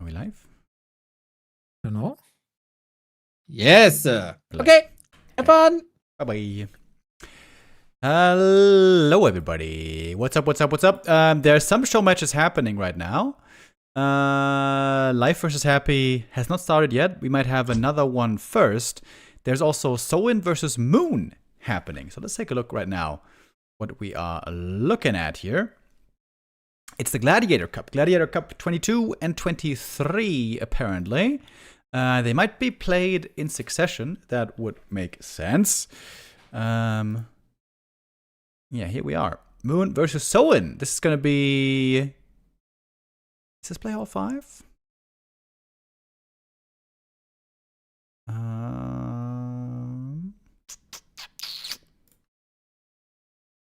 Are we live? Don't know. Yes. Okay. Have fun. Bye-bye. Hello, everybody. What's up, what's up, what's up? There are some show matches happening right now. Life versus Happy has not started yet. We might have another one first. There's also Soin versus Moon happening. So let's take a look right now what we are looking at here. It's the Gladiator Cup. Gladiator Cup 22 and 23, apparently. They might be played in succession. That would make sense. Yeah, here we are. Moon versus Soin. This is going to be... Is this play all 5?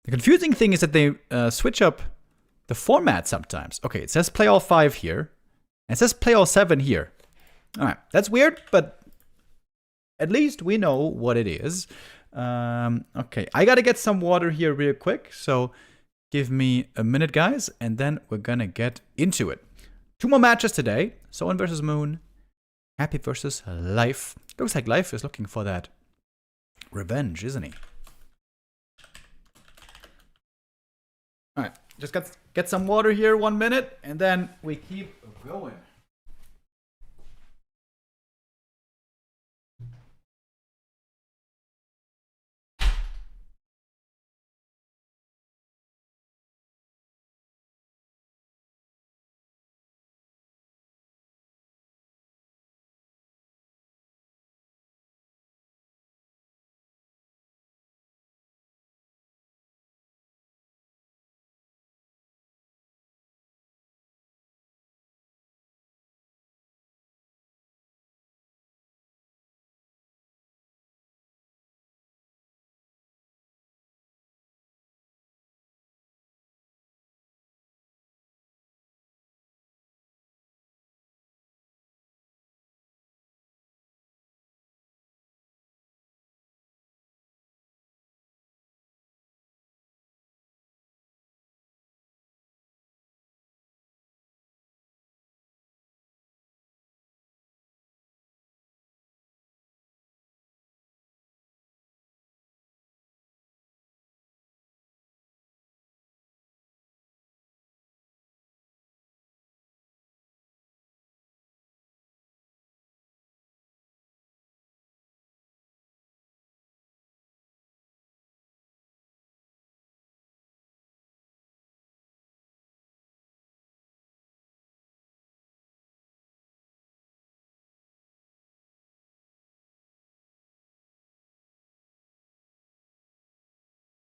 The confusing thing is that they switch up the format sometimes. Okay, it says play all 5 here. And it says play all 7 here. Alright, that's weird, but at least we know what it is. Okay, I gotta get some water here real quick, so give me a minute, guys, and then we're gonna get into it. 2 more matches today. Soin versus Moon. Happy versus Life. Looks like Life is looking for that revenge, isn't he? Alright, just get some water here 1 minute, and then we keep going.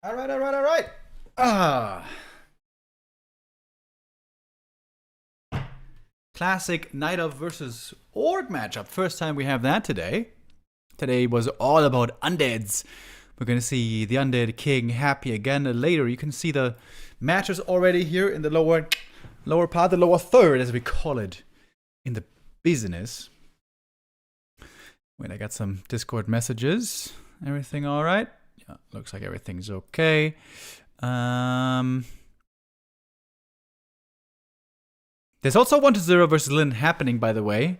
All right. Classic Night of versus Orc matchup. First time we have that today. Today was all about undeads. We're going to see the Undead King Happy again later. You can see the matches already here in the lower part, the lower third, as we call it in the business. Wait, I got some Discord messages. Everything all right? Yeah, looks like everything's okay. There's also 1-0 versus Lin happening, by the way.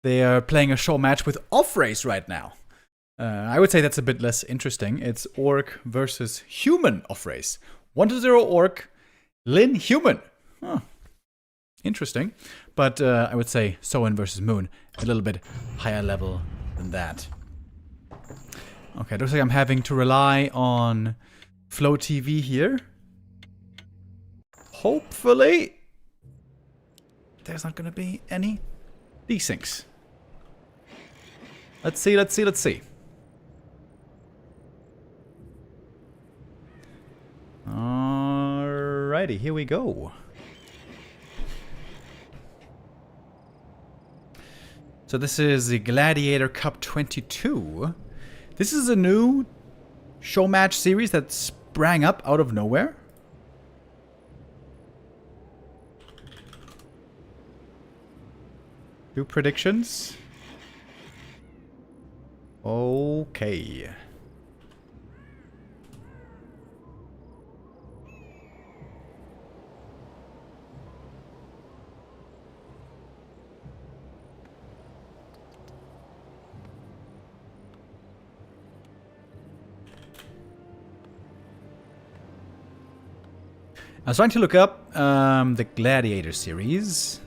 They are playing a show match with off-race right now. I would say that's a bit less interesting. It's Orc versus Human off-race. 1-0 Orc, Lin Human. Huh. Interesting. But I would say Soin versus Moon. A little bit higher level than that. Okay, looks like I'm having to rely on Flow TV here. Hopefully, there's not going to be any desyncs. Let's see. Alrighty, here we go. So this is the Gladiator Cup 22. This is a new show match series that sprang up out of nowhere. Do predictions? Okay. I was trying to look up the Gladiator series.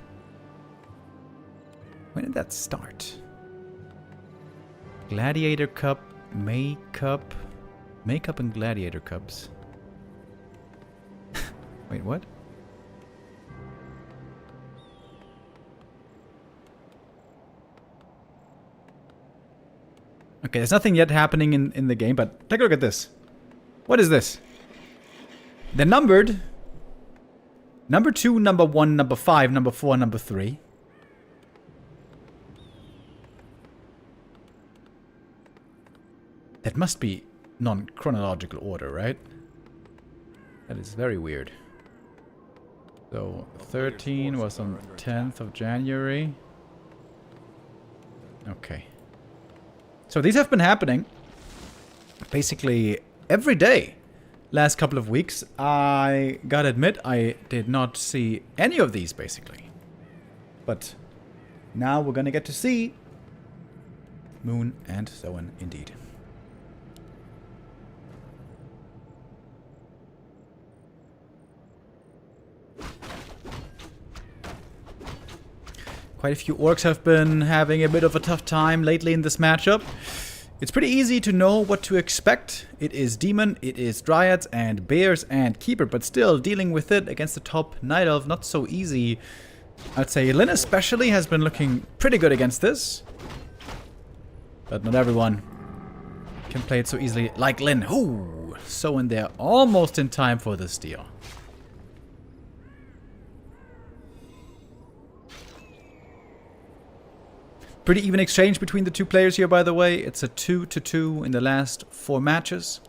When did that start? Gladiator Cup, May Cup and Gladiator Cups. Wait, what? Okay, there's nothing yet happening in the game, but take a look at this. What is this? They're numbered. Number 2, number 1, number 5, number 4, number 3. That must be non-chronological order, right? That is very weird. So, 13 was on 10th of January. Okay. So these have been happening basically every day last couple of weeks. I gotta admit, I did not see any of these basically. But now we're gonna get to see Moon and so on indeed. Quite a few orcs have been having a bit of a tough time lately in this matchup. It's pretty easy to know what to expect. It is Demon, it is Dryads and Bears and Keeper, but still dealing with it against the top Night Elf, not so easy. I'd say Lyn especially has been looking pretty good against this. But not everyone can play it so easily like Lyn. Ooh, so in there, almost in time for the steal. Pretty even exchange between the two players here, by the way. It's a 2-2 in the last 4 matches.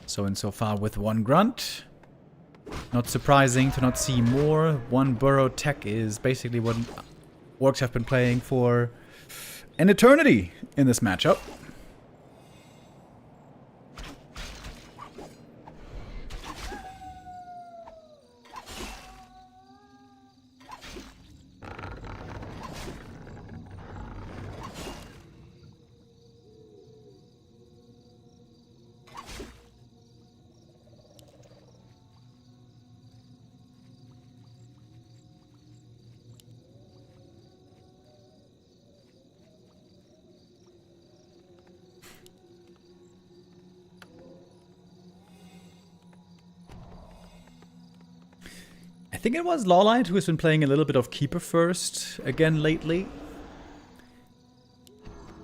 So in so far with 1 grunt. Not surprising to not see more. 1 burrow tech is basically what orcs have been playing for an eternity in this matchup. I think it was Lawlight who has been playing a little bit of Keeper first again lately.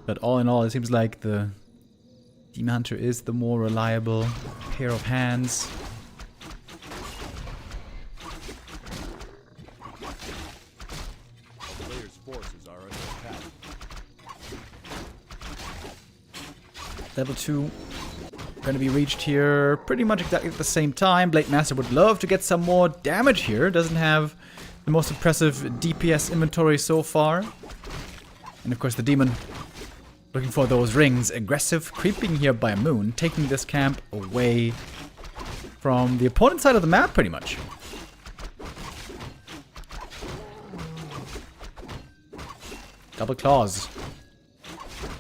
But all in all, it seems like the Demon Hunter is the more reliable pair of hands. The player's forces are under attack. Level 2 going to be reached here pretty much exactly at the same time. Blade Master would love to get some more damage here. Doesn't have the most impressive DPS inventory so far. And of course the Demon looking for those rings. Aggressive, creeping here by Moon, taking this camp away from the opponent's side of the map pretty much. Double claws.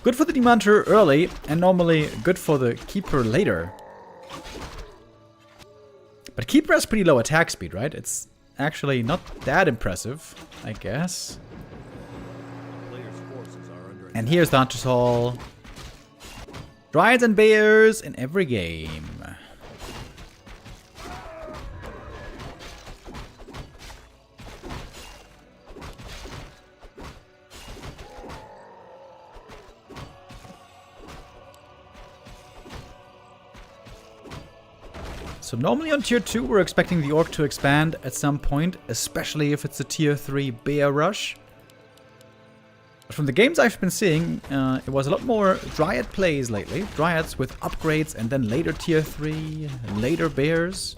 Good for the Demon Hunter early, and normally good for the Keeper later. But Keeper has pretty low attack speed, right? It's actually not that impressive, I guess. And here's the Hunter's Hall. Dryads and Bears in every game. So normally on tier 2 we're expecting the Orc to expand at some point, especially if it's a tier 3 Bear rush. But from the games I've been seeing, it was a lot more Dryad plays lately. Dryads with upgrades and then later tier 3, later Bears.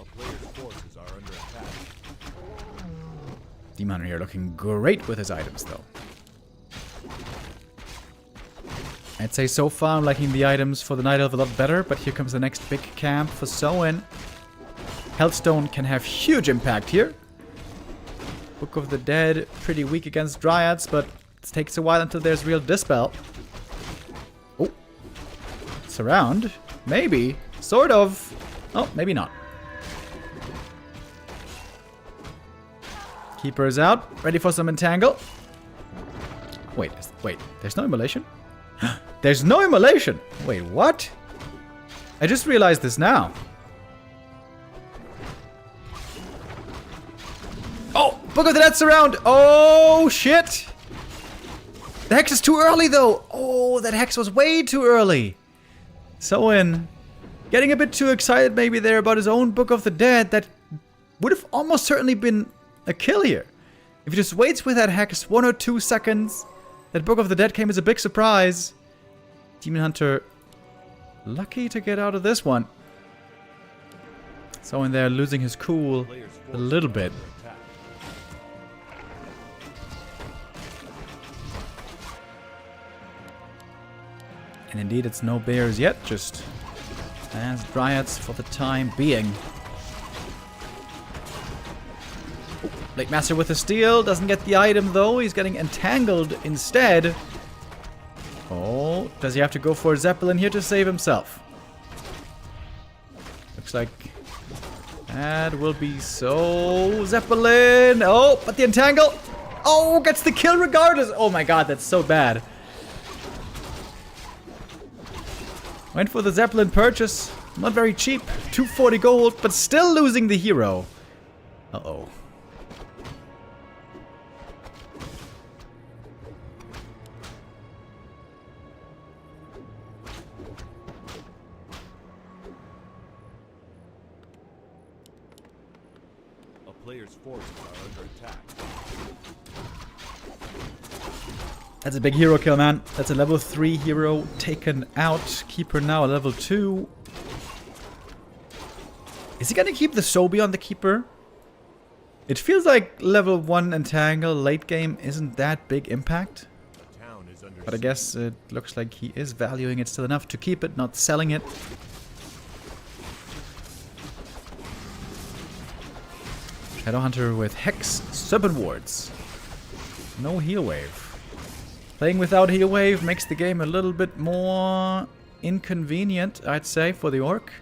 Demon Hunter here looking great with his items though. I'd say so far I'm liking the items for the Night Elf a lot better, but here comes the next big camp for Soen. Hellstone can have huge impact here. Book of the Dead, pretty weak against Dryads, but it takes a while until there's real Dispel. Oh. Surround? Maybe. Sort of. Oh, maybe not. Keeper is out. Ready for some Entangle. Wait. There's no Immolation? There's no Immolation! Wait, what? I just realized this now. Oh! Book of the Dead surround! Oh, shit! The Hex is too early, though! Oh, that Hex was way too early. Soen getting a bit too excited maybe there about his own Book of the Dead. That would have almost certainly been a kill here. If he just waits with that Hex 1 or 2 seconds, that Book of the Dead came as a big surprise. Demon Hunter lucky to get out of this one. Soen there losing his cool a little bit. And indeed, it's no bears yet, just as Dryads for the time being. Oh, Blade Master with a steal, doesn't get the item though, he's getting entangled instead. Oh, does he have to go for a Zeppelin here to save himself? Looks like that will be so... Zeppelin! Oh, but the entangle! Oh, gets the kill regardless! Oh my god, that's so bad. Went for the Zeppelin purchase. Not very cheap. 240 gold, but still losing the hero. Uh-oh. A player's forces are under attack. That's a big hero kill, man. That's a level 3 hero taken out. Keeper now a level 2. Is he gonna keep the Sobi on the Keeper? It feels like level 1 Entangle late game isn't that big impact. The town is under But I guess it looks like he is valuing it still enough to keep it, not selling it. Shadowhunter with Hex, Serpent Wards. No heal wave. Playing without heal wave makes the game a little bit more inconvenient, I'd say, for the Orc.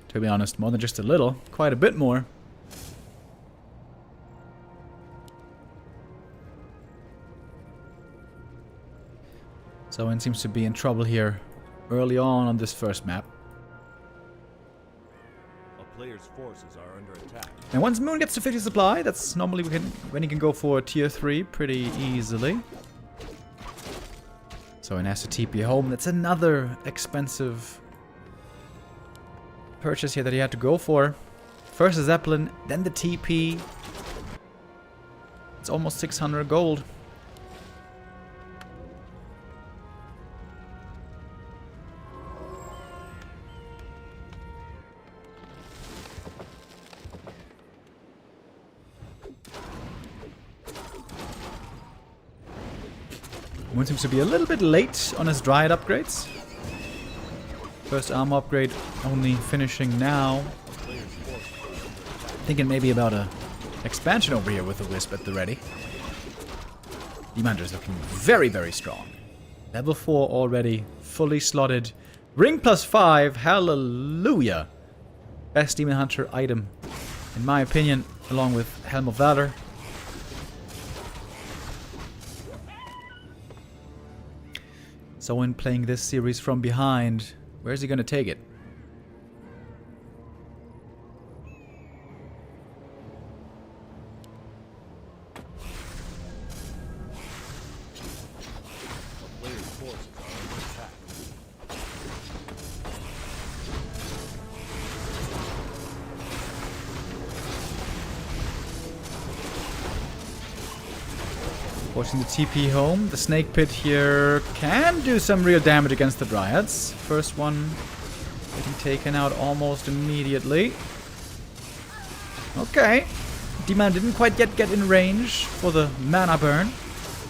To be honest, more than just a little, quite a bit more. Soen seems to be in trouble here early on this first map. A player's forces are under attack. And once Moon gets to 50 supply, that's normally when he can go for tier 3 pretty easily. Soen has to TP home. That's another expensive purchase here that he had to go for. First the Zeppelin, then the TP. It's almost 600 gold. Moon seems to be a little bit late on his Dryad upgrades. First armor upgrade only finishing now. Thinking maybe about a expansion over here with the Wisp at the ready. Demon Hunter is looking very, very strong. Level 4 already, fully slotted. Ring +5, hallelujah. Best Demon Hunter item, in my opinion, along with Helm of Valor. Soen playing this series from behind. Where's he gonna take it? A player's forces are under attack. Forcing the TP home. The Snake Pit here can do some real damage against the Dryads. First one getting taken out almost immediately. Okay. Demon didn't quite yet get in range for the mana burn.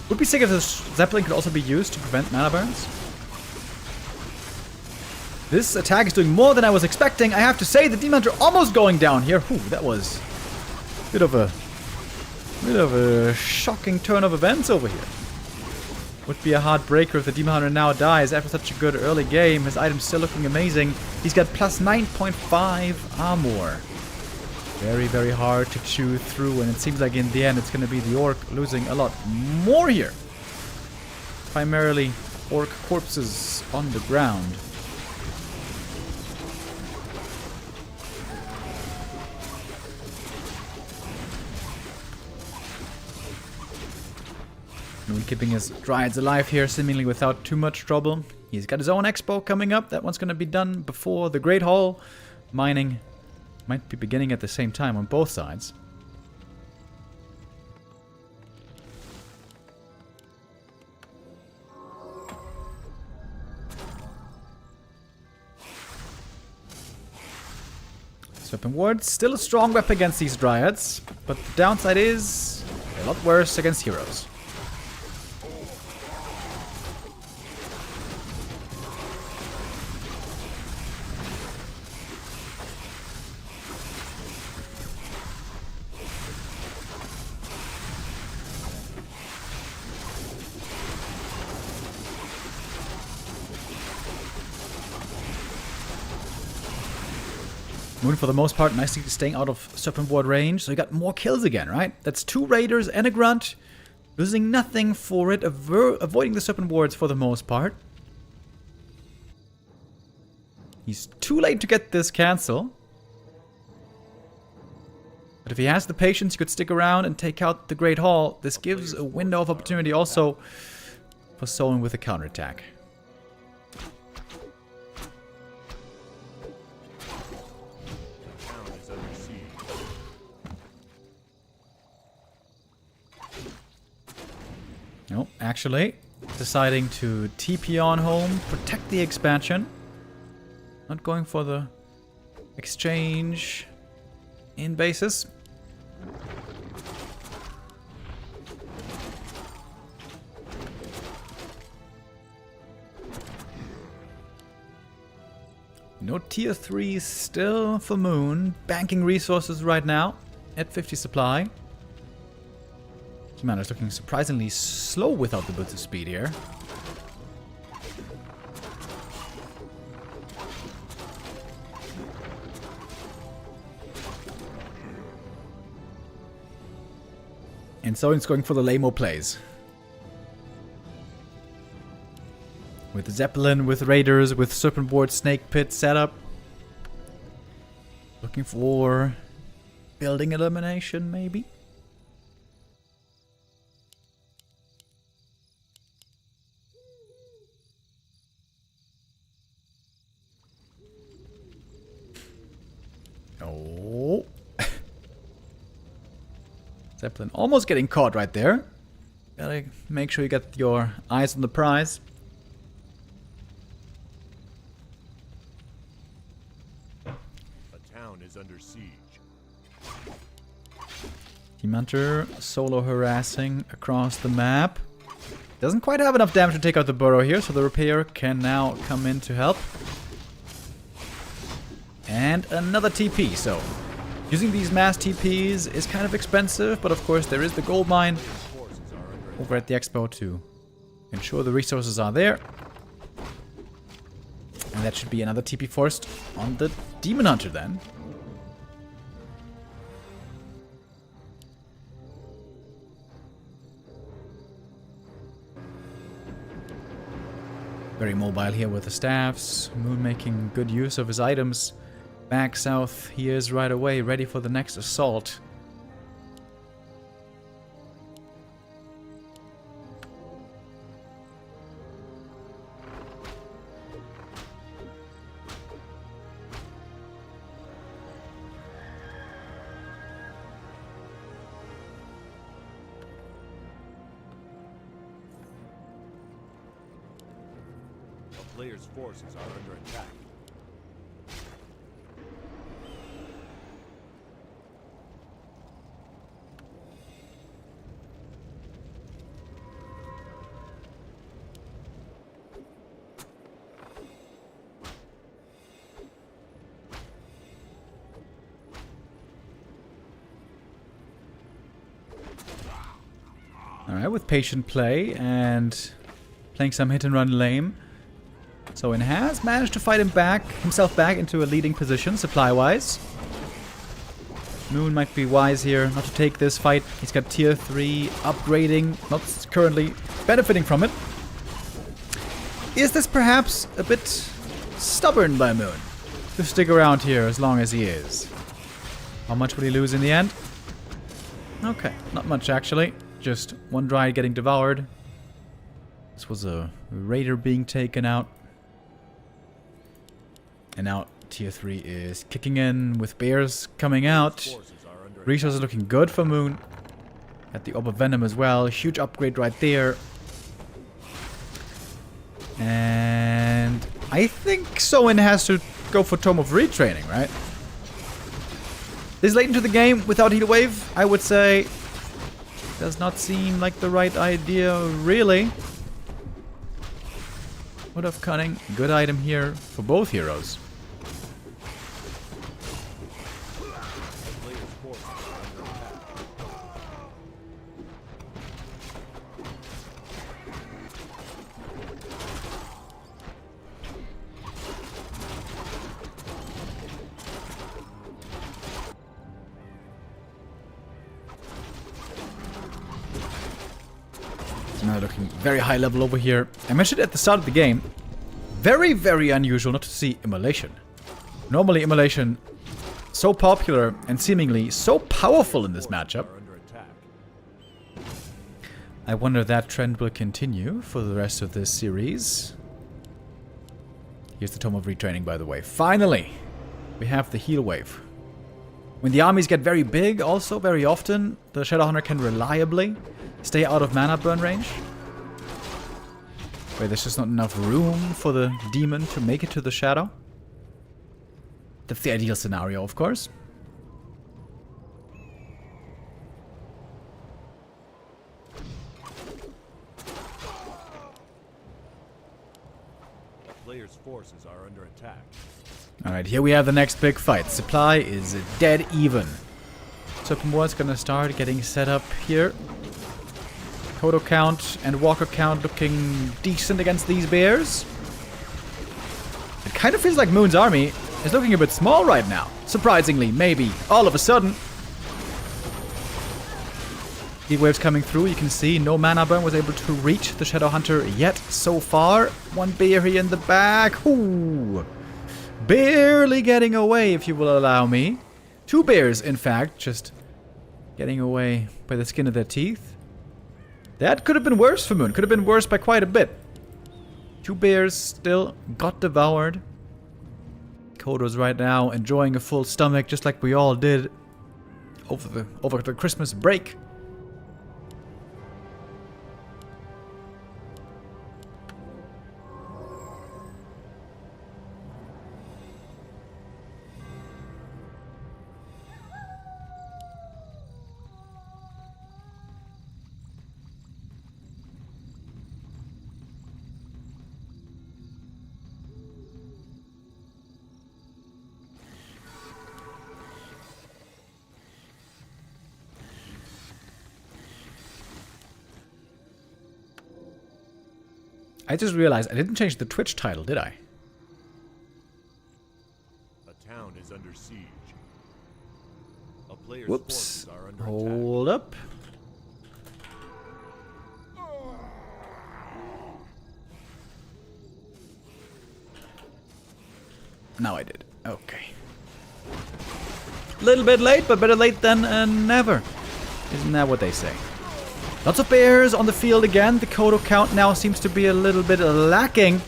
Would be sick if the Zeppelin could also be used to prevent mana burns. This attack is doing more than I was expecting. I have to say, the Demon Hunter almost going down here. Whew, that was a bit of a shocking turn of events over here. Would be a heartbreaker if the Demon Hunter now dies after such a good early game. His item's still looking amazing. He's got plus 9.5 armor. Very, very hard to chew through, and it seems like in the end it's going to be the Orc losing a lot more here. Primarily Orc corpses on the ground. Moon keeping his Dryads alive here, seemingly without too much trouble. He's got his own expo coming up. That one's going to be done before the Great Hall. Mining might be beginning at the same time on both sides. Serpent Ward, still a strong weapon against these Dryads, but the downside is a lot worse against heroes. Moon, for the most part, nicely staying out of Serpent Ward range, so he got more kills again, right? That's 2 Raiders and a Grunt, losing nothing for it, avoiding the Serpent Wards for the most part. He's too late to get this cancel. But if he has the patience, he could stick around and take out the Great Hall. This gives a window of opportunity also for Solen with a counterattack. No, actually, deciding to TP on home, protect the expansion. Not going for the exchange in bases. No tier 3 still for Moon. Banking resources right now at 50 supply. Commander's looking surprisingly slow without the boots of speed here. And so it's going for the lame-o plays. With Zeppelin, with Raiders, with Serpent Board, Snake Pit setup. Looking for building elimination, maybe? Oh. Zeppelin almost getting caught right there. Gotta make sure you get your eyes on the prize. A town is under siege. Team Hunter solo harassing across the map. Doesn't quite have enough damage to take out the burrow here, so the repair can now come in to help. And another TP, so using these mass TPs is kind of expensive, but of course there is the gold mine over at the expo to ensure the resources are there. And that should be another TP forced on the Demon Hunter then. Very mobile here with the staffs. Moon making good use of his items. Back south he is right away, ready for the next assault. A player's forces are under attack. Alright, with patient play and playing some hit and run lame. Soin has managed to fight himself back into a leading position, supply-wise. Moon might be wise here not to take this fight. He's got tier 3 upgrading, not currently benefiting from it. Is this perhaps a bit stubborn by Moon to stick around here as long as he is? How much will he lose in the end? Okay, not much actually. Just one Dryad getting devoured. This was a Raider being taken out. And now tier 3 is kicking in with bears coming out. Resources looking good for Moon. Got the Orb of Venom as well. Huge upgrade right there. And I think Soin has to go for Tome of Retraining, right? This late into the game without Heat Wave, I would say, does not seem like the right idea, really. Wood of Cunning, good item here for both heroes. Now looking very high level over here. I mentioned at the start of the game, very, very unusual not to see Immolation. Normally Immolation, so popular and seemingly so powerful in this matchup. I wonder if that trend will continue for the rest of this series. Here's the Tome of Retraining, by the way. Finally, we have the heal wave. When the armies get very big, also very often, the Shadowhunter can reliably stay out of mana burn range. Where there's just not enough room for the demon to make it to the shadow. That's the ideal scenario, of course. The player's forces are under attack. Alright, here we have the next big fight. Supply is dead even. Suppenwar's gonna start getting set up here. Kodo count and Walker count looking decent against these bears. It kind of feels like Moon's army is looking a bit small right now. Surprisingly, maybe. All of a sudden. Heat waves coming through. You can see no mana burn was able to reach the Shadowhunter yet so far. One bear here in the back. Ooh. Barely getting away, if you will allow me. Two bears, in fact, just getting away by the skin of their teeth. That could have been worse for Moon. Could have been worse by quite a bit. Two bears still got devoured. Kodo's right now enjoying a full stomach, just like we all did over the Christmas break. I just realized I didn't change the Twitch title, did I? A town is under siege. A player's Whoops. forces are under Hold up. Now I did. Okay. Little bit late, but better late than never. Isn't that what they say? Lots of bears on the field again. The Kodo count now seems to be a little bit lacking.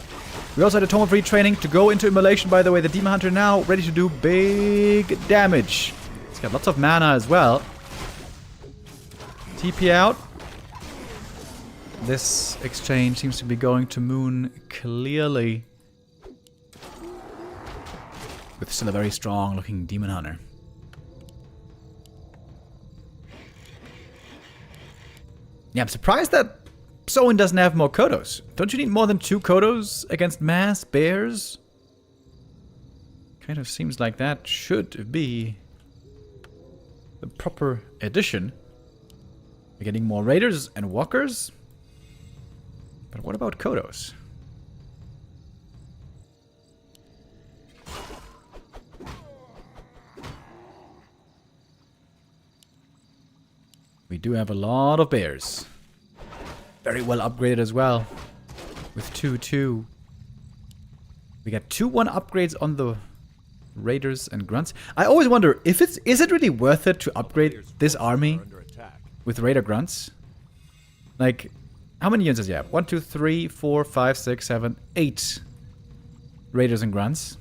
We also had a Tome of Retraining to go into Immolation, by the way. The Demon Hunter now ready to do big damage. He's got lots of mana as well. TP out. This exchange seems to be going to Moon clearly. With still a very strong looking Demon Hunter. Yeah, I'm surprised that Soin doesn't have more Kodos. Don't you need more than 2 Kodos against mass bears? Kind of seems like that should be the proper addition. We're getting more raiders and walkers. But what about Kodos? We do have a lot of bears. Very well upgraded as well. With 2-2. We got 2-1 upgrades on the raiders and grunts. I always wonder if is it really worth it to upgrade this army with raider grunts? Like, how many units does he have? 1, 2, 3, 4, 5, 6, 7, 8 raiders and grunts.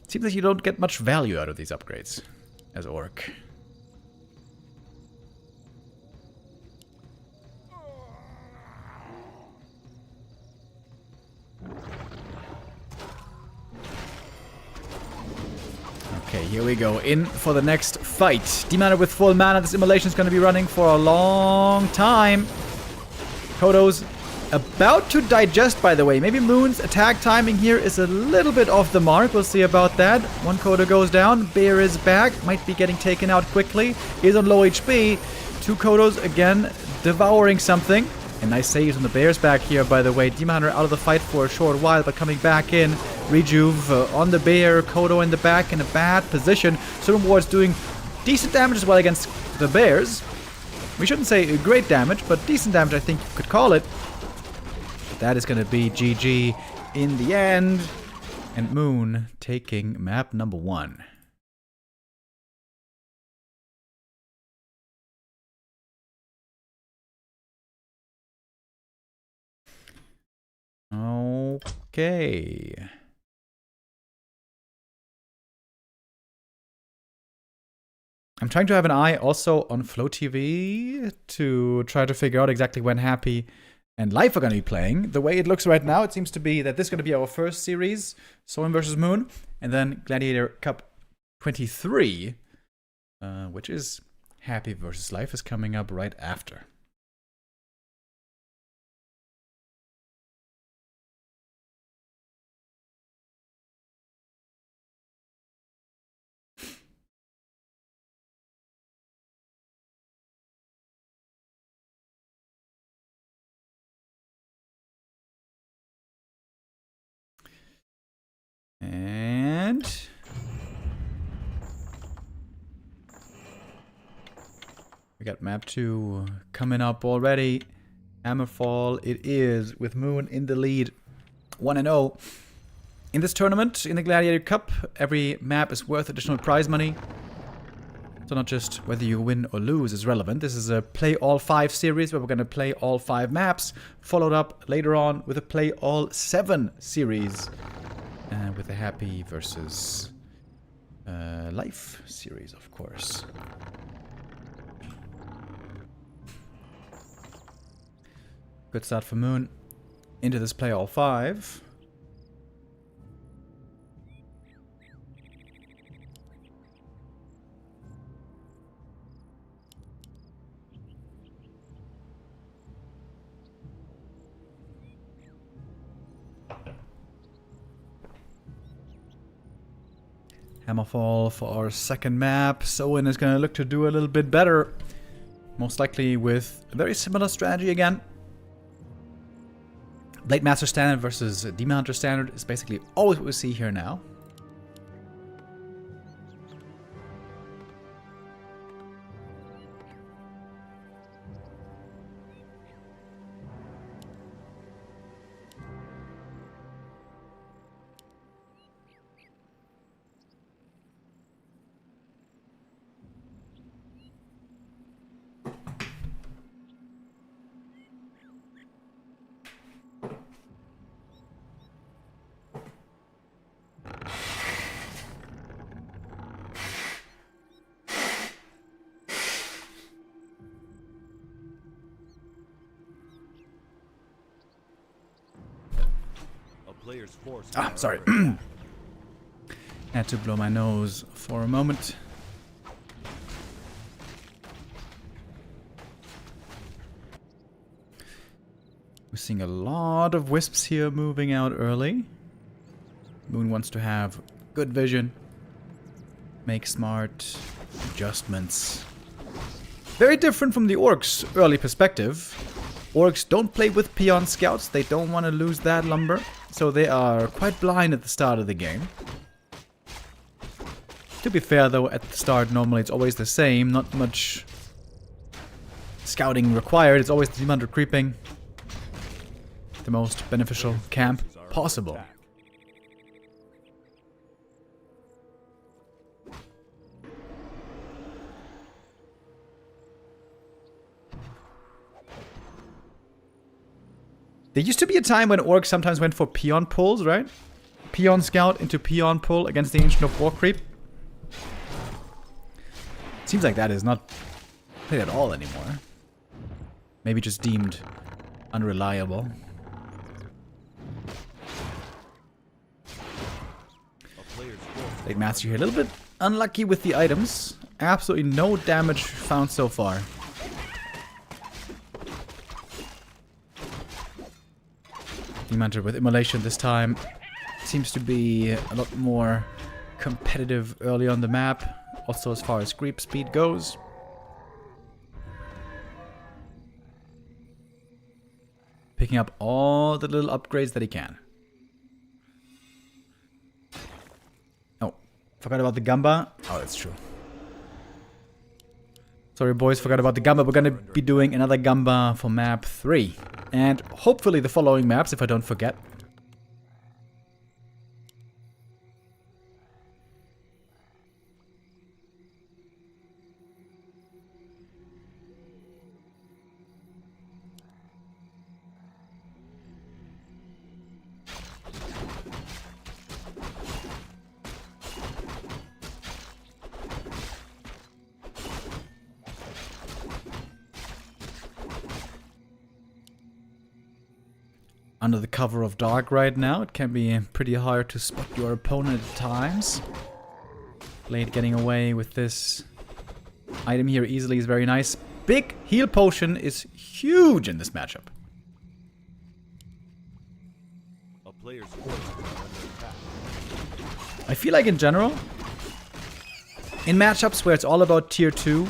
Seems like you don't get much value out of these upgrades as orc. Okay, here we go. In for the next fight. Demon with full mana. This immolation is going to be running for a long time. Kodo's about to digest, by the way. Maybe Moon's attack timing here is a little bit off the mark. We'll see about that. One Kodo goes down. Bear is back. Might be getting taken out quickly. He's on low HP. 2 Kodos again devouring something. And nice saves on the Bear's back here, by the way. Demon Hunter out of the fight for a short while, but coming back in. Rejuve on the Bear. Kodo in the back in a bad position. Certain Ward's doing decent damage as well against the Bears. We shouldn't say great damage, but decent damage I think you could call it. But that is going to be GG in the end. And Moon taking map number 1. Okay. I'm trying to have an eye also on Flow TV to try to figure out exactly when Happy and Life are going to be playing. The way it looks right now, it seems to be that this is going to be our first series, Soin versus Moon, and then Gladiator Cup 23, which is Happy versus Life, is coming up right after. And we got map 2 coming up already. Hammerfall it is, with Moon in the lead, 1-0. In this tournament, in the Gladiator Cup, every map is worth additional prize money. So not just whether you win or lose is relevant. This is a play all 5 series where we're going to play all 5 maps, followed up later on with a play all 7 series. With the Happy versus Life series, of course. Good start for Moon into this play all 5. Hammerfall for our second map. Soin is going to look to do a little bit better. Most likely with a very similar strategy again. Blade Master Standard versus Demon Hunter Standard is basically always what we see here now. Sorry. Had to blow my nose for a moment. We're seeing a lot of wisps here moving out early. Moon wants to have good vision. Make smart adjustments. Very different from the Orcs' early perspective. Orcs don't play with peon scouts. They don't want to lose that lumber. So they are quite blind at the start of the game. To be fair though, at the start normally it's always the same. Not much scouting required. It's always the Demon Hunter creeping. The most beneficial camp possible. There used to be a time when Orcs sometimes went for peon pulls, right? Peon scout into peon pull against the Ancient of War creep. Seems like that is not played at all anymore. Maybe just deemed unreliable. Late Master here, a little bit unlucky with the items. Absolutely no damage found so far. Demon Hunter with Immolation this time seems to be a lot more competitive early on the map. Also as far as creep speed goes. Picking up all the little upgrades that he can. Oh, forgot about the Gamba. Oh, that's true. Sorry boys, forgot about the Gamba. We're gonna be doing another Gamba for map 3. And hopefully the following maps, if I don't forget. Under the cover of dark right now, it can be pretty hard to spot your opponent at times. Blade getting away with this item here easily is very nice. Big heal potion is huge in this matchup. A player's forces are under attack. I feel like in general, in matchups where it's all about tier 2,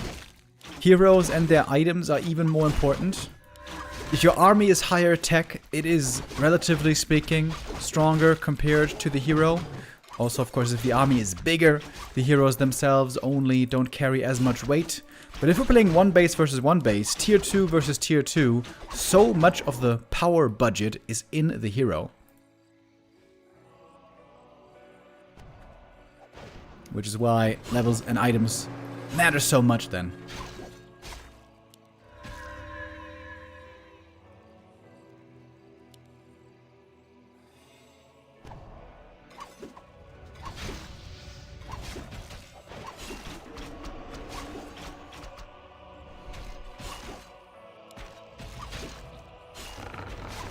heroes and their items are even more important. If your army is higher tech, it is, relatively speaking, stronger compared to the hero. Also, of course, if the army is bigger, the heroes themselves only don't carry as much weight. But if we're playing one base versus one base, tier 2 versus tier 2, so much of the power budget is in the hero. Which is why levels and items matter so much then.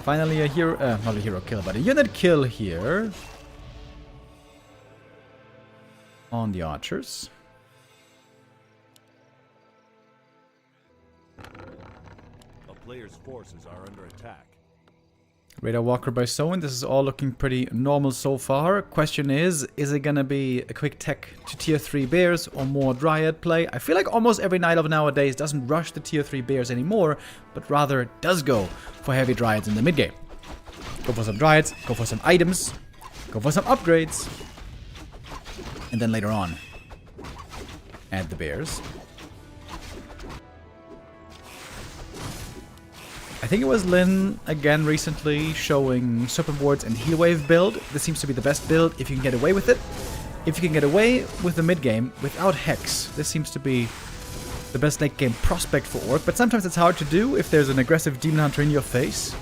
Finally a hero, not a hero kill, but a unit kill here. On the archers. A player's forces are under attack. Radar Walker by Soen. This is all looking pretty normal so far. Question is it gonna be a quick tech to tier 3 bears or more Dryad play? I feel like almost every Night of nowadays doesn't rush the tier 3 bears anymore, but rather does go for heavy Dryads in the mid game. Go for some Dryads, go for some items, go for some upgrades, and then later on, add the bears. I think it was Lin, again, recently showing Serpent Wards and Heal Wave build. This seems to be the best build if you can get away with it. If you can get away with the mid game without Hex, this seems to be the best late game prospect for Orc, but sometimes it's hard to do if there's an aggressive Demon Hunter in your face.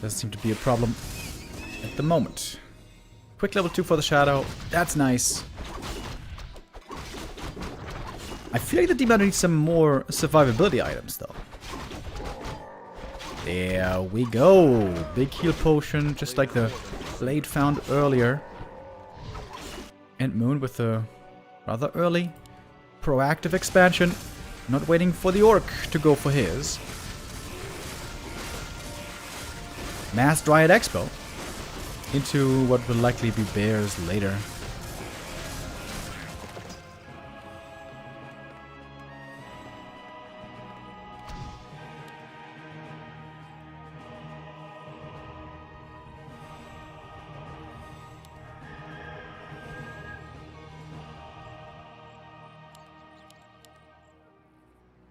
Doesn't seem to be a problem at the moment. Quick level 2 for the Shadow. That's nice. I feel like the Demon Hunter needs some more survivability items, though. There we go. Big heal potion, just like the blade found earlier. And Moon with a rather early proactive expansion. Not waiting for the Orc to go for his. Mass Dryad Expo. into what will likely be bears later.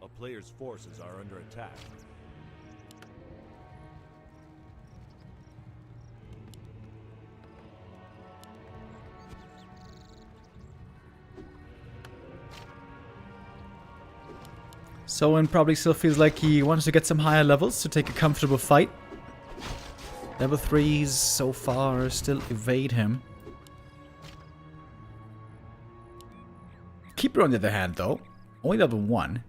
A player's forces are under attack. Soen probably still feels like he wants to get some higher levels to take a comfortable fight. Level 3s so far still evade him. Keeper on the other hand though, only level 1.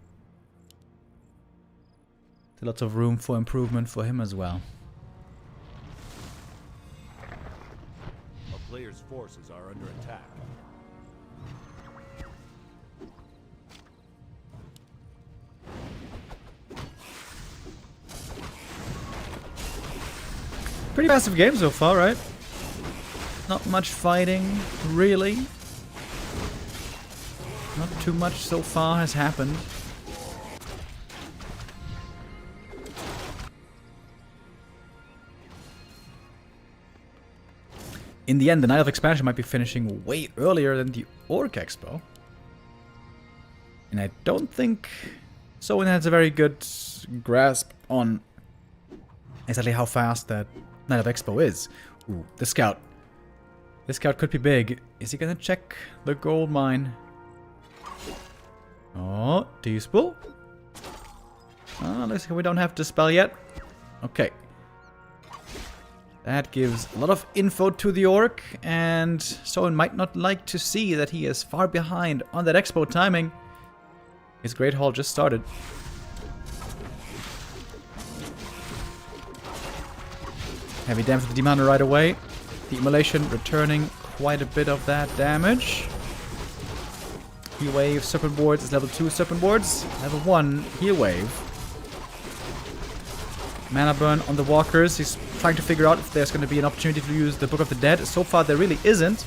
There's lots of room for improvement for him as well. A player's forces are under attack. Pretty massive game so far, right? Not much fighting, really. Not too much so far has happened. In the end, the Night of Expansion might be finishing way earlier than the Orc Expo. And I don't think Soen has a very good grasp on exactly how fast that Night of Expo is. Ooh, the scout. This scout could be big. Is he gonna check the gold mine? Oh, Dispel. Looks like we don't have Dispel yet. Okay. That gives a lot of info to the Orc, and Soen might not like to see that he is far behind on that Expo timing. His Great Hall just started. Heavy damage to the Demon right away. The Immolation returning quite a bit of that damage. Heal Wave, Serpent Boards is level 2 Serpent Boards. Level 1 Heal Wave. Mana Burn on the Walkers. He's trying to figure out if there's going to be an opportunity to use the Book of the Dead. So far there really isn't,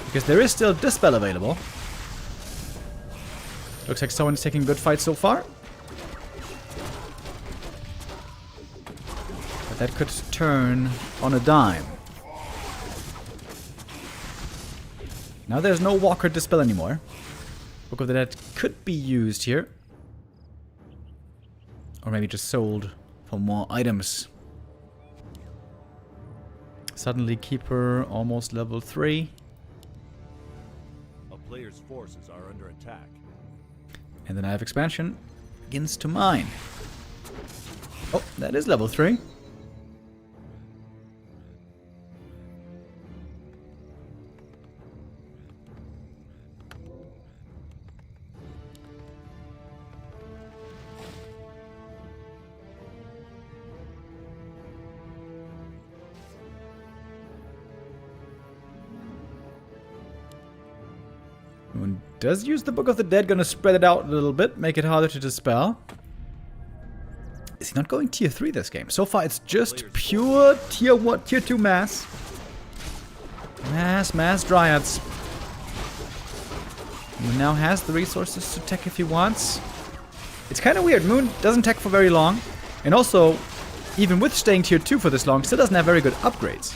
because there is still Dispel available. Looks like someone's taking a good fight so far. That could turn on a dime. Now there's no Walker Dispel anymore. Book of the Dead could be used here. Or maybe just sold for more items. Suddenly Keeper almost level 3. A player's forces are under attack. And the Night of Expansion begins to mine. Oh, that is level 3. Moon does use the Book of the Dead, gonna spread it out a little bit, make it harder to dispel. Is he not going tier 3 this game? So far it's just pure tier 1, tier 2 mass. Mass Dryads. Moon now has the resources to tech if he wants. It's kind of weird, Moon doesn't tech for very long. And also, even with staying tier 2 for this long, still doesn't have very good upgrades.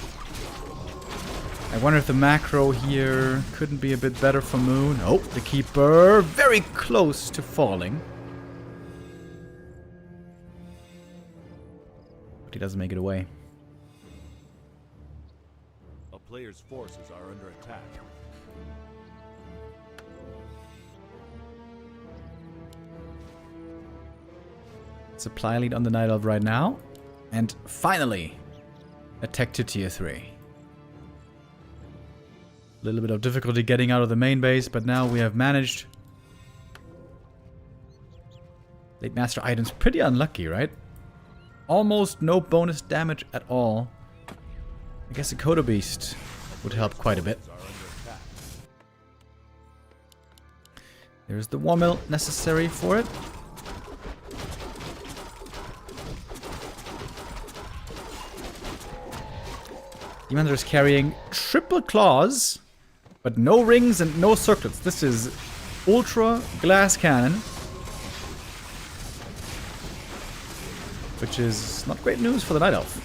I wonder if the macro here couldn't be a bit better for Moon. Oh, the Keeper very close to falling. But he doesn't make it away. A player's forces are under attack. Supply lead on the Night Elf right now. And finally, a tech to tier 3. A little bit of difficulty getting out of the main base, but now we have managed. Late Master items, pretty unlucky, right? Almost no bonus damage at all. I guess a Coda Beast would help quite a bit. There's the War Mill necessary for it. Demon Hunter is carrying triple claws, but no rings and no circlets. This is Ultra Glass Cannon, which is not great news for the Night Elf.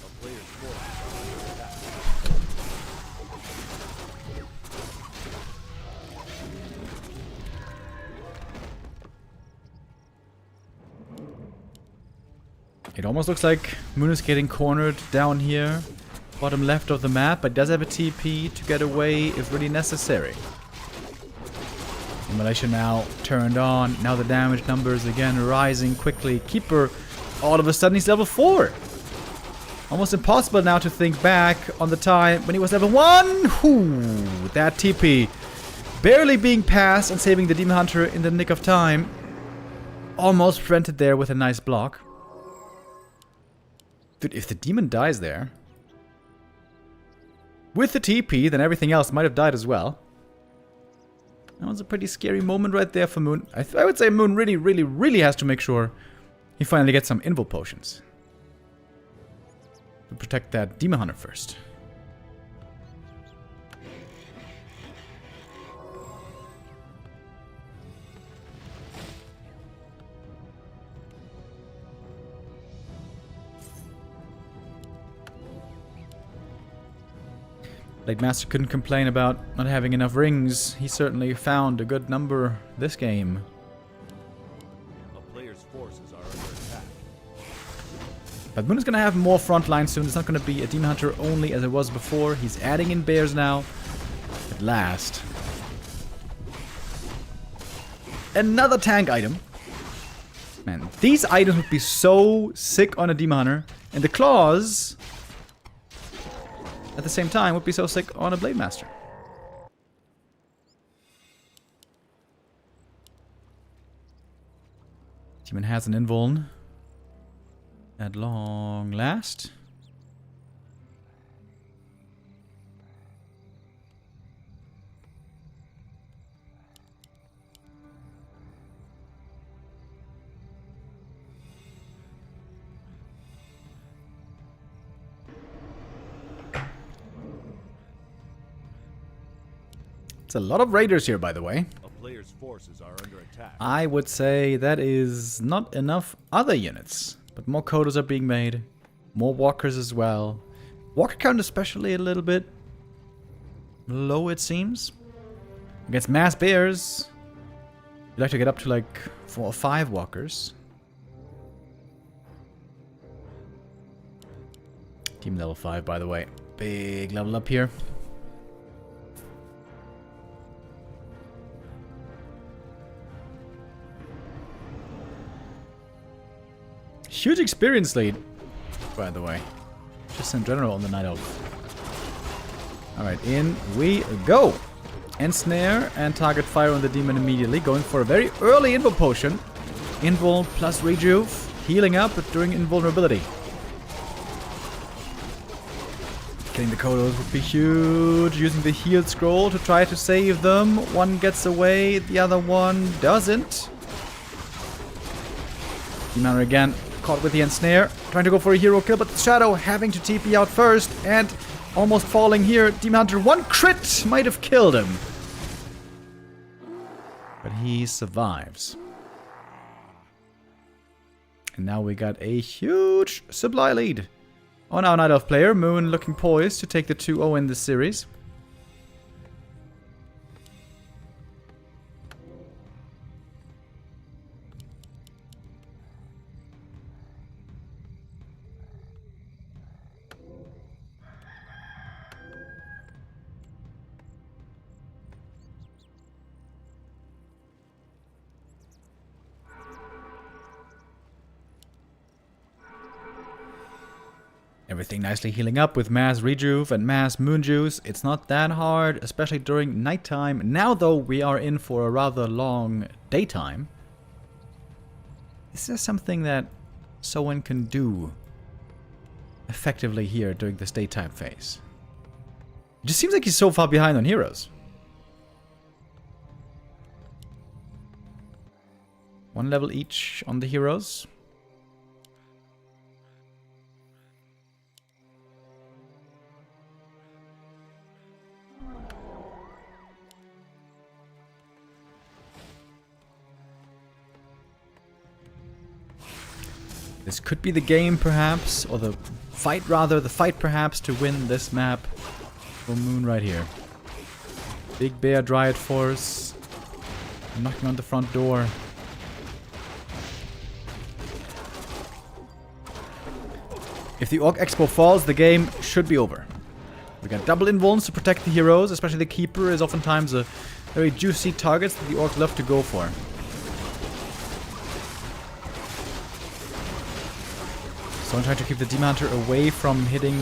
A player's forces are under attack. It almost looks like Moon is getting cornered down here, bottom left of the map, but does have a TP to get away if really necessary. Immolation now turned on. Now the damage numbers again rising quickly. Keeper, all of a sudden he's level 4. Almost impossible now to think back on the time when he was level 1. Whew, that TP barely being passed and saving the Demon Hunter in the nick of time. Almost prevented there with a nice block. Dude, if the demon dies there with the TP, then everything else might have died as well. That was a pretty scary moment right there for Moon. I would say Moon really has to make sure he finally gets some Invul Potions to protect that Demon Hunter first. Blade Master couldn't complain about not having enough rings. He certainly found a good number this game. A player's forces are under attack. But Moon is going to have more frontline soon. It's not going to be a Demon Hunter only as it was before. He's adding in bears now. At last. Another tank item. Man, these items would be so sick on a Demon Hunter. And the claws, at the same time, would be so sick on a Blade Master. Demon has an invuln. At long last. It's a lot of raiders here, by the way. A player's forces are under attack. I would say that is not enough other units. But more Kodos are being made. More walkers as well. Walker count especially a little bit low, it seems. Against mass bears, you'd like to get up to like 4 or 5 walkers. Team level 5, by the way. Big level up here. Huge experience lead, by the way. Just in general on the Night Elf. Alright, in we go. Ensnare and target fire on the demon immediately. Going for a very early invul potion. Invul plus rejuve. Healing up during invulnerability. Killing the Kodos would be huge. Using the healed scroll to try to save them. One gets away, the other one doesn't. Demon Hunter again. Caught with the ensnare, trying to go for a hero kill, but Shadow having to TP out first and almost falling here. Demon Hunter, 1 crit might have killed him. But he survives. And now we got a huge supply lead on our Night Elf player. Moon looking poised to take the 2-0 in this series. Everything nicely healing up with mass rejuve and mass moon juice. It's not that hard, especially during nighttime. Now, though, we are in for a rather long daytime. Is there something that someone can do effectively here during this daytime phase? It just seems like he's so far behind on heroes. 1 level each on the heroes. This could be the game, perhaps, or the fight, rather. The fight, perhaps, to win this map for Moon right here. Big Bear Dryad Force. Knocking on the front door. If the Orc Expo falls, the game should be over. We got double invulns to protect the heroes, especially the Keeper is oftentimes a very juicy target that the Orc love to go for. So I'm trying to keep the Demon Hunter away from hitting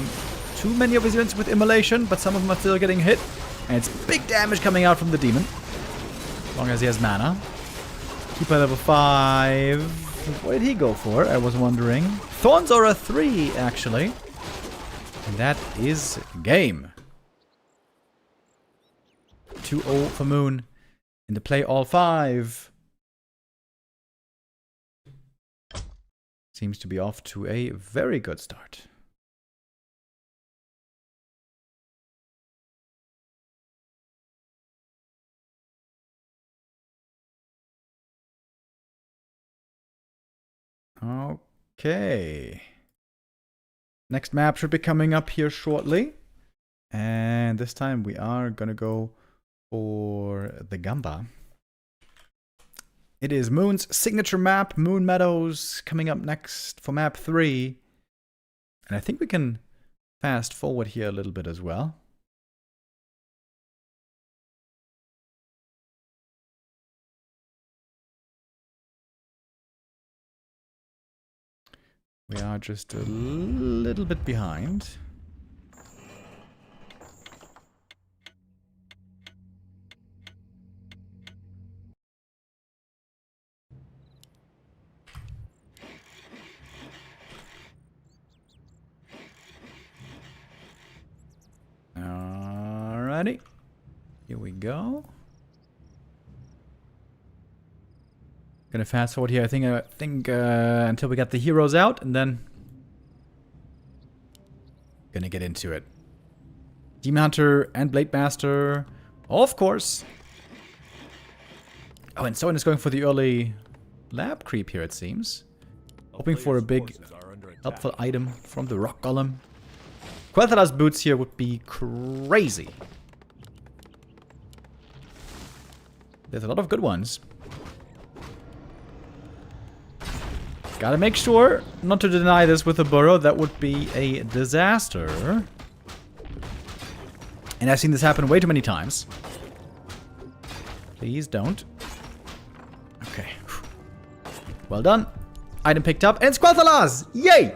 too many of his units with Immolation, but some of them are still getting hit. And it's big damage coming out from the Demon. As long as he has mana. Keeper level 5. What did he go for? I was wondering. Thorns are a 3, actually. And that is game. 2-0 for Moon. Into play all 5. Seems to be off to a very good start. Okay. Next map should be coming up here shortly. And this time we are gonna go for the Gamba. It is Moon's signature map, Moon Meadows, coming up next for map 3. And I think we can fast forward here a little bit as well. We are just a little bit behind. Alrighty. Here we go. Gonna fast forward here. I think until we got the heroes out, and then gonna get into it. Demon Hunter and Blade Master, of course. Oh, and someone is going for the early lab creep here, it seems. Hoping for a big helpful item from the Rock Golem. Quel'Thala's boots here would be crazy. There's a lot of good ones. Gotta make sure not to deny this with a burrow. That would be a disaster. And I've seen this happen way too many times. Please don't. Okay. Well done. Item picked up. And it's Quel'Thala's! Yay!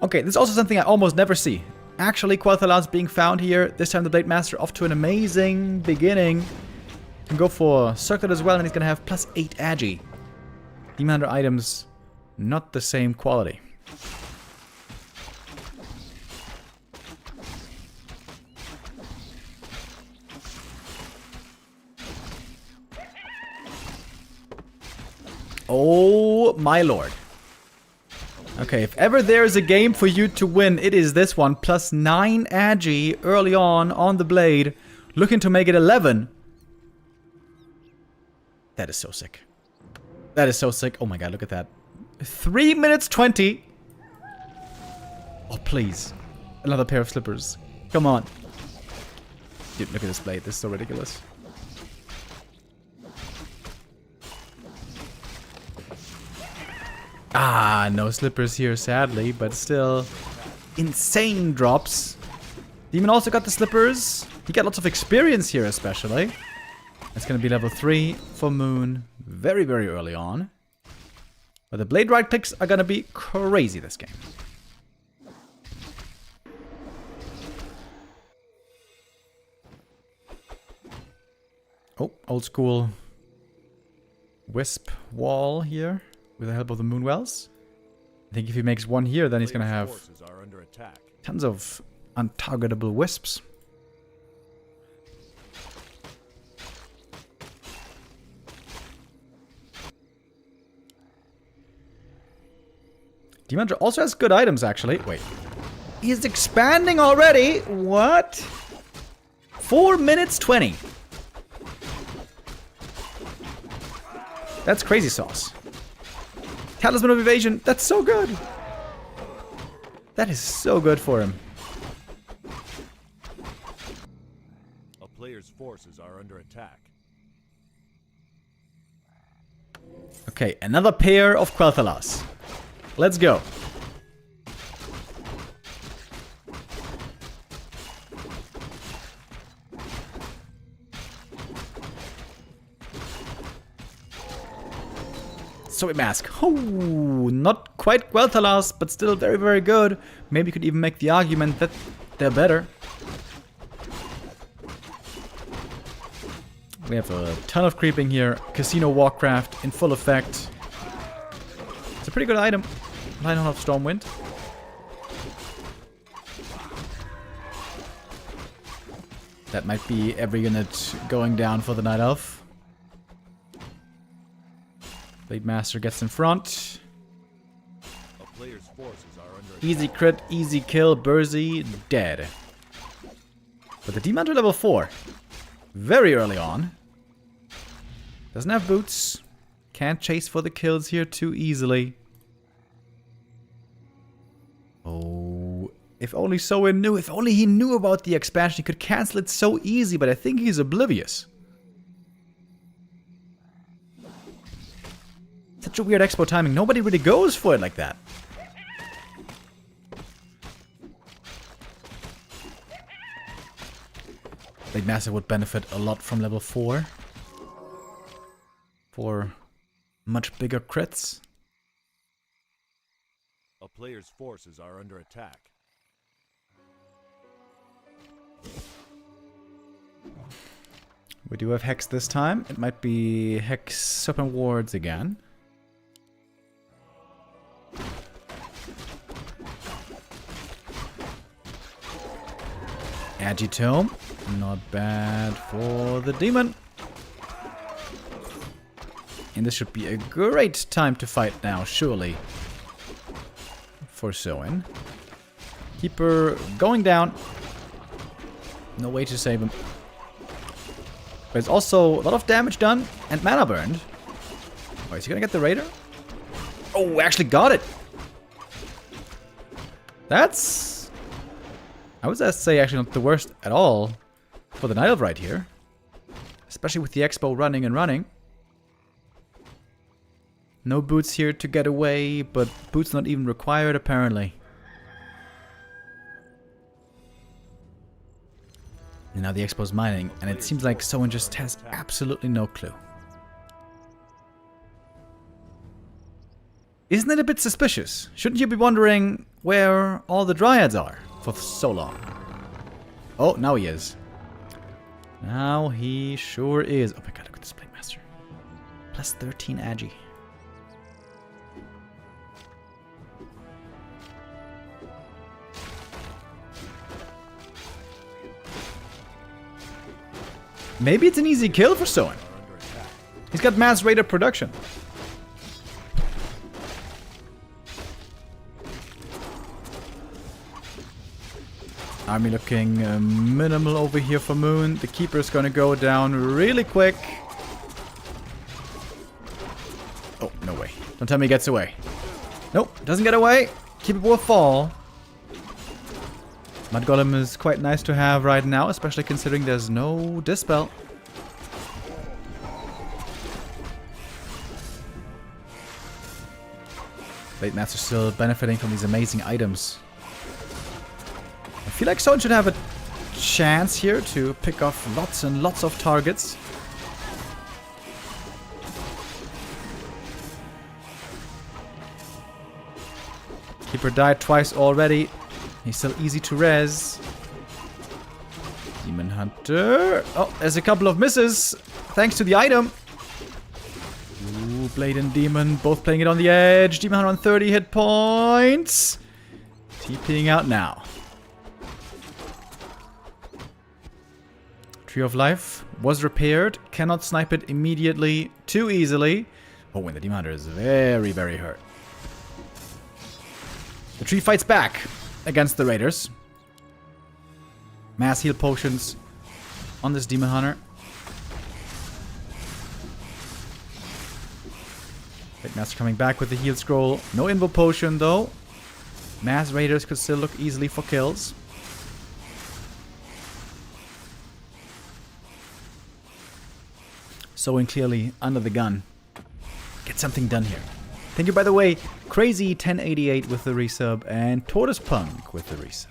Okay, this is also something I almost never see. Actually, Quel'Thala's being found here. This time the Blade Master off to an amazing beginning. Can go for Circlet as well, and he's gonna have +8 agi. Demon Hunter items, not the same quality. Oh my lord. Okay, if ever there is a game for you to win, it is this one. +9 agi early on the blade. Looking to make it 11. That is so sick. That is so sick. Oh my god, look at that. 3 minutes 20. Oh, please. Another pair of slippers. Come on. Dude, look at this blade. This is so ridiculous. Ah, no slippers here, sadly, but still insane drops. Demon also got the slippers. He got lots of experience here, especially. It's going to be level 3 for Moon very, very early on. But the blade right clicks are going to be crazy this game. Oh, old school Wisp wall here with the help of the Moonwells. I think if he makes one here, then he's going to have tons of untargetable Wisps. Demon Hunter also has good items, actually. Wait. He's expanding already? What? 4 minutes 20. That's crazy sauce. Talisman of Evasion. That's so good. That is so good for him. A player's forces are under attack. Okay, another pair of Quel'Thalas. Let's go. Soy Mask. Oh, not quite Quel'Thalas, but still very, very good. Maybe you could even make the argument that they're better. We have a ton of creeping here. Casino Warcraft in full effect. It's a pretty good item. Lionheart of Stormwind. That might be every unit going down for the Night Elf. Blade Master gets in front. A player's forces are under attack. Easy crit, easy kill, Burzy, dead. But the Demon Hunter level 4. Very early on. Doesn't have boots. Can't chase for the kills here too easily. Oh, if only Soin knew. If only he knew about the expansion, he could cancel it so easy, but I think he's oblivious. Such a weird expo timing. Nobody really goes for it like that. Blade Master would benefit a lot from level 4. For much bigger crits. A player's forces are under attack. We do have Hex this time. It might be Hex Serpent Wards again. Agitome. Not bad for the demon. And this should be a great time to fight now, surely. For Soin. Keeper going down. No way to save him. There's also a lot of damage done and mana burned. Oh, is he gonna get the Raider? Oh, actually got it! That's... I would say actually not the worst at all for the Night Elf right here. Especially with the Expo running and running. No boots here to get away, but boots not even required apparently. And now the Expo's mining, and it seems like someone just has absolutely no clue. Isn't it a bit suspicious? Shouldn't you be wondering where all the Dryads are for so long? Oh, now he is. Now he sure is. Oh my god, look at this Blade Master. Plus 13 Agi. Maybe it's an easy kill for Soin. He's got mass rate of production. Army looking minimal over here for Moon. The Keeper is going to go down really quick. Oh, no way. Don't tell me he gets away. Nope, doesn't get away. Keeper will fall. Mud Golem is quite nice to have right now, especially considering there's no Dispel. Blade Master still benefiting from these amazing items. I feel like someone should have a chance here to pick off lots and lots of targets. Keeper died twice already. He's still easy to res. Demon Hunter. Oh, there's a couple of misses. Thanks to the item. Ooh, Blade and Demon both playing it on the edge. Demon Hunter on 30 hit points. TPing out now. Tree of Life was repaired. Cannot snipe it immediately too easily. Oh, and the Demon Hunter is very, very hurt. The tree fights back against the Raiders. Mass heal potions on this Demon Hunter. Big Master coming back with the heal scroll. No invo potion though. Mass Raiders could still look easily for kills. Sowing clearly under the gun. Get something done here. Thank you, by the way, Crazy 1088 with the resub and Tortoise Punk with the resub.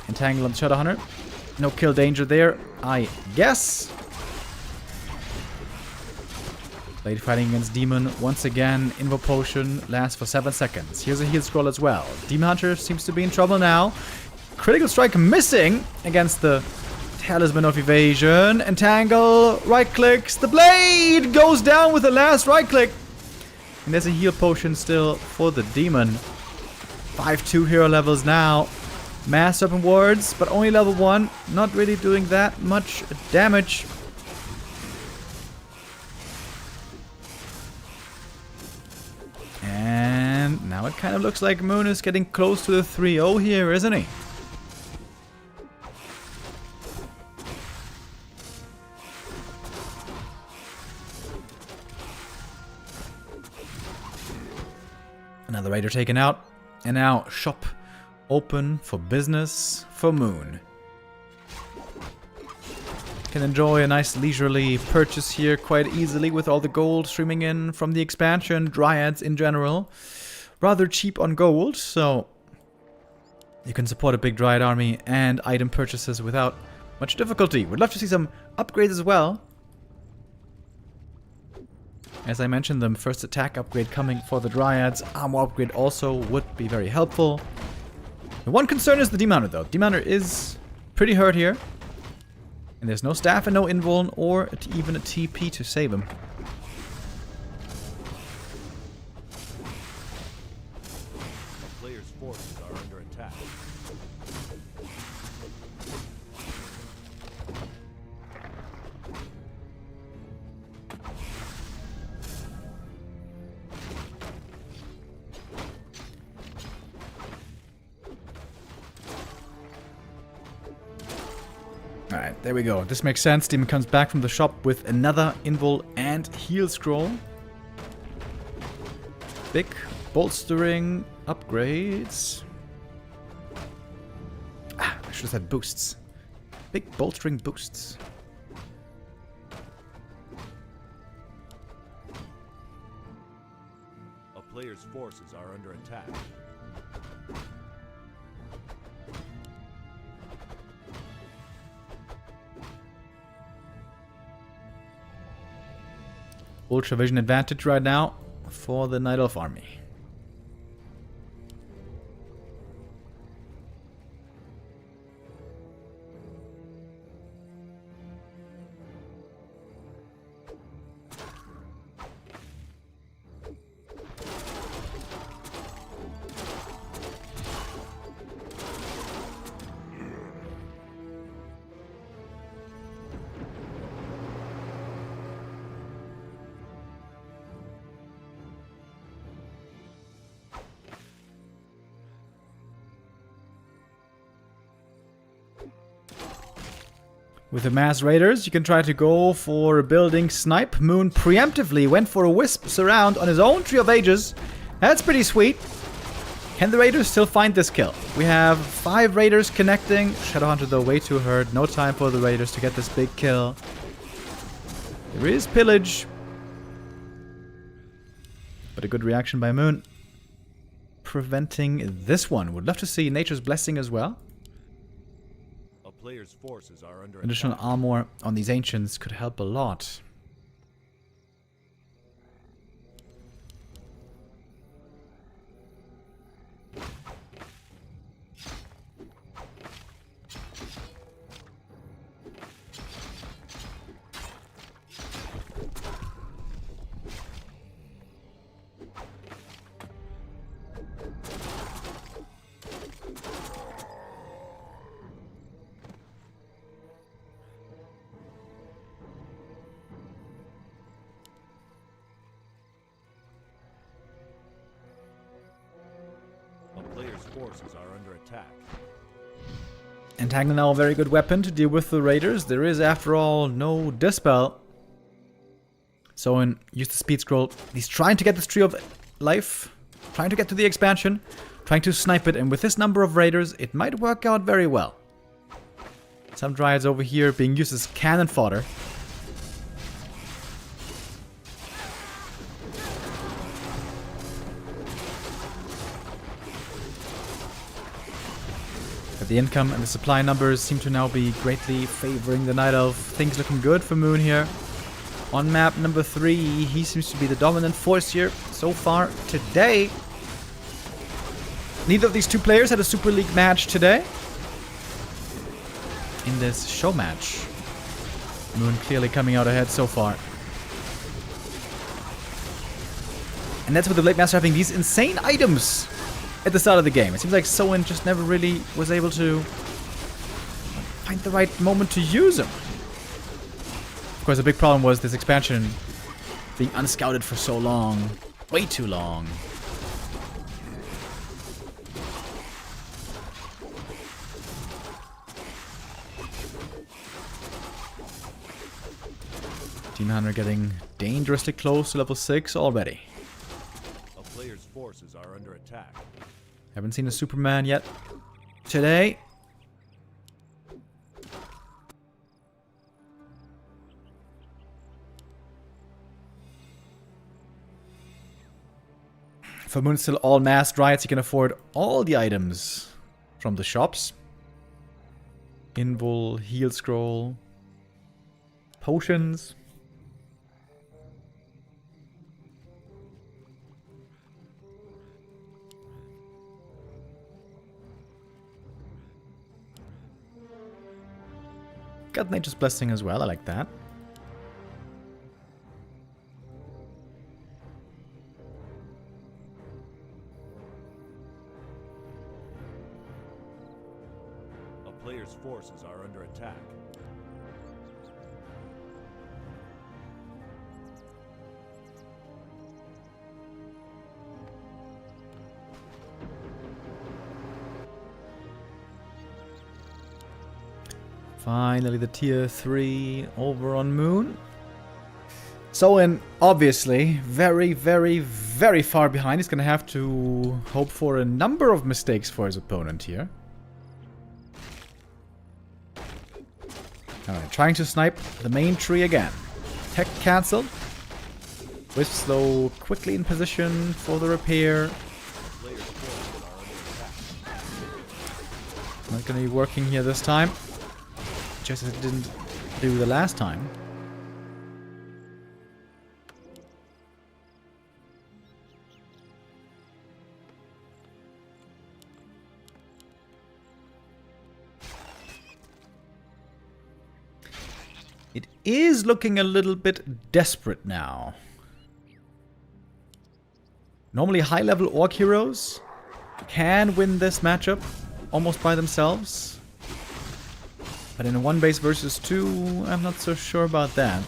Entangle on Shadowhunter. No kill danger there, I guess. Lady fighting against Demon once again. Invo potion lasts for 7 seconds. Here's a heal scroll as well. Demon Hunter seems to be in trouble now. Critical strike missing against the Talisman of Evasion. Entangle, right clicks. The blade goes down with the last right click. And there's a heal potion still for the Demon. 5-2 hero levels now. Mass Serpent Wards, but only level 1. Not really doing that much damage. And now it kind of looks like Moon is getting close to the 3-0 here, isn't he? Another Raider taken out. And now shop open for business for Moon. Can enjoy a nice leisurely purchase here quite easily with all the gold streaming in from the expansion. Dryads in general. Rather cheap on gold, so you can support a big Dryad army and item purchases without much difficulty. Would love to see some upgrades as well. As I mentioned, the first attack upgrade coming for the Dryads. Armor upgrade also would be very helpful. The one concern is the Demon Hunter though. Demon Hunter is pretty hurt here. And there's no staff and no invuln or even a TP to save him. A player's forces are under attack. Alright, there we go. This makes sense. Demon comes back from the shop with another invul and heal scroll. Big bolstering upgrades. Ah, I should have said boosts. Big bolstering boosts. A player's forces are under attack. Ultra vision advantage right now for the Night Elf army. With the Mass Raiders, you can try to go for a building snipe. Moon preemptively went for a Wisp Surround on his own Tree of Ages. That's pretty sweet. Can the Raiders still find this kill? We have 5 Raiders connecting. Shadowhunter though way too hurt. No time for the Raiders to get this big kill. There is pillage. But a good reaction by Moon. Preventing this one. Would love to see Nature's Blessing as well. Players' forces are under Additional attack. armor on these ancients could help a lot. A player's forces are under attack. Entangle now a very good weapon to deal with the raiders. There is, after all, no dispel. So use the speed scroll. He's trying to get this tree of life. Trying to get to the expansion. Trying to snipe it. And with this number of raiders, it might work out very well. Some dryads over here being used as cannon fodder. But the income and the supply numbers seem to now be greatly favoring the Night Elf. Things looking good for Moon here. On map number 3, he seems to be the dominant force here so far today. Neither of these two players had a Super League match today. In this show match. Moon clearly coming out ahead so far. And that's with the Blade Master having these insane items at the start of the game. It seems like Soen just never really was able to find the right moment to use them. Of course, the big problem was this expansion being unscouted for so long. Way too long. Demon Hunter getting dangerously close to level 6 already. A player's forces are under attack. Haven't seen a Superman yet today. For Moon, still all mass dryads, you can afford all the items from the shops. Invul, heal scroll, potions. Got Nature's Blessing as well, I like that. A player's forces are under attack. Finally, the tier 3 over on Moon. Soen, obviously, very, very, very far behind. He's going to have to hope for a number of mistakes for his opponent here. Alright, trying to snipe the main tree again. Tech cancelled. Wisp slow quickly in position for the repair. Player's forces are under attack. Not going to be working here this time. Just as it didn't do the last time. It is looking a little bit desperate now. Normally high-level Orc heroes can win this matchup almost by themselves. But in a 1 base versus 2, I'm not so sure about that.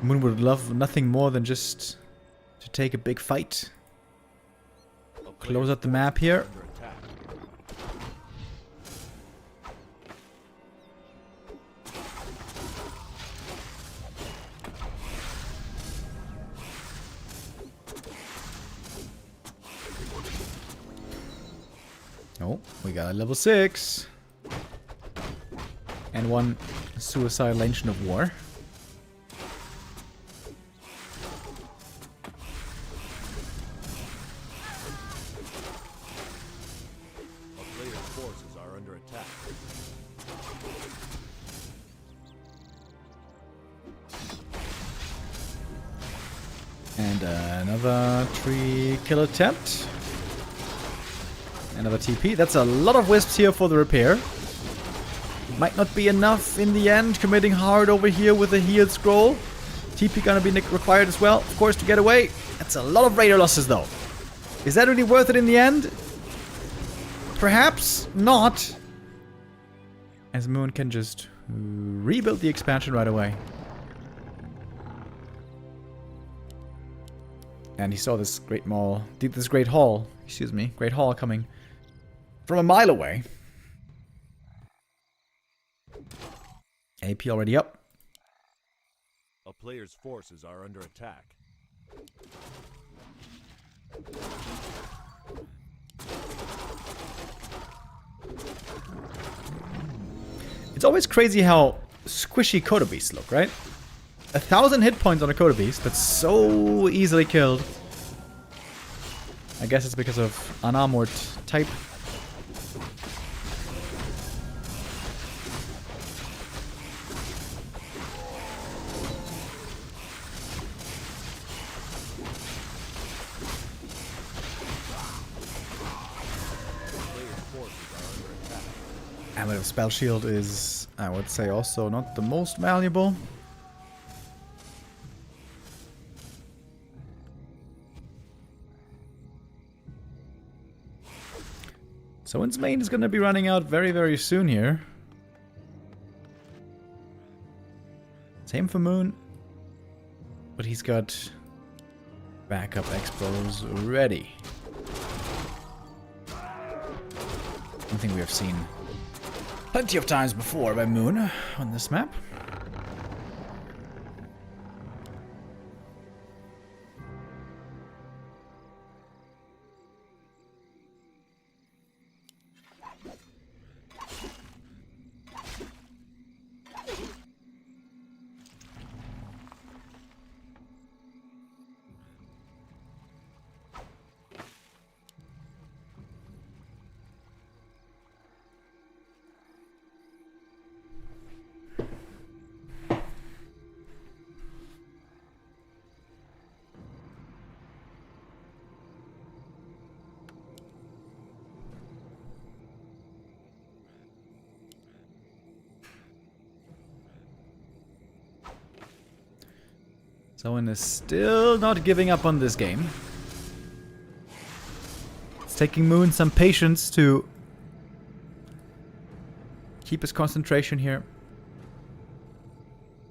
Moon would love nothing more than just to take a big fight. Close out the map here. Under attack. Oh, we got a level 6. And 1 Suicide Legion of War. A player's forces are under attack. And another tree kill attempt. Another TP. That's a lot of wisps here for the repair. Might not be enough in the end. Committing hard over here with the heal scroll. TP gonna be required as well, of course, to get away. That's a lot of raider losses though. Is that really worth it in the end? Perhaps not. As Moon can just rebuild the expansion right away. And he saw this great mall, this great hall, excuse me, great hall coming from a mile away. AP already up. A player's forces are under attack. It's always crazy how squishy Kodo Beasts look, right? 1,000 hit points on a Kodo Beast, but so easily killed. I guess it's because of unarmored type. Amulet of Spell Shield is, I would say, also not the most valuable. Someone's main is going to be running out very, very soon here. Same for Moon. But he's got backup expos ready. Something we have seen plenty of times before by Moon on this map. Someone is still not giving up on this game. It's taking Moon some patience to keep his concentration here.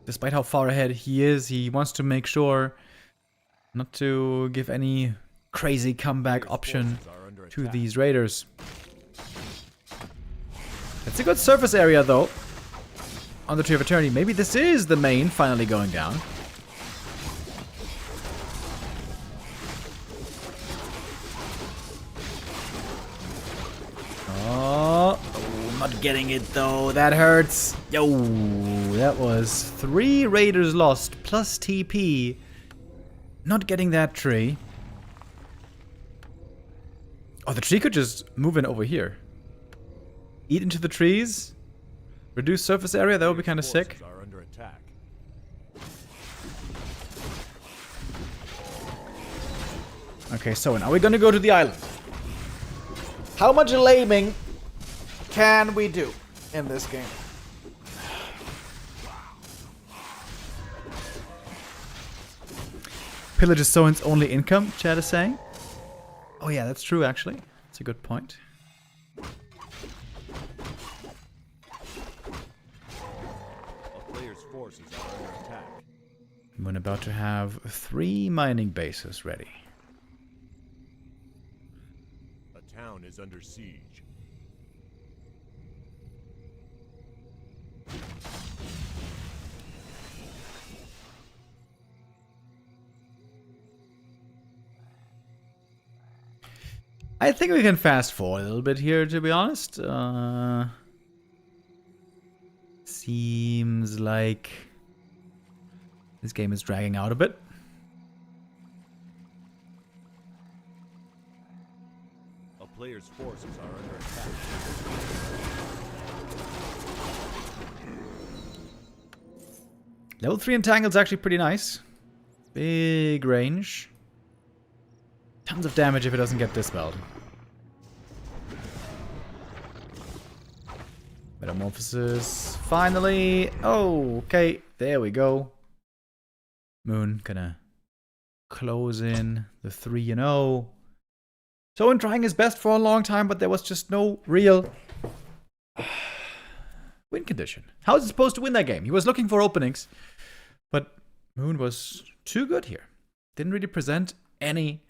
Despite how far ahead he is, he wants to make sure not to give any crazy comeback option to these raiders. It's a good surface area though on the Tree of Eternity. Maybe this is the main finally going down. Not getting it though, that hurts. Yo, that was 3 raiders lost plus TP. Not getting that tree. Oh, the tree could just move in over here. Eat into the trees. Reduce surface area, that would be kind of sick. Okay, so now we're gonna go to the island. How much laming can we do in this game? Pillage is Sowen's only income, Chad is saying. Oh yeah, that's true actually. That's a good point. A player's forces are under attack. I'm about to have 3 mining bases ready. A town is under siege. I think we can fast forward a little bit here, to be honest. Seems like this game is dragging out a bit. A player's forces are under attack. Level 3 Entangled's actually pretty nice. Big range. Tons of damage if it doesn't get dispelled. Metamorphosis. Finally. Oh, okay. There we go. Moon gonna close in the 3-0. Sowen trying his best for a long time, but there was just no real win condition. How is he supposed to win that game? He was looking for openings, but Moon was too good here. Didn't really present any.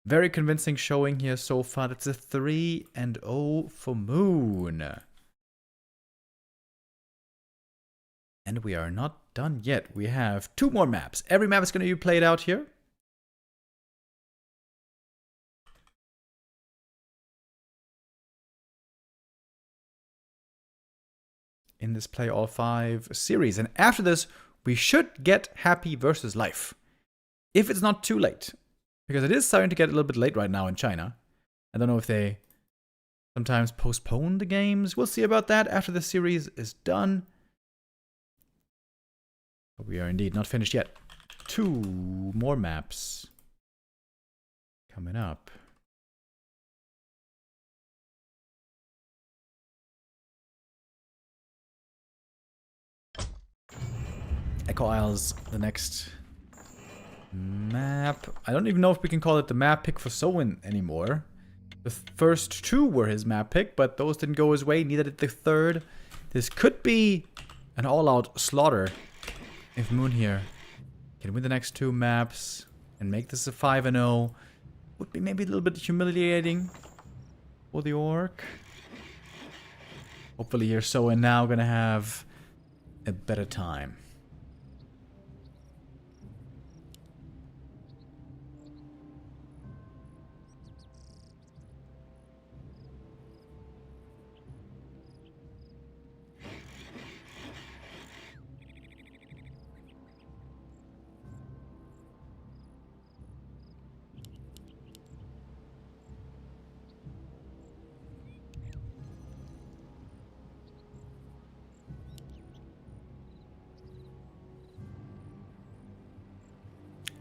Very convincing showing here so far. That's a 3-0 for Moon. And we are not done yet. We have 2 more maps. Every map is going to be played out here. In this Play All 5 series. And after this, we should get Happy versus Life. If it's not too late. Because it is starting to get a little bit late right now in China. I don't know if they sometimes postpone the games. We'll see about that after the series is done. But we are indeed not finished yet. 2 more maps coming up. Echo Isles, the next map. I don't even know if we can call it the map pick for Soin anymore. The first 2 were his map pick, but those didn't go his way. Neither did the third. This could be an all-out slaughter if Moon here can win the next 2 maps and make this a 5-0. Would be maybe a little bit humiliating for the Orc. Hopefully here Soin now gonna have a better time.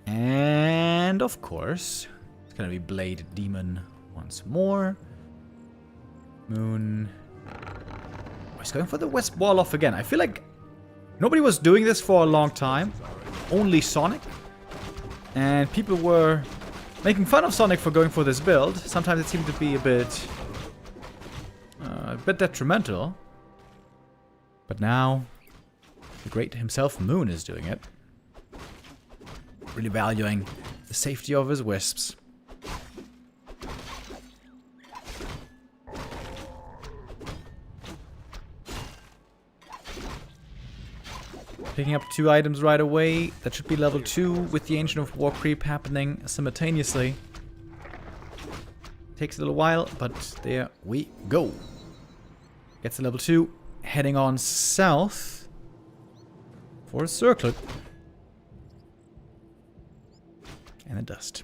And of course, it's gonna be Blade Demon once more. Moon. Oh, he's going for the West Wall off again. I feel like nobody was doing this for a long time. Only Sonic. And people were making fun of Sonic for going for this build. Sometimes it seemed to be a bit detrimental. But now, the great himself, Moon, is doing it. Really valuing the safety of his wisps. Picking up 2 items right away. That should be level 2 with the Ancient of War creep happening simultaneously. Takes a little while, but there we go. Gets to level 2. Heading on south for a circlet. And a dust.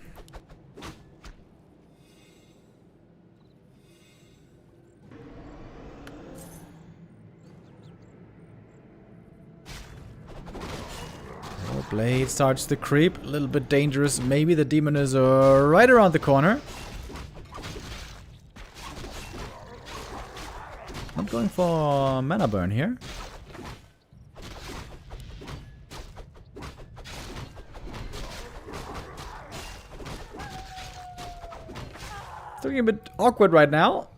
Oh, Blade starts to creep. A little bit dangerous. Maybe the demon is right around the corner. Not going for mana burn here. It's looking a bit awkward right now.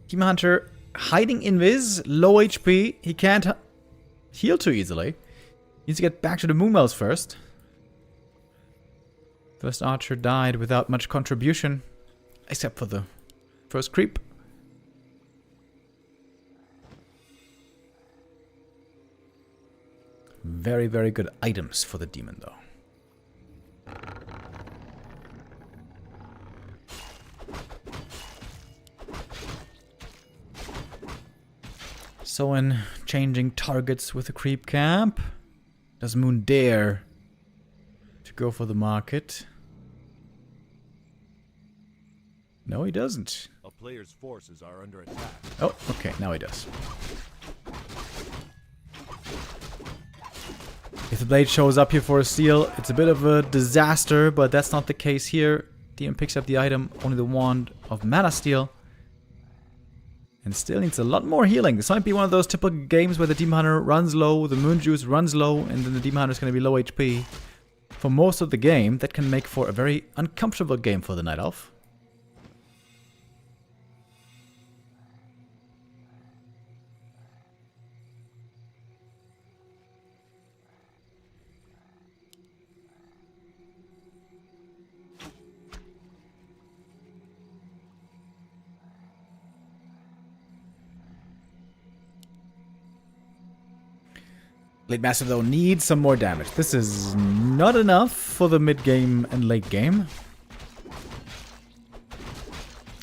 Demon Hunter hiding invis, low HP. He can't heal too easily. Needs to get back to the Moonwells first. First archer died without much contribution, except for the first creep. Very, very good items for the demon, though. Soin changing targets with the creep camp. Does Moon dare to go for the market? No, he doesn't. A player's forces are under attack. Oh, okay, now he does. If the blade shows up here for a steal, it's a bit of a disaster, but that's not the case here. Demon picks up the item, only the wand of mana steal. And still needs a lot more healing. This might be one of those typical games where the Demon Hunter runs low, the Moon Juice runs low, and then the Demon Hunter is going to be low HP for most of the game. That can make for a very uncomfortable game for the Night Elf. Blade Master, though, needs some more damage. This is not enough for the mid-game and late game.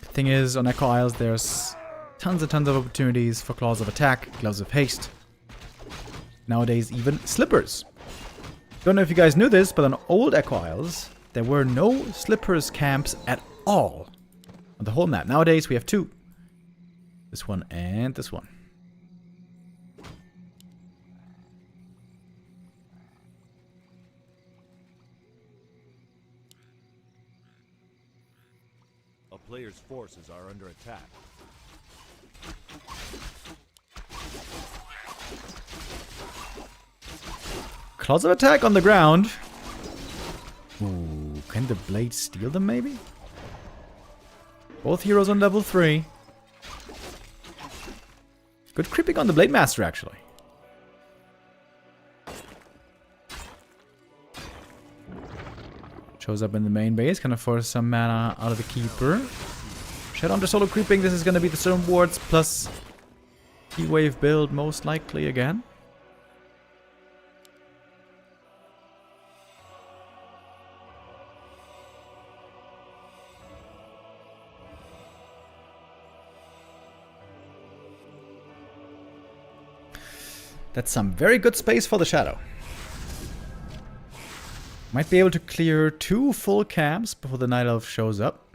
Thing is, on Echo Isles, there's tons and tons of opportunities for Claws of Attack, Gloves of Haste. Nowadays, even Slippers. Don't know if you guys knew this, but on old Echo Isles, there were no Slippers camps at all on the whole map. Nowadays, we have 2. This one and this one. A player's forces are under attack. Claws of Attack on the ground. Ooh, can the blade steal them maybe? Both heroes on level 3. Good creeping on the Blade Master, actually. Shows up in the main base, gonna force some mana out of the Keeper. Shadow under solo creeping, this is gonna be the Storm Wards plus Heat Wave build, most likely again. That's some very good space for the Shadow. Might be able to clear 2 full camps before the Night Elf shows up.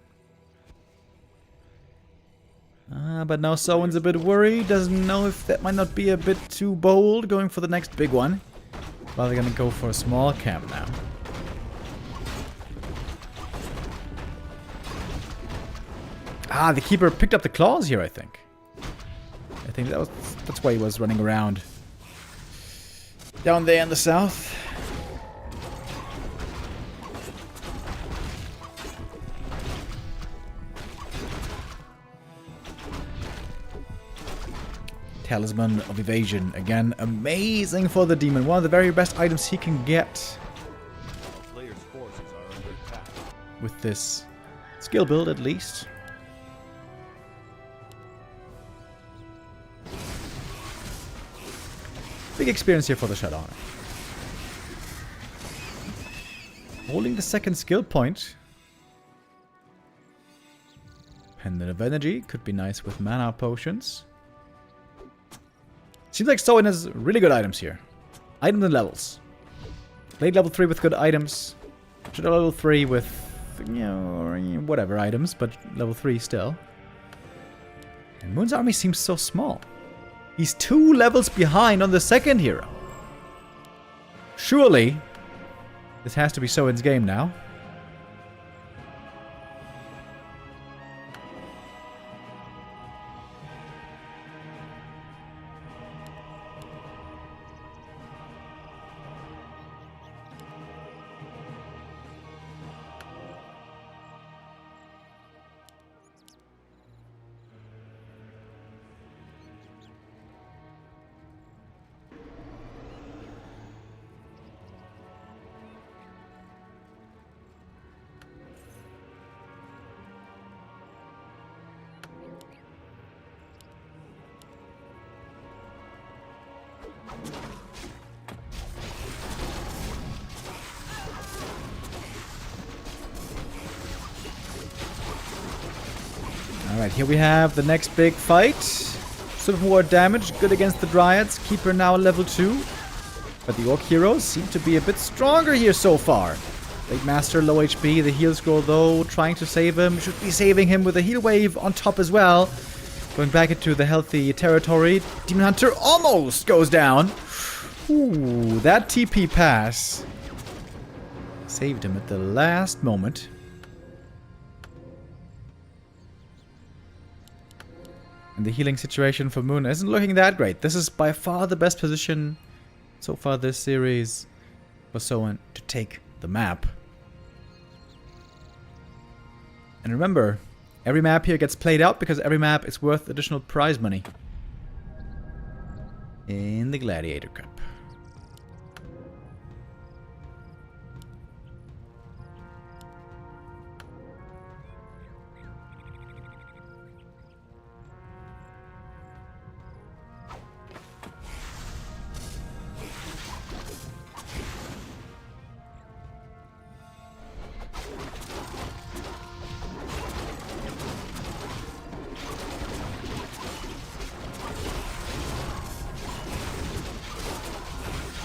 But now Sowen's a bit worried. Doesn't know if that might not be a bit too bold going for the next big one. Well, they're gonna go for a small camp now. The Keeper picked up the claws here, I think. That's why he was running around. Down there in the south. Talisman of Evasion. Again, amazing for the demon. One of the very best items he can get. Player's forces are under attack. With this skill build, at least. Big experience here for the Shadow. Holding the second skill point. Pendant of Energy could be nice with mana potions. Seems like Sowen has really good items here. Items and levels. Blade level 3 with good items. Shadow level 3 with, you know, whatever items, but level 3 still. And Moon's army seems so small. He's 2 levels behind on the second hero. Surely, this has to be Sowen's game now. Alright, here we have the next big fight. Some more damage, good against the Dryads. Keeper now level 2. But the Orc heroes seem to be a bit stronger here so far. Blade Master low HP, the heal scroll though, trying to save him. Should be saving him with a heal wave on top as well. Going back into the healthy territory. Demon Hunter almost goes down. Ooh, that TP pass saved him at the last moment. And the healing situation for Moon isn't looking that great. This is by far the best position so far this series for Sowen to take the map. And remember, every map here gets played out because every map is worth additional prize money in the Gladiator Cup.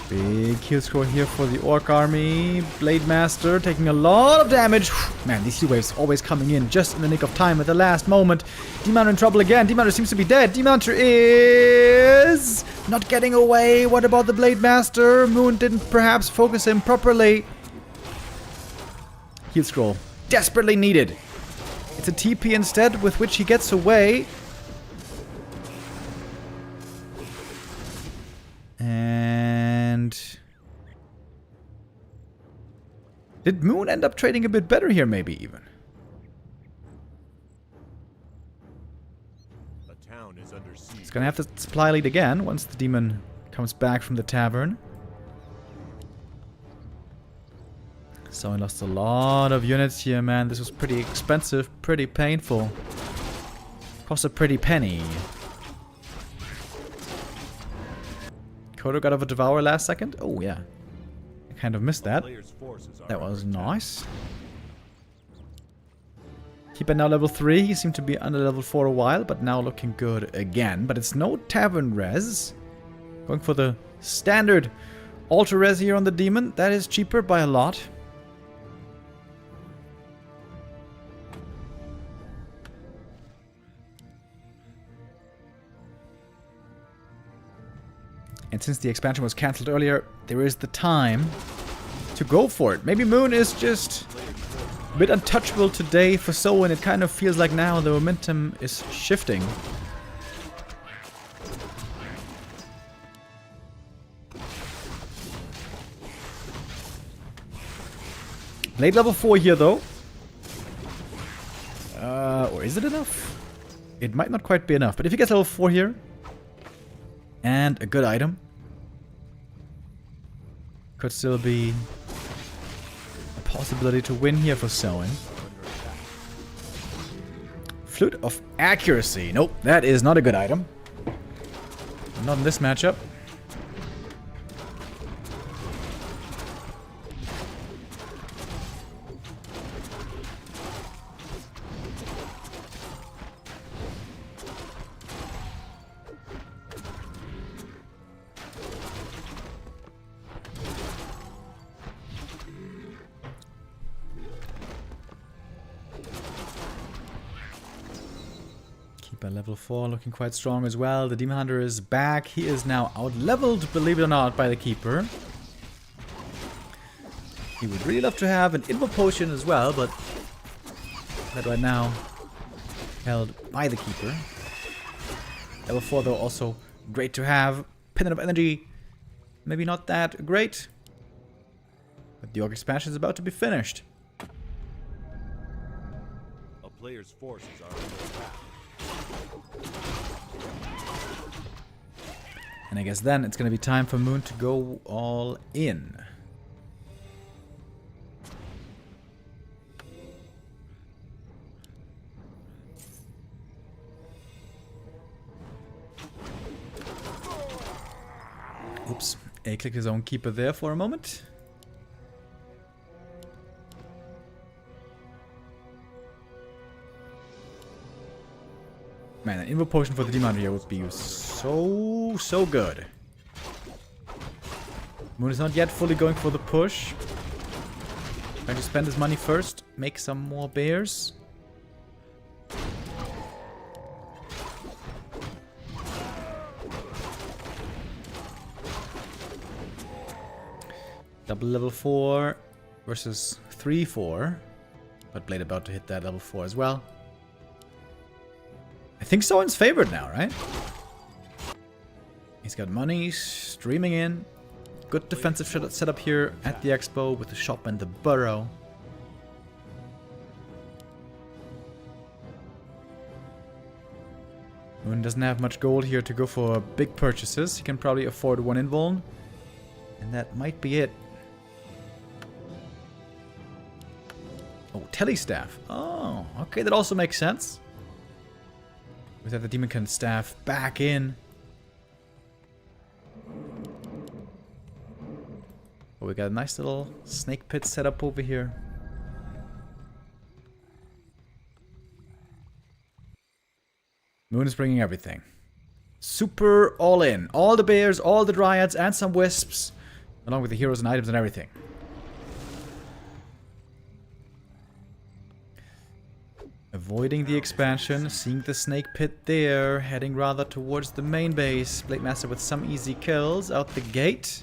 Big kill score here for the Orc army. Blade Master taking a lot of damage. Man, these heat waves always coming in just in the nick of time at the last moment. Demon in trouble again. Demon seems to be dead. Demon is not getting away. What about the Blade Master? Moon didn't perhaps focus him properly. Heal scroll. Desperately needed. It's a TP instead with which he gets away. And did Moon end up trading a bit better here, maybe even? A town is under siege. He's gonna have to supply lead again once the demon comes back from the tavern. So he lost a lot of units here, man. This was pretty expensive, pretty painful. Cost a pretty penny. Kodo got over Devour last second. Oh, yeah. I kind of missed that. Player's forces are That was under attack. nice. Keeper now level 3. He seemed to be under level 4 a while, but now looking good again. But it's no Tavern Res. Going for the standard Altar Res here on the Demon. That is cheaper by a lot. And since the expansion was cancelled earlier, there is the time to go for it. Maybe Moon is just a bit untouchable today for So, and it kind of feels like now the momentum is shifting. Late level 4 here though. Or is it enough? It might not quite be enough, but if he gets level 4 here, and a good item, could still be a possibility to win here for Soin. Flute of Accuracy. Nope, that is not a good item. Not in this matchup. Keeper level 4 looking quite strong as well. The Demon Hunter is back. He is now out-leveled, believe it or not, by the Keeper. He would really love to have an Invo Potion as well, but that right now held by the Keeper. Level 4 though also great to have. Pendant of Energy, maybe not that great. But the Orc expansion is about to be finished. A player's forces are under attack. And I guess then it's going to be time for Moon to go all in. Oops. A clicked his own Keeper there for a moment. Man, an Invo Potion for the Demon here would be so good. Moon is not yet fully going for the push. Trying to spend his money first, make some more bears. Double level 4 versus 3-4. But Blade about to hit that level 4 as well. I think Soin's favored now, right? He's got money streaming in. Good defensive setup here at the expo with the shop and the burrow. Moon doesn't have much gold here to go for big purchases. He can probably afford one invuln. And that might be it. Oh, Telestaff. Oh, okay, that also makes sense. With that, the demon can staff back in. Oh, we got a nice little snake pit set up over here. Moon is bringing everything. Super all in. All the bears, all the dryads, and some wisps Along with the heroes and items and everything. Avoiding the expansion, seeing the snake pit there, heading rather towards the main base. Blade Master with some easy kills out the gate.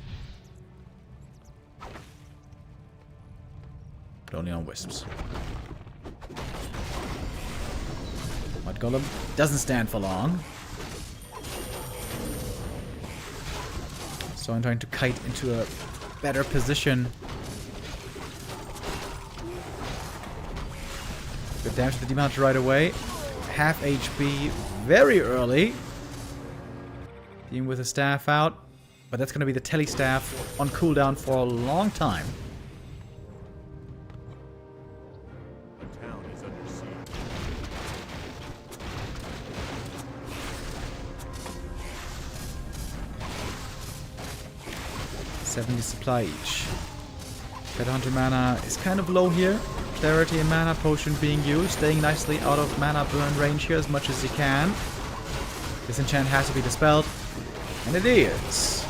But only on wisps. Mud Golem doesn't stand for long. So I'm trying to kite into a better position. Good damage to the Demon Hunter right away. Half HP very early. Team with a staff out. But that's going to be the Telly staff on cooldown for a long time. The town is under siege. 70 supply each. Headhunter mana is kind of low here. Clarity and mana potion being used, staying nicely out of mana burn range here as much as you can. This enchant has to be dispelled, and it is.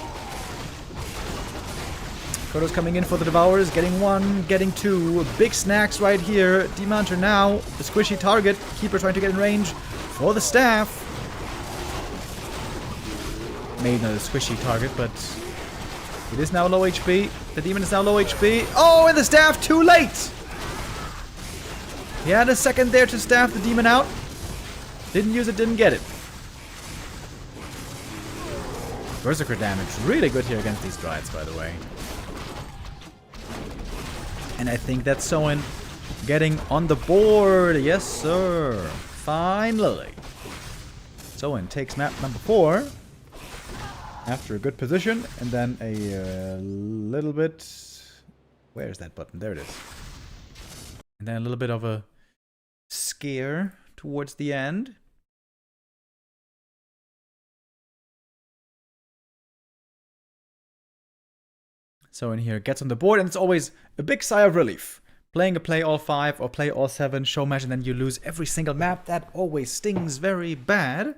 Kodo's coming in for the Devourers, getting one, getting two. Big snacks right here. Demon Hunter now, the squishy target. Keeper trying to get in range for the staff. Maybe not a squishy target, but it is now low HP. The demon is now low HP. Oh, and the staff too late! He had a second there to staff the demon out. Didn't use it, didn't get it. Berserker damage. Really good here against these Dryads, by the way. And I think that's Soen getting on the board. Yes, sir. Finally. Soen takes map number 4. After a good position. And then a little bit... Where's that button? There it is. And then a little bit of a scare towards the end. So in here, gets on the board, and it's always a big sigh of relief. Playing a play all 5 or play all 7 show match, and then you lose every single map. That always stings very bad.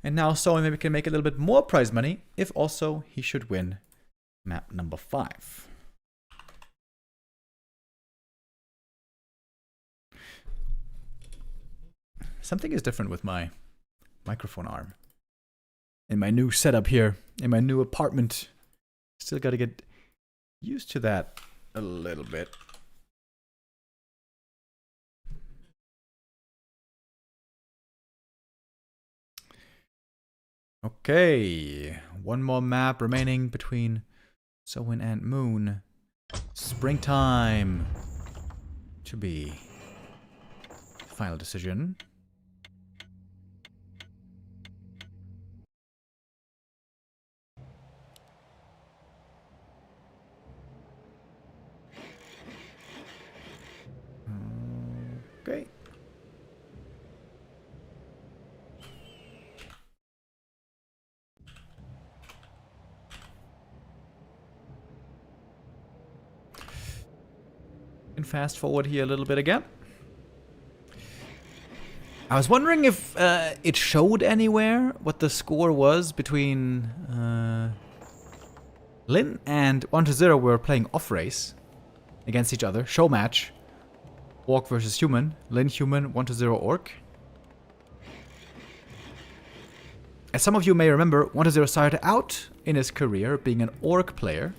And now Soen maybe can make a little bit more prize money if also he should win map number 5. Something is different with my microphone arm. In my new setup here, in my new apartment. Still gotta get used to that a little bit. Okay, one more map remaining between Soen and Moon. Springtime to be final decision. Okay. And fast forward here a little bit again. I was wondering if it showed anywhere what the score was between Lin and 1-0 were playing off race against each other. Show match. Orc versus human. Lin human, 1-0 orc. As some of you may remember, 1-0 started out in his career being an orc player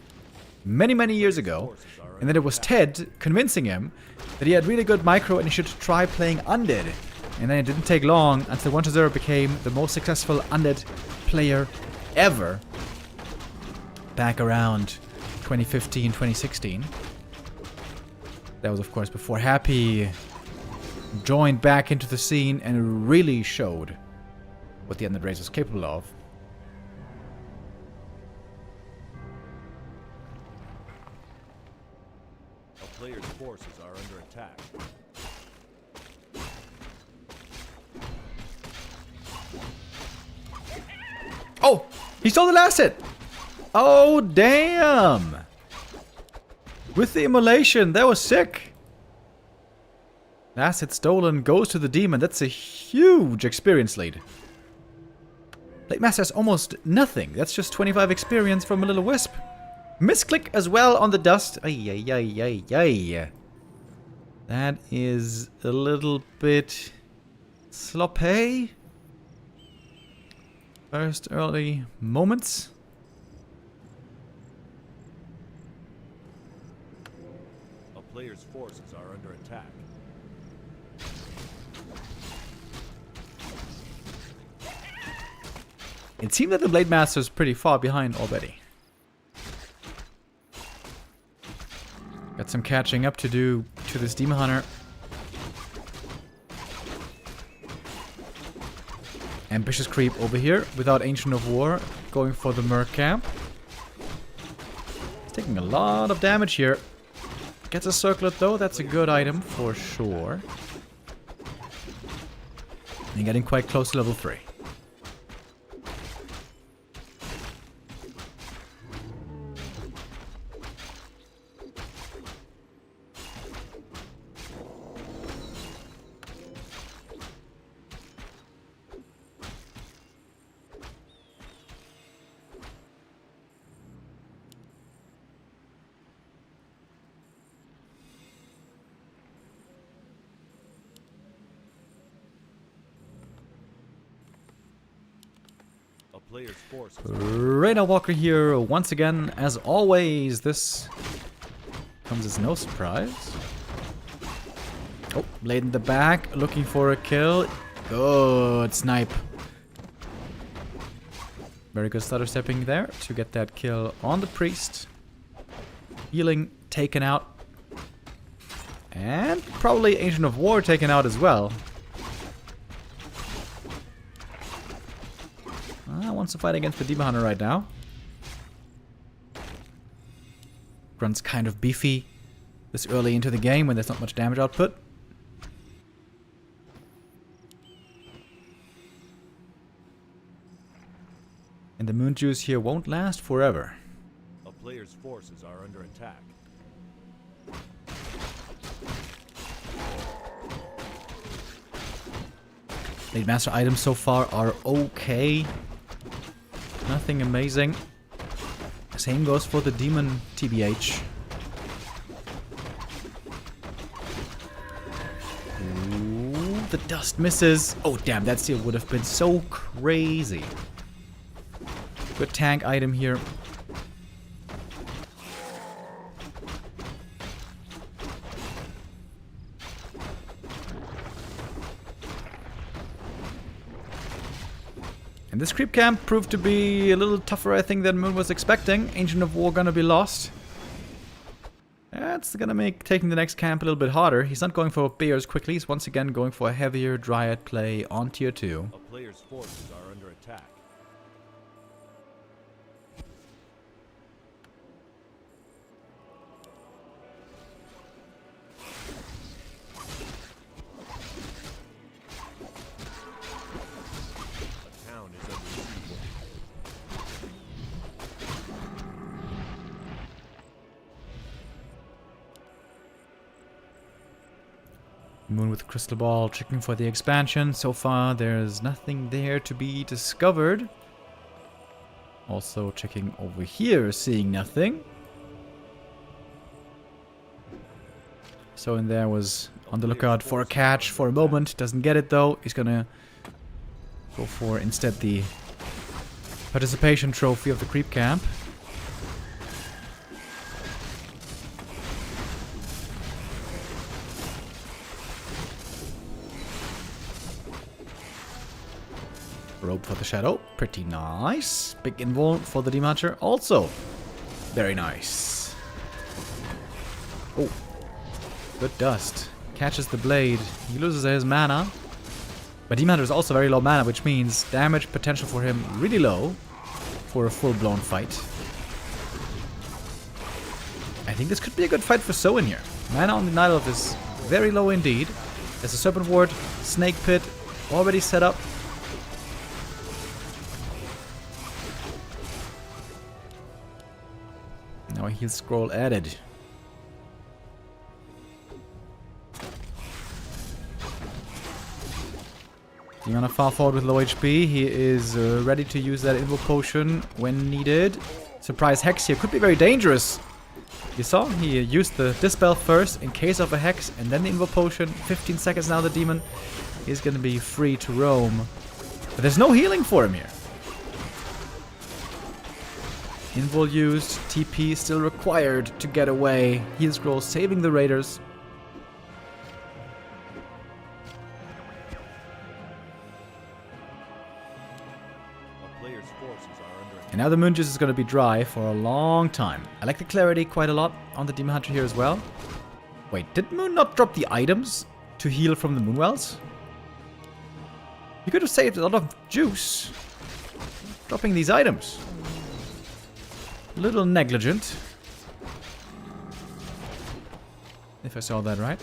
many, many years ago. And then it was Ted convincing him that he had really good micro and he should try playing undead. And then it didn't take long until 1-0 became the most successful undead player ever. Back around 2015, 2016. That was, of course, before Happy joined back into the scene and really showed what the undead race was capable of. A player's forces are under attack. Oh! He stole the last hit! Oh, damn! With the immolation, that was sick! Last hit stolen goes to the demon. That's a huge experience lead. Blade Master has almost nothing. That's just 25 experience from a little wisp. Misclick as well on the dust. Ay, ay, ay, ay, ay. That is a little bit sloppy. First early moments. A player's forces are under attack. It seemed that the Blade Master is pretty far behind already. Got some catching up to do to this Demon Hunter. Ambitious creep over here without Ancient of War, going for the Merc Camp. He's taking a lot of damage here. Gets a circlet though, that's a good item for sure. And getting quite close to level 3. A player's forces Radar Walker here once again. As always, this comes as no surprise. Oh, Blade in the back, looking for a kill. Good snipe. Very good stutter stepping there to get that kill on the priest. Healing taken out. And probably Ancient of War taken out as well. Wants to fight against the Demon Hunter right now. Grunt's kind of beefy this early into the game when there's not much damage output. And the Moon Juice here won't last forever. A player's forces are under attack. Blade Master items so far are okay. Nothing amazing. Same goes for the Demon TBH. Ooh, the dust misses. Oh damn, that steal would have been so crazy. Good tank item here. And this creep camp proved to be a little tougher, I think, than Moon was expecting. Ancient of War gonna be lost. That's gonna make taking the next camp a little bit harder. He's not going for bears quickly. He's once again going for a heavier Dryad play on tier 2. A player's forces are under attack. A town is under siege. Moon with the crystal ball, checking for the expansion. So far, there's nothing there to be discovered. Also checking over here, seeing nothing. So in there was on the lookout for a catch for a moment. Doesn't get it though. He's gonna go for instead the participation trophy of the creep camp. Rope for the shadow, pretty nice. Big invul for the Demon Hunter, also very nice. Oh, good dust. Catches the blade, he loses his mana. But Demon Hunter is also very low mana, which means damage potential for him really low for a full-blown fight. I think this could be a good fight for So in here. Mana on the Night Elf is very low indeed. There's a Serpent Ward, Snake Pit already set up. Now a heal scroll added. You wanna far forward with low HP. He is ready to use that Invul Potion when needed. surprise hex here could be very dangerous. You saw he used the Dispel first in case of a hex, and then the Invo Potion. 15 seconds now the demon is going to be free to roam. But there's no healing for him here. Invul used, TP still required to get away. Heal Scroll saving the Raiders. A player's forces are under And now the Moon Juice is going to be dry for a long time. I like the Clarity quite a lot on the Demon Hunter here as well. Wait, did Moon not drop the items to heal from the Moonwells? You could have saved a lot of juice dropping these items. A little negligent. If I saw that right.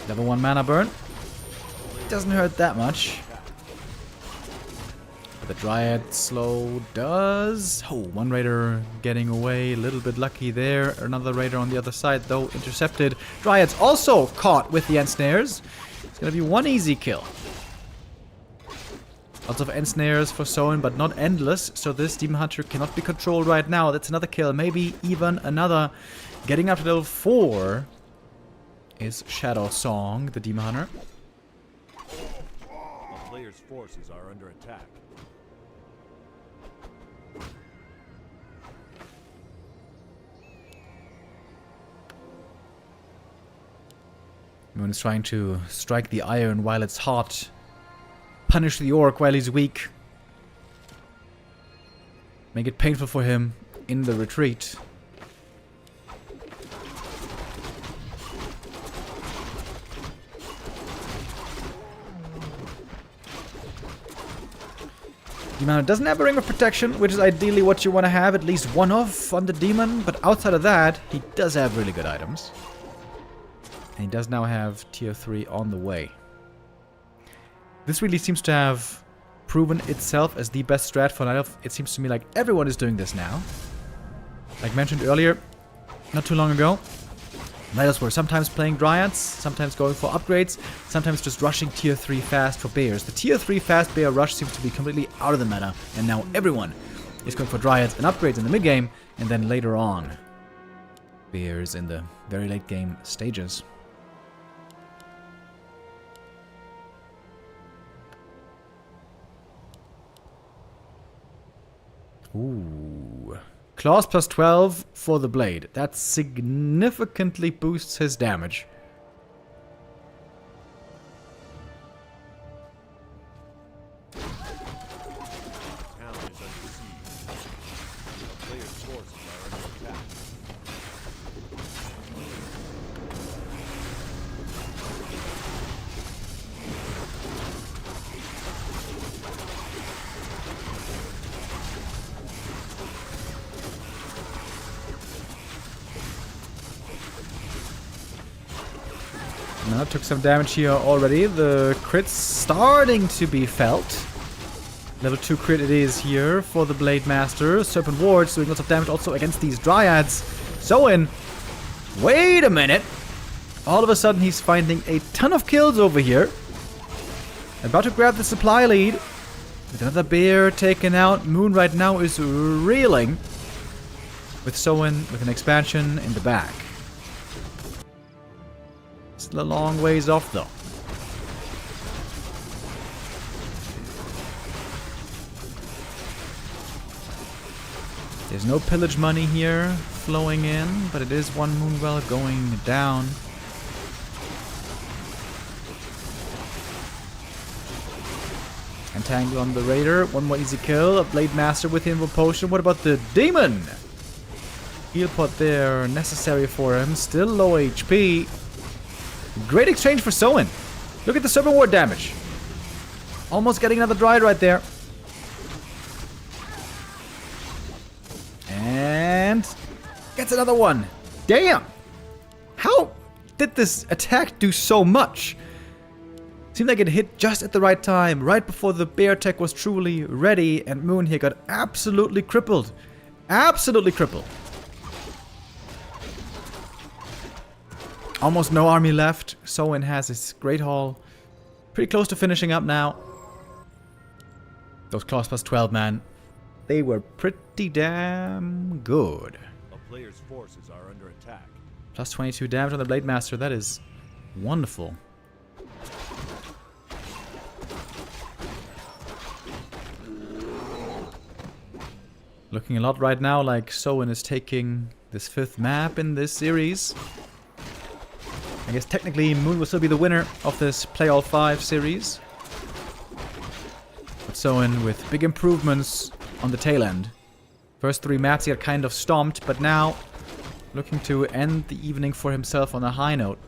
Level 1 mana burn. Doesn't hurt that much. But the Dryad slow does. Oh, one Raider getting away. A little bit lucky there. Another Raider on the other side, though, intercepted. Dryad's also caught with the Ensnares. It's gonna be one easy kill. Lots of Ensnares for Soin, but not endless. So this Demon Hunter cannot be controlled right now. That's another kill. Maybe even another. Getting up to level 4 is Shadow Song, the Demon Hunter. a player's forces are under attack. Moon is trying to strike the iron while it's hot. Punish the orc while he's weak. Make it painful for him in the retreat. Demon doesn't have a ring of protection, which is ideally what you want to have, at least one of on the demon, but outside of that, he does have really good items. And he does now have tier 3 on the way. This really seems to have proven itself as the best strat for Night Elf. It seems to me like everyone is doing this now. Like mentioned earlier, not too long ago, Night Elves were sometimes playing Dryads, sometimes going for upgrades, sometimes just rushing tier 3 fast for Bears. The tier 3 fast Bear rush seems to be completely out of the meta, and now everyone is going for Dryads and upgrades in the mid game, and then later on, Bears in the very late game stages. Ooh. Claws plus 12 for the blade. That significantly boosts his damage. Town is under siege. A player's forces are under attack. Now took some damage here already. The crit's starting to be felt. Level 2 crit it is here for the Blade Master. Serpent Wards doing lots of damage also against these Dryads. Zoin, wait a minute. All of a sudden he's finding a ton of kills over here. About to grab the supply lead. With another bear taken out. Moon right now is reeling. With Zoin with an expansion in the back. Still a long ways off though. There's no pillage money here flowing in, but it is one Moonwell going down. Entangle on the Raider, one more easy kill. A Blade Master with Invo Potion. What about the Demon? Heal pot there, necessary for him. Still low HP. Great exchange for Zoin. Look at the Serpent Ward damage. Almost getting another Dryad right there. And gets another one. Damn. How did this attack do so much? Seemed like it hit just at the right time, right before the bear tech was truly ready, and Moon here got absolutely crippled. Absolutely crippled. Almost no army left. Zoin has his Great Hall Pretty close to finishing up now. Those claws plus 12, man. They were pretty damn good. A player's forces are under attack. Plus 22 damage on the Blade Master. That is wonderful. Looking a lot right now like Soen is taking this 5th map in this series. I guess technically Moon will still be the winner of this Play All 5 series. But Soen with big improvements on the tail end. First 3 maps he got kind of stomped, but now looking to end the evening for himself on a high note.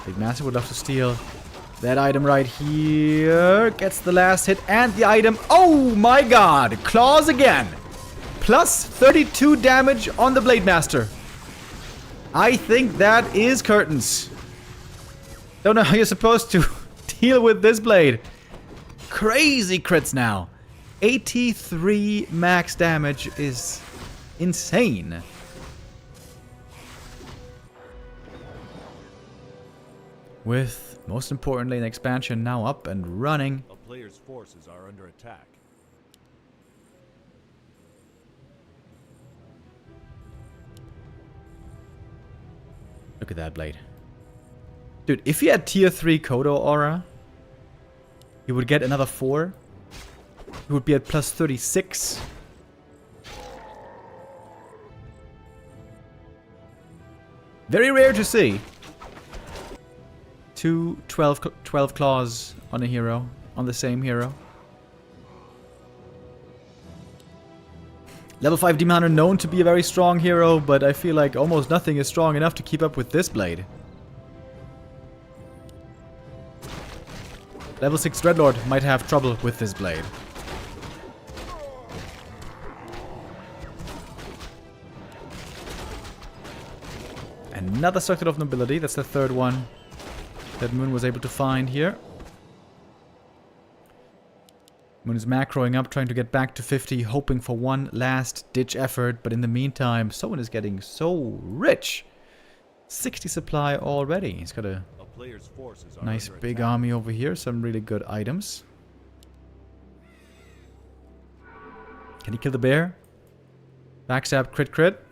Big Master would love to steal that item right here. Gets the last hit and the item. Oh my god! Claws again! Plus 32 damage on the Blade Master. I think that is curtains. Don't know how you're supposed to deal with this blade. Crazy crits now. 83 max damage is insane. With, most importantly, an expansion now up and running. A player's forces are under attack. Look at that blade. Dude, if he had tier 3 Kodo aura, he would get another 4. He would be at plus 36. Very rare to see. 12 claws on a hero, on the same hero. Level 5 Demon Hunter known to be a very strong hero, but I feel like almost nothing is strong enough to keep up with this blade. Level 6 Dreadlord might have trouble with this blade. Another Circuit of Nobility, that's the 3rd one that Moon was able to find here. Moon is macroing up, trying to get back to 50, hoping for one last ditch effort, but in the meantime, someone is getting so rich. 60 supply already. He's got a player's forces are nice under big attack. army over here, some really good items. Can he kill the bear? Backstab, crit, crit.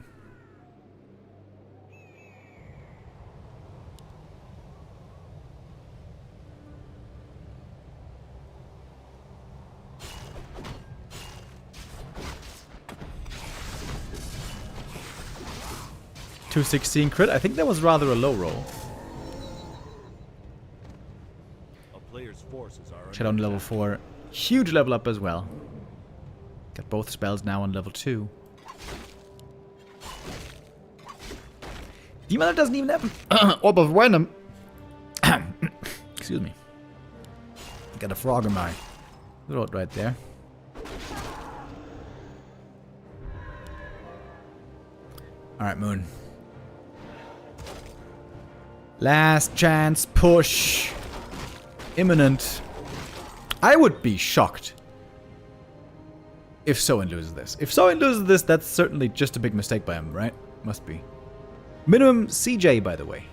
.216 crit. I think that was rather a low roll. A player's forces are Shadow on under level attack. 4. Huge level up as well. Got both spells now on level 2. Demon Hunter doesn't even have an Orb of Venom. Excuse me. Got a frog in my throat right there. Alright, Moon. Last chance push. Imminent. I would be shocked if Soen loses this. If Soen loses this, that's certainly just a big mistake by him, right? Must be. Minimum CJ, by the way.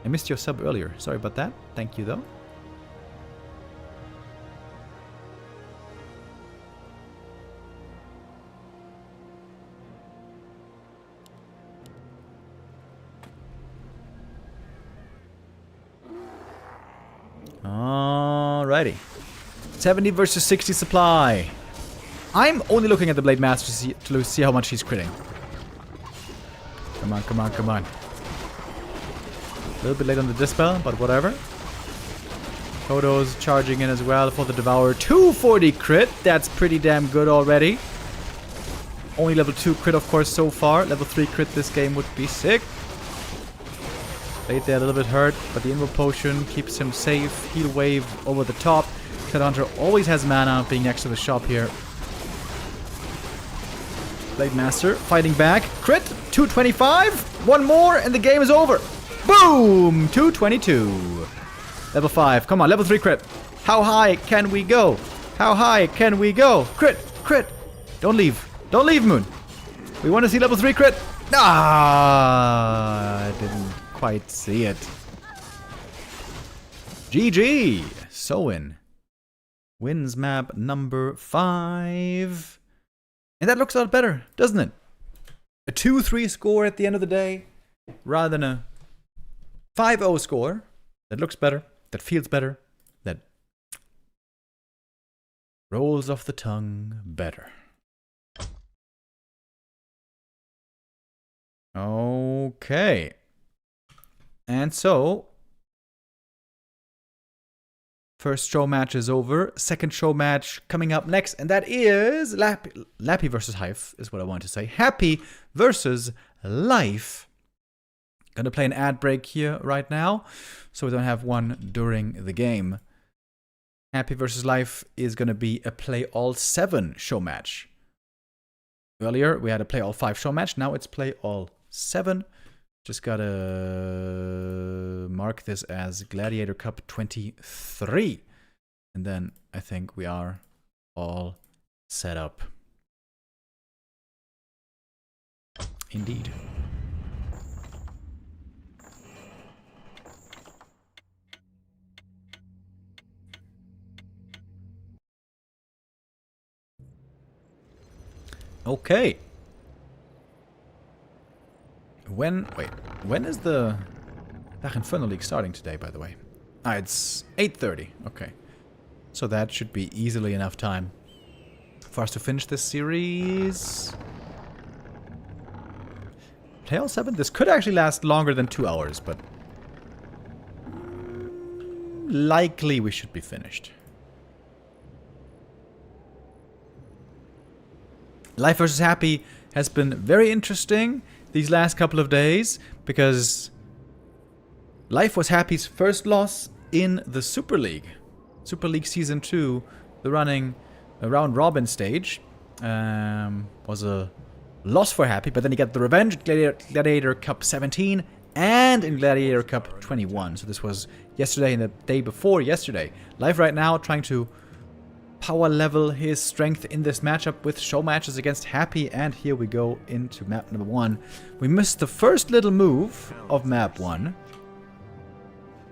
I missed your sub earlier. Sorry about that. Thank you, though. Alrighty. 70 versus 60 supply. I'm only looking at the Blade Master to see how much he's critting. Come on, come on, come on. A little bit late on the Dispel, but whatever. Kodo's charging in as well for the Devourer. 240 crit. That's pretty damn good already. Only level 2 crit, of course, so far. Level 3 crit this game would be sick. Blade there a little bit hurt, but the Invoke Potion keeps him safe. Heal Wave over the top. Shadow Hunter always has mana being next to the shop here. Blade Master fighting back. Crit! 225! One more and the game is over! Boom! 222. Level 5. Come on, level 3 crit. How high can we go? How high can we go? Crit! Crit! Don't leave. Don't leave, Moon. We want to see level 3 crit. Ah! I didn't quite see it. GG! Sowin wins map number 5. And that looks a lot better, doesn't it? A 2-3 score at the end of the day, rather than a 5-0 score. That looks better, that feels better, that rolls off the tongue better. Okay. And so, first show match is over. Second show match coming up next, and that is Lappy versus Hive, is what I want to say. Happy versus Life. Gonna play an ad break here right now, so we don't have one during the game. Happy versus Life is gonna be a play all 7 show match. Earlier we had a play all 5 show match, now it's play all 7. Just gotta mark this as Gladiator Cup 23. And then I think we are all set up. Indeed. Okay. When is the Dach Inferno League starting today, by the way? Ah, it's 8:30. Okay. So that should be easily enough time for us to finish this series. Play all 7? This could actually last longer than 2 hours, but likely we should be finished. Life versus Happy has been very interesting these last couple of days, because Life was Happy's first loss in the Super League. Super League Season 2, the running round robin stage, was a loss for Happy, but then he got the revenge Gladiator Cup 17 and in Gladiator Cup 21. So this was yesterday and the day before yesterday. Life right now trying to power level his strength in this matchup with show matches against Happy, and here we go into map number 1. We missed the first little move of map 1,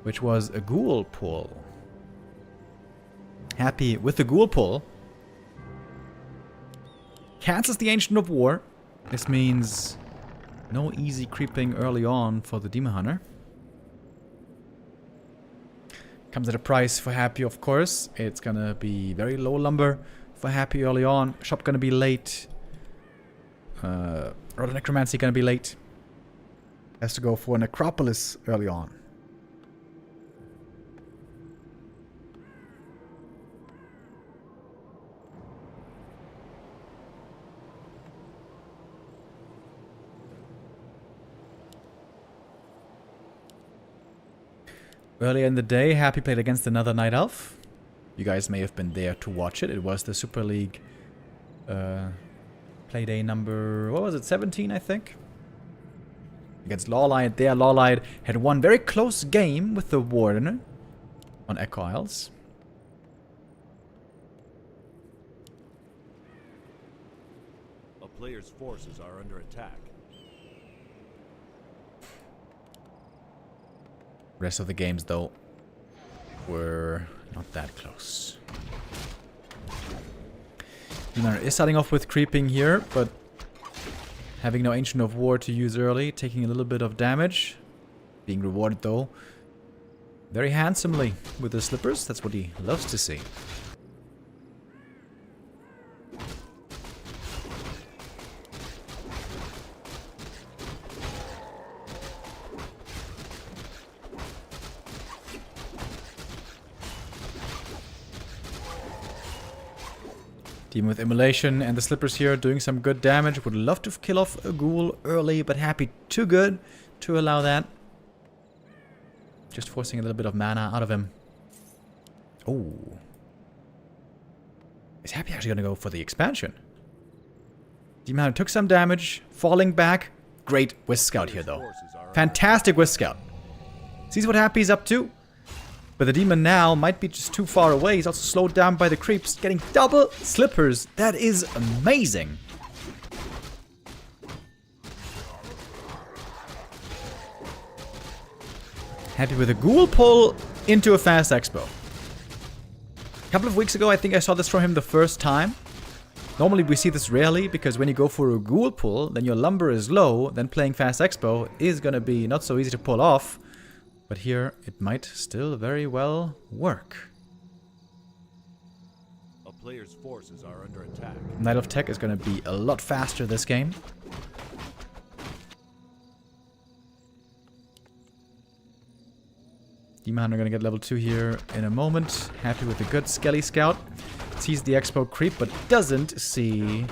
which was a ghoul pull. Happy with the ghoul pull cancels the Ancient of War. This means no easy creeping early on for the Demon Hunter. Comes at a price for Happy, of course. It's gonna be very low lumber for Happy early on. Shop gonna be late. Road Necromancy gonna be late. Has to go for Necropolis early on. Earlier in the day, Happy played against another Night Elf. You guys may have been there to watch it. It was the Super League Playday number, what was it, 17, I think? Against Lawlight there. Lawlight had one very close game with the Warden on Echo Isles. A player's forces are under attack. Rest of the games, though, were not that close. Lunar is starting off with creeping here, but having no Ancient of War to use early, taking a little bit of damage. Being rewarded, though, very handsomely with the slippers. That's what he loves to see. Demon with Immolation and the slippers here doing some good damage. Would love to kill off a ghoul early, but Happy too good to allow that. Just forcing a little bit of mana out of him. Oh. Is Happy actually going to go for the expansion? Demon Hunter took some damage, falling back. Great Wisp Scout here, though. Fantastic Wisp Scout. Sees what Happy's up to. But the demon now might be just too far away. He's also slowed down by the creeps. Getting double slippers. That is amazing. Happy with a ghoul pull. into a fast expo. A couple of weeks ago, I think I saw this from him the first time. Normally we see this rarely, because when you go for a ghoul pull, then your lumber is low, then playing fast expo is gonna be not so easy to pull off. But here, it might still very well work. A player's forces are under attack. Knight of Tech is gonna be a lot faster this game. Demon Hunter gonna get level 2 here in a moment. Happy with a good Skelly Scout. Sees the Expo creep, but doesn't see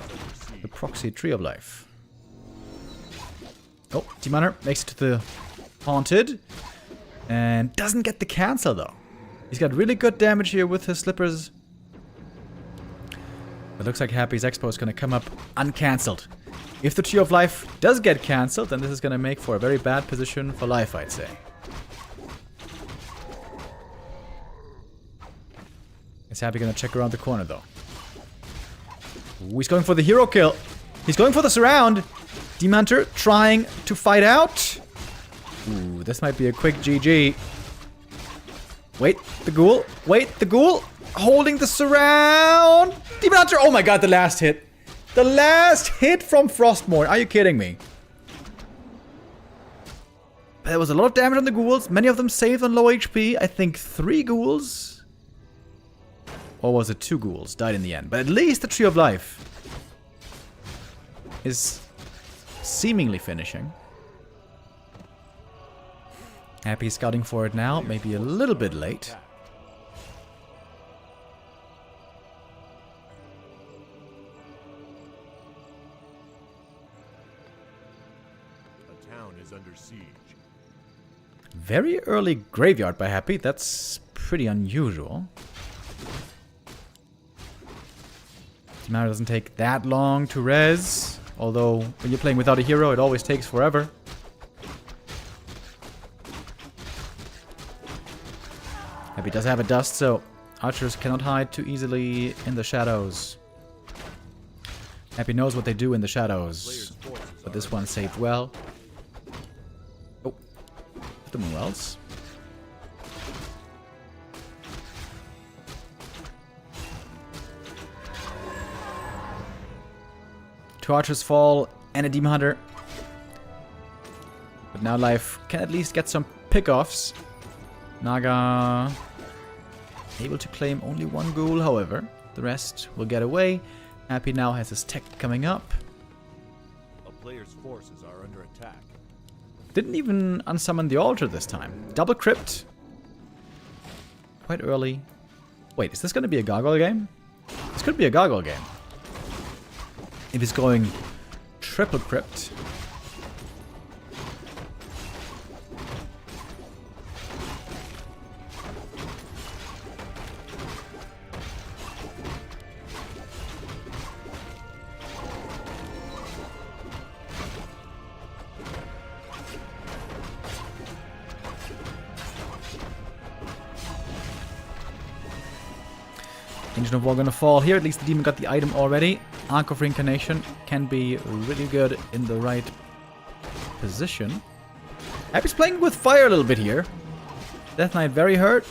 the proxy Tree of Life. Oh, Demon Hunter makes it to the Haunted. And doesn't get the cancel, though. He's got really good damage here with his slippers. It looks like Happy's Expo is gonna come up uncancelled. If the Tree of Life does get cancelled, then this is gonna make for a very bad position for life, I'd say. Is Happy gonna check around the corner, though? Ooh, he's going for the hero kill. He's going for the surround. Demon Hunter trying to fight out. Ooh, this might be a quick GG. Wait, the ghoul. Wait, the ghoul. Holding the surround. Demon Hunter. Oh my god, the last hit. The last hit from Frostmourne. Are you kidding me? There was a lot of damage on the ghouls. Many of them saved on low HP. I think 3 ghouls. Or was it 2 ghouls? Died in the end. But at least the Tree of Life is seemingly finishing. Happy scouting for it now. Maybe a little bit late. A town is under siege. Very early graveyard by Happy. That's pretty unusual. Mana doesn't take that long to res. Although, when you're playing without a hero, it always takes forever. Happy does have a dust, so archers cannot hide too easily in the shadows. Happy knows what they do in the shadows. But this one saved well. Oh. The Moonwells. Two archers fall and a Demon Hunter. But now life can at least get some pickoffs. Naga able to claim only 1 ghoul, however. The rest will get away. Happy now has his tech coming up. A player's forces are under attack. Didn't even unsummon the altar this time. Double crypt. Quite early. Wait, is this going to be a gargoyle game? This could be a gargoyle game. If he's going triple crypt. Engine of War gonna fall here. At least the demon got the item already. Arc of Reincarnation can be really good in the right position. Happy's playing with fire a little bit here. Death Knight very hurt.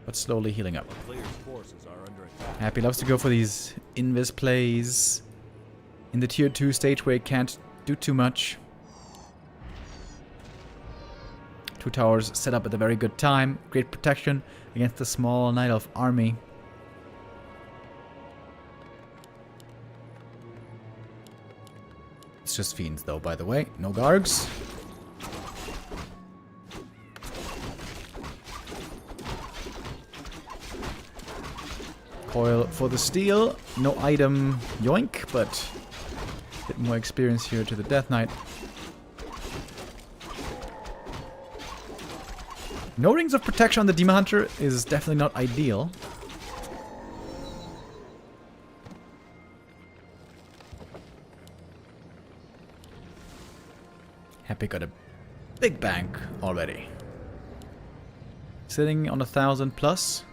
But slowly healing up. Player's forces are under attack. Happy loves to go for these invis plays in the tier 2 stage where he can't do too much. 2 towers set up at a very good time. Great protection against the small Night Elf army. It's just fiends though, by the way. No Gargs. Coil for the steal. No item yoink, but a bit more experience here to the Death Knight. No rings of protection on the Demon Hunter is definitely not ideal. Happy got a big bank already. Sitting on 1,000 plus.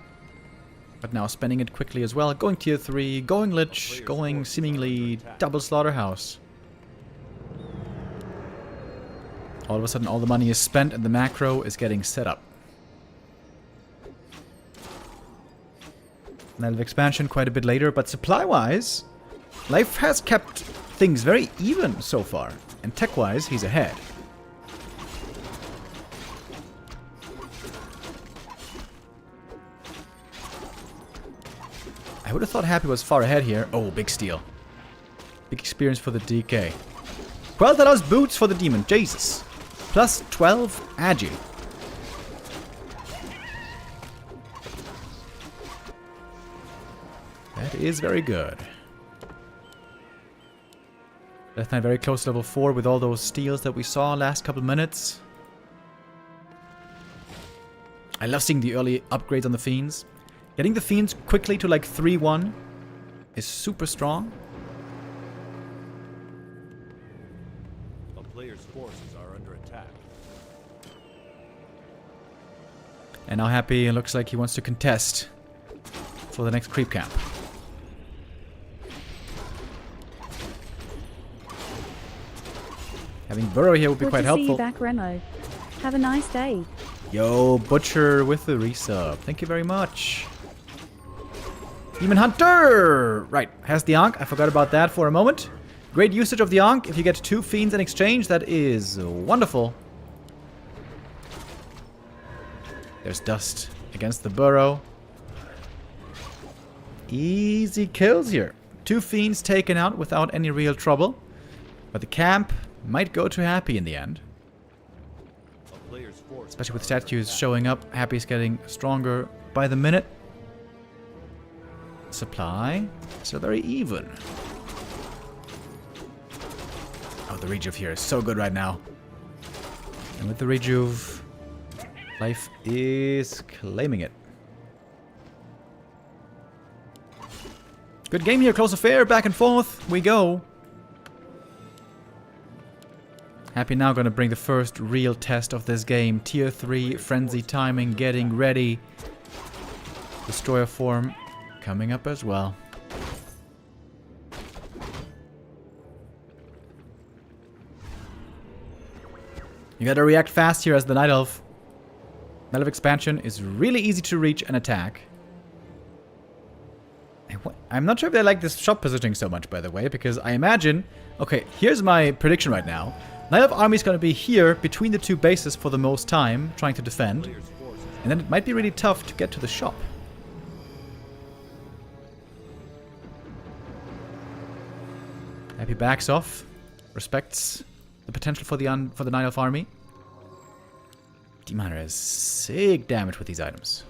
But now spending it quickly as well. Going tier 3, going Lich, going seemingly double Slaughterhouse. All of a sudden, all the money is spent and the macro is getting set up. Night Elf expansion quite a bit later, but supply-wise, Life has kept things very even so far. And tech-wise, he's ahead. I would have thought Happy was far ahead here. Oh, big steal. Big experience for the DK. $12 boots for the demon. Jesus. Plus 12 agi. That is very good. Death Knight very close to level 4 with all those steals that we saw last couple minutes. I love seeing the early upgrades on the Fiends. Getting the Fiends quickly to like 3-1 is super strong. A player's forces are under attack. And now Happy looks like he wants to contest for the next creep camp. Having Burrow here would be quite helpful. See you back, Remo. Have a nice day. Yo, Butcher with the resub. Thank you very much. Demon Hunter! Right, has the Ankh. I forgot about that for a moment. Great usage of the Ankh. If you get 2 Fiends in exchange, that is wonderful. There's Dust against the Burrow. Easy kills here. 2 Fiends taken out without any real trouble. But the camp might go to Happy in the end. A player's forces Especially with statues showing up. Happy's getting stronger by the minute. Supply. So very even. Oh, the rejuve here is so good right now. And with the rejuve, Life is claiming it. Good game here, close affair, back and forth we go. Happy now gonna bring the first real test of this game. Tier 3, frenzy timing, getting ready. Destroyer form coming up as well. You gotta react fast here as the Night Elf. Night Elf expansion is really easy to reach and attack. I'm not sure if they like this shop positioning so much, by the way, because I imagine... Okay, here's my prediction right now. Night Elf army is going to be here between the 2 bases for the most time, trying to defend. And then it might be really tough to get to the shop. Happy backs off. Respects the potential for the Night Elf army. Demon Hunter has sick damage with these items.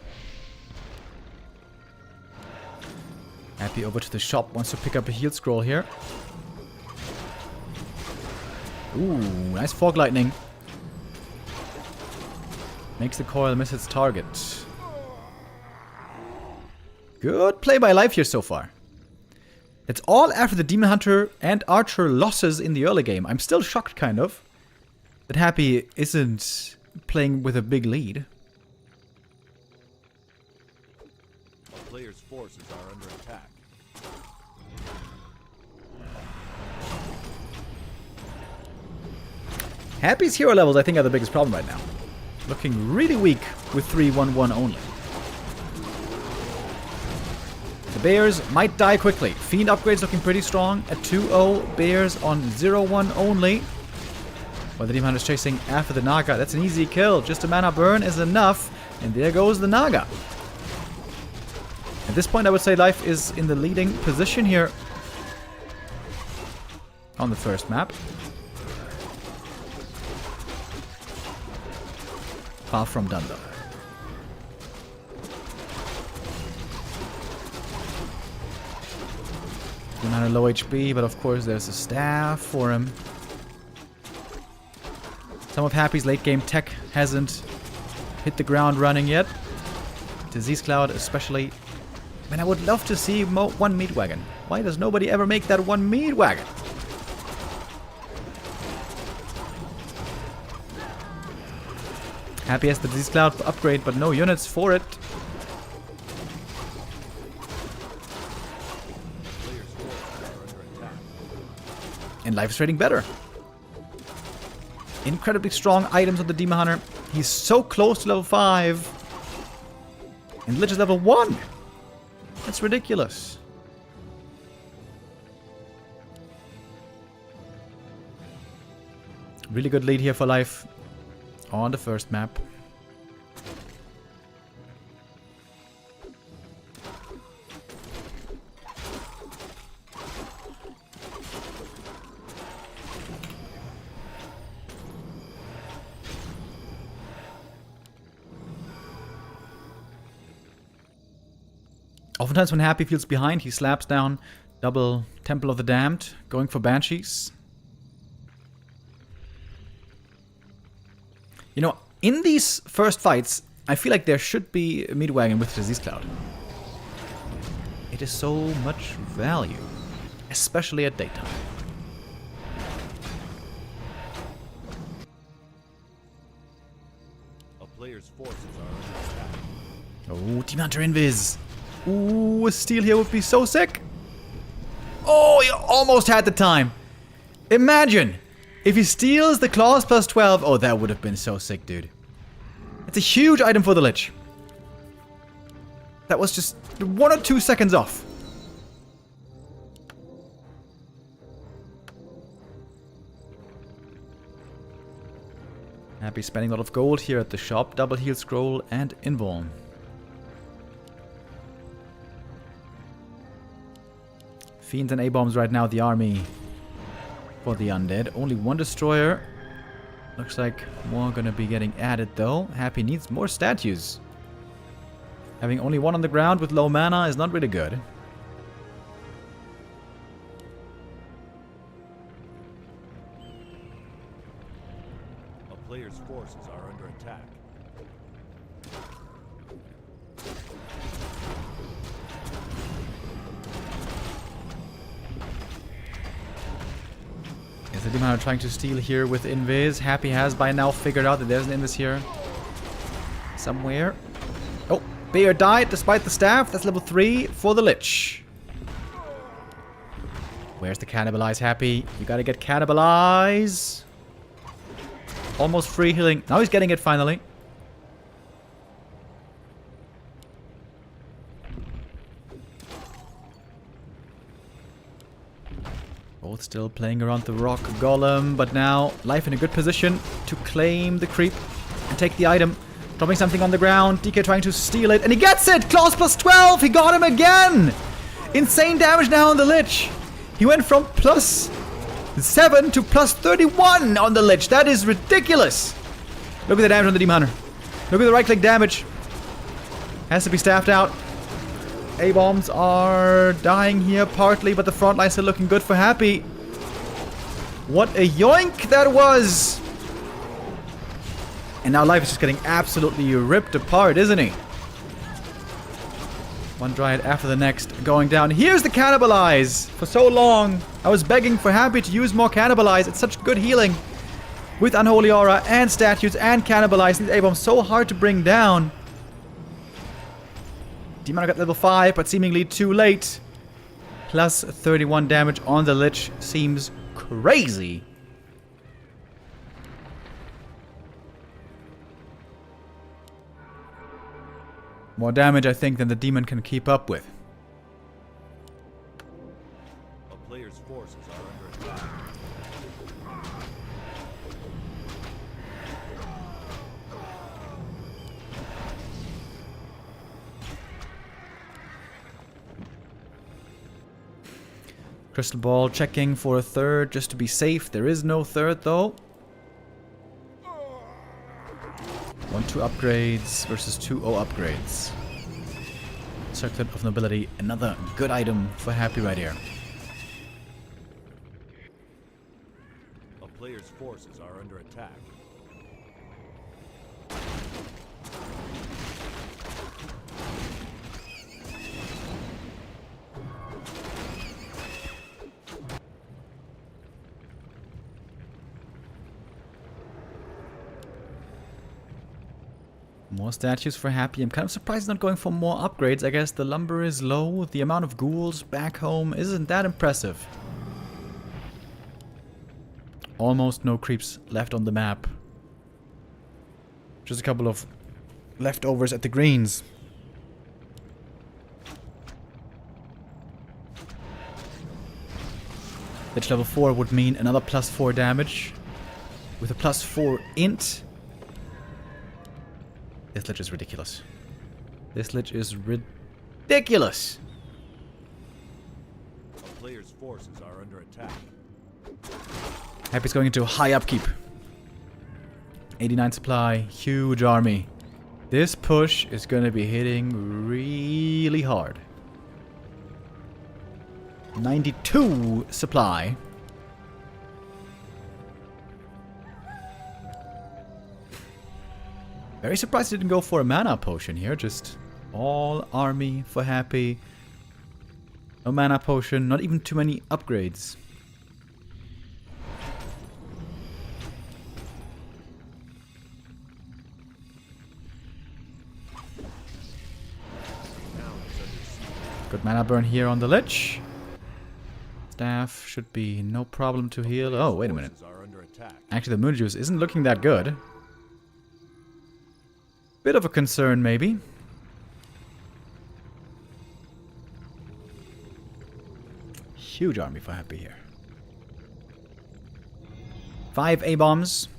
Happy over to the shop, wants to pick up a heal scroll here. Ooh, nice fog lightning. Makes the coil miss its target. Good play by Life here so far. It's all after the Demon Hunter and Archer losses in the early game. I'm still shocked, kind of, that Happy isn't playing with a big lead. A player's forces are under attack. Happy's hero levels, I think, are the biggest problem right now. Looking really weak with 3-1-1 only. The Bears might die quickly. Fiend upgrades looking pretty strong at 2-0. Bears on 0-1 only. While the Demon Hunter is chasing after the Naga. That's an easy kill. Just a mana burn is enough. And there goes the Naga. At this point, I would say Life is in the leading position here on the first map. Far from done, though. Demon Hunter low HP, but of course there's a staff for him. Some of Happy's late game tech hasn't hit the ground running yet. Disease Cloud especially. Man, I would love to see one meat wagon. Why does nobody ever make that one meat wagon? Happy has the Disease Cloud upgrade, but no units for it. And Life is trading better. Incredibly strong items on the Demon Hunter. He's so close to level 5. And Lich is level 1. That's ridiculous. Really good lead here for life on the first map. Oftentimes when Happy feels behind, he slaps down double Temple of the Damned, going for Banshees. You know, in these first fights, I feel like there should be a Meatwagon with Disease Cloud. It is so much value, especially at daytime. A player's forces are under attack. Oh, Demon Hunter Invis. Ooh, a steal here would be so sick. Oh, you almost had the time. Imagine if he steals the claws plus 12. Oh, that would have been so sick, dude. It's a huge item for the Lich. That was just 1 or 2 seconds off. Happy spending a lot of gold here at the shop. Double heal scroll and invuln. Fiends and A-bombs right now, the army for the undead. Only 1 destroyer. Looks like more gonna be getting added though. Happy needs more statues. Having only 1 on the ground with low mana is not really good. A player's forces are under attack. Is the Demon Hunter trying to steal here with Invis? Happy has by now figured out that there's an Invis here somewhere. Oh, Bear died despite the staff. That's level 3 for the Lich. Where's the Cannibalize, Happy? You gotta get Cannibalize. Almost free healing. Now he's getting it finally. Both still playing around the rock golem, but now life in a good position to claim the creep and take the item. Dropping something on the ground. DK trying to steal it, and he gets it! Claws plus 12! He got him again! Insane damage now on the Lich. He went from plus 7 to plus 31 on the Lich. That is ridiculous. Look at the damage on the Demon Hunter. Look at the right click damage. Has to be staffed out. A-bombs are dying here partly, but the front line's still looking good for Happy. What a yoink that was! And now life is just getting absolutely ripped apart, isn't he? One Dryad after the next going down. Here's the Cannibalize! For so long, I was begging for Happy to use more Cannibalize. It's such good healing. With Unholy Aura and Statues and Cannibalize. These A-bombs so hard to bring down. Demon Hunter got level 5, but seemingly too late. Plus 31 damage on the Lich seems crazy. More damage, I think, than the Demon can keep up with. A player's forces are under attack. Crystal Ball checking for a third just to be safe. There is no third though. 1-2 upgrades versus 2-0 upgrades. Circlet of Nobility, another good item for Happy right here. A player's forces are under attack. More statues for Happy. I'm kind of surprised he's not going for more upgrades. I guess the lumber is low. The amount of ghouls back home isn't that impressive. Almost no creeps left on the map. Just a couple of leftovers at the greens. Lich level 4 would mean another +4 damage. With a +4 int. This Lich is ridiculous. This Lich is ridiculous! A player's forces are under attack. Happy's going into high upkeep. 89 supply, huge army. This push is going to be hitting really hard. 92 supply. Very surprised he didn't go for a mana potion here. Just all army for Happy. No mana potion, not even too many upgrades. Good mana burn here on the Lich. Staff should be no problem to heal. Oh, wait a minute. Actually, the Moon Juice isn't looking that good. Bit of a concern, maybe. Huge army for Happy here. 5 A-bombs.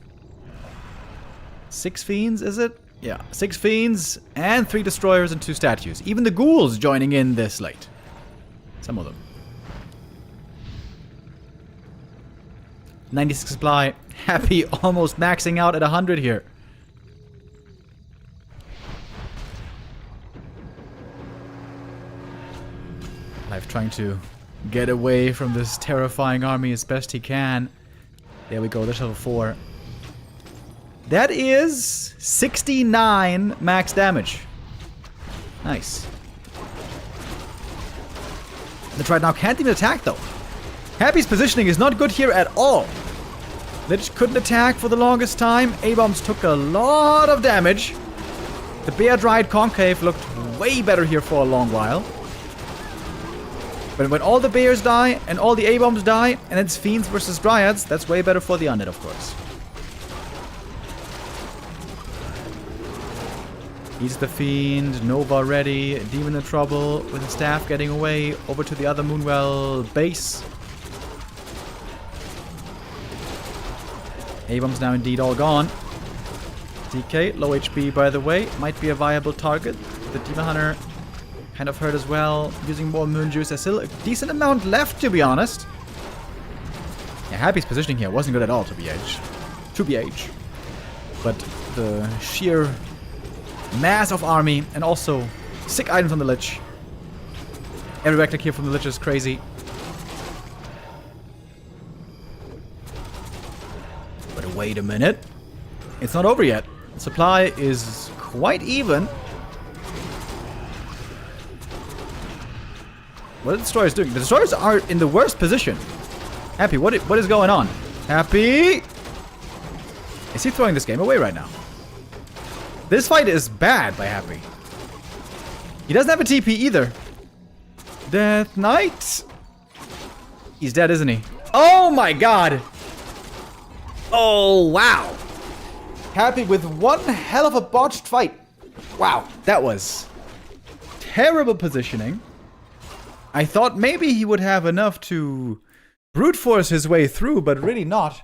6 fiends, is it? Yeah, 6 fiends and 3 destroyers and 2 statues. Even the ghouls joining in this late. Some of them. 96 supply. Happy almost maxing out at 100 here. Life trying to get away from this terrifying army as best he can. There we go, there's level 4. That is 69 max damage. Nice. Lich right now can't even attack though. Happy's positioning is not good here at all. Lich couldn't attack for the longest time. A-bombs took a lot of damage. The Bear Dried Concave looked way better here for a long while. But when all the bears die and all the A-bombs die and it's fiends versus dryads, that's way better for the undead, of course. He's the fiend, Nova ready, demon in trouble, with the staff getting away over to the other Moonwell base. A-bombs now indeed all gone. DK, low HP by the way, might be a viable target. The Demon Hunter kind of hurt as well, using more Moon Juice. There's still a decent amount left, to be honest. Yeah, Happy's positioning here wasn't good at all, to BH. But the sheer mass of army, and also sick items on the Lich. Every vector here from the Lich is crazy. But wait a minute. It's not over yet. Supply is quite even. What are the destroyers doing? The destroyers are in the worst position. Happy, what is going on? Happy! Is he throwing this game away right now? This fight is bad by Happy. He doesn't have a TP either. Death Knight? He's dead, isn't he? Oh my god! Oh, wow. Happy with one hell of a botched fight. Wow, that was terrible positioning. I thought maybe he would have enough to brute force his way through, but really not.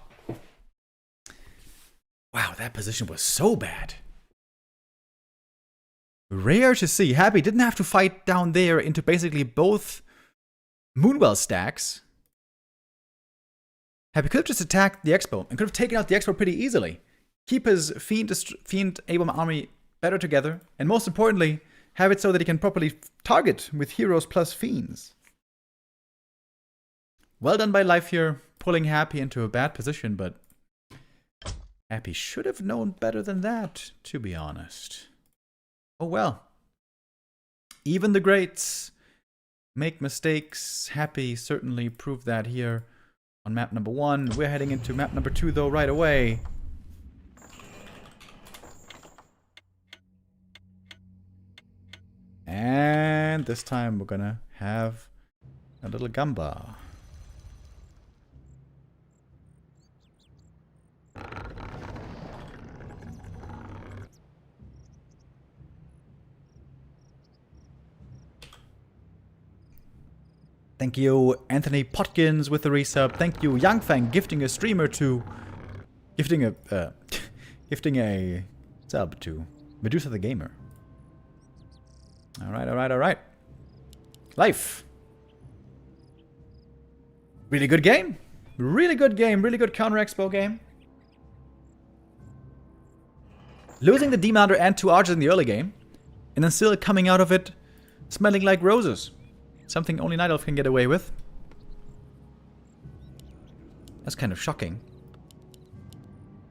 Wow, that position was so bad. Rare to see. Happy didn't have to fight down there into basically both Moonwell stacks. Happy could have just attacked the Expo and could have taken out the Expo pretty easily. Keep his Fiend A-bomb army better together, and most importantly, have it so that he can properly target with heroes plus fiends. Well done by Life here, pulling Happy into a bad position, but Happy should have known better than that, to be honest. Oh well. Even the greats make mistakes. Happy certainly proved that here on map number 1. We're heading into map number 2 though right away. And this time we're gonna have a little Gamba. Thank you, Anthony Potkins with the resub. Thank you, Yangfang, gifting a streamer to... Gifting a... gifting a sub to Medusa the Gamer. Alright, alright, alright. Life. Really good game. Really good game. Really good Counter Expo game. Losing the Demander and 2 archers in the early game. And then still coming out of it smelling like roses. Something only Night Elf can get away with. That's kind of shocking.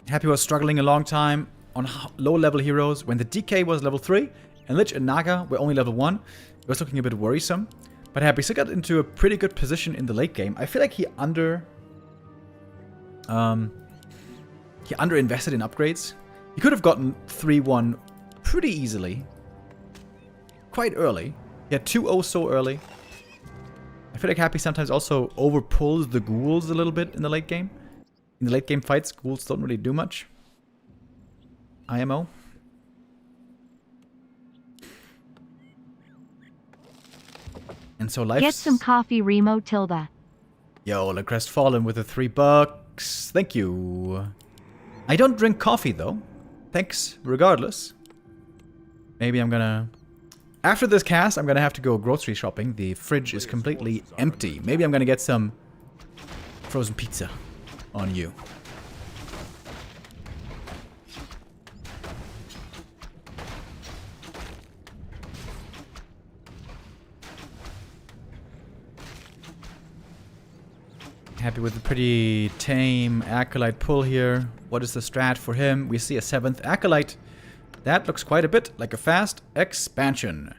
Happy was struggling a long time on low level heroes. When the DK was level 3 and Lich and Naga were only level 1, it was looking a bit worrisome. But Happy still got into a pretty good position in the late game. I feel like he underinvested in upgrades. He could have gotten 3-1 pretty easily. Quite early. He had 2-0 so early. I feel like Happy sometimes also overpulls the ghouls a little bit in the late game. In the late game fights, ghouls don't really do much. IMO. And so life. Get some coffee, Remo Tilda. Yo, Le Crestfallen with the $3. Thank you. I don't drink coffee though. Thanks, regardless. Maybe I'm gonna... After this cast, I'm gonna have to go grocery shopping. The fridge is completely empty. Maybe I'm gonna get some frozen pizza on you. Happy with the pretty tame Acolyte pull here. What is the strat for him? We see a 7th Acolyte. That looks quite a bit like a fast expansion.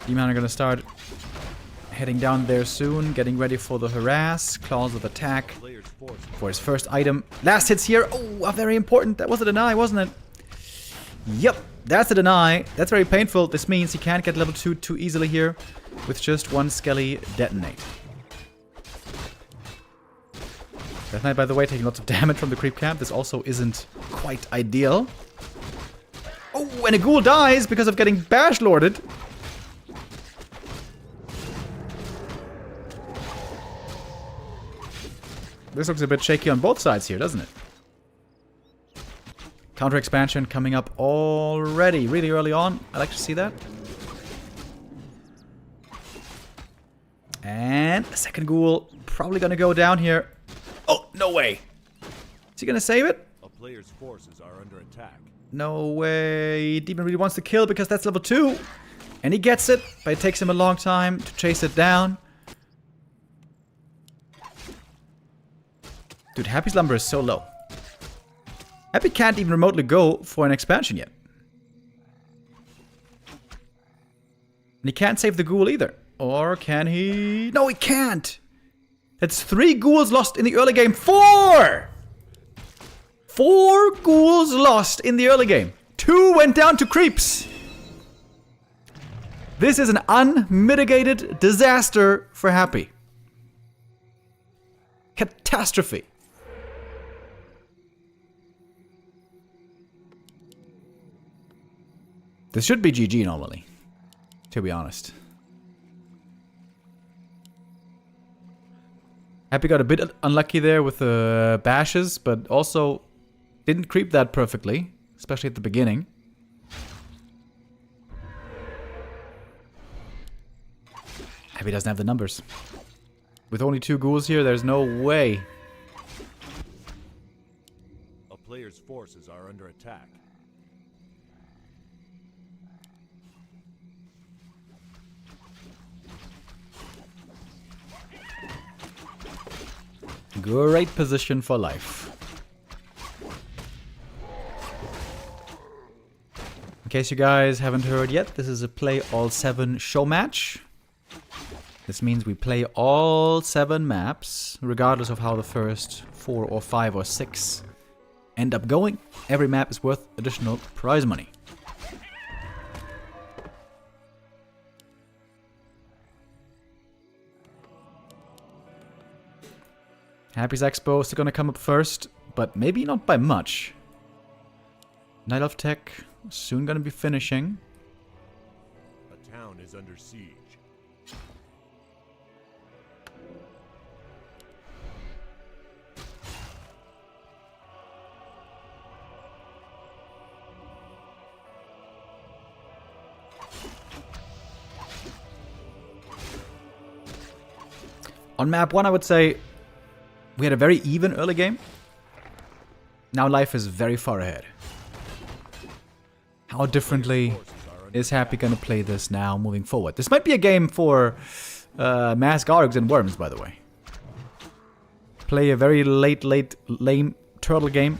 D-Man are gonna start heading down there soon, getting ready for the harass. Claws of attack for his first item. Last hits here. Oh, very important. That was a deny, wasn't it? Yep, that's a deny. That's very painful. This means he can't get level 2 too easily here with just 1 Skelly detonate. Death Knight, by the way, taking lots of damage from the creep camp. This also isn't quite ideal. Oh, and a ghoul dies because of getting bash lorded. This looks a bit shaky on both sides here, doesn't it? Counter expansion coming up already, really early on. I like to see that. And a second ghoul probably gonna go down here. Oh, no way. Is he gonna save it? A player's forces are under attack. No way. Demon really wants to kill because that's level 2. And he gets it, but it takes him a long time to chase it down. Dude, Happy's lumber is so low. Happy can't even remotely go for an expansion yet. And he can't save the ghoul either. Or can he? No, he can't! That's 3 ghouls lost in the early game. 4! 4 ghouls lost in the early game. 2 went down to creeps. This is an unmitigated disaster for Happy. Catastrophe. This should be GG normally, to be honest. Happy got a bit unlucky there with the bashes, but also didn't creep that perfectly, especially at the beginning. Happy doesn't have the numbers. With only 2 ghouls here, there's no way. A player's forces are under attack. Great position for life. In case you guys haven't heard yet, this is a play all 7 show match. This means we play all 7 maps, regardless of how the first 4 or 5 or 6 end up going. Every map is worth additional prize money. Happy's Expo is still gonna come up first, but maybe not by much. Night Elf Tech soon gonna be finishing. A town is under siege. On map 1, I would say we had a very even early game. Now life is very far ahead. How differently is Happy going to play this now moving forward? This might be a game for Mask Args and Worms, by the way. Play a very lame turtle game.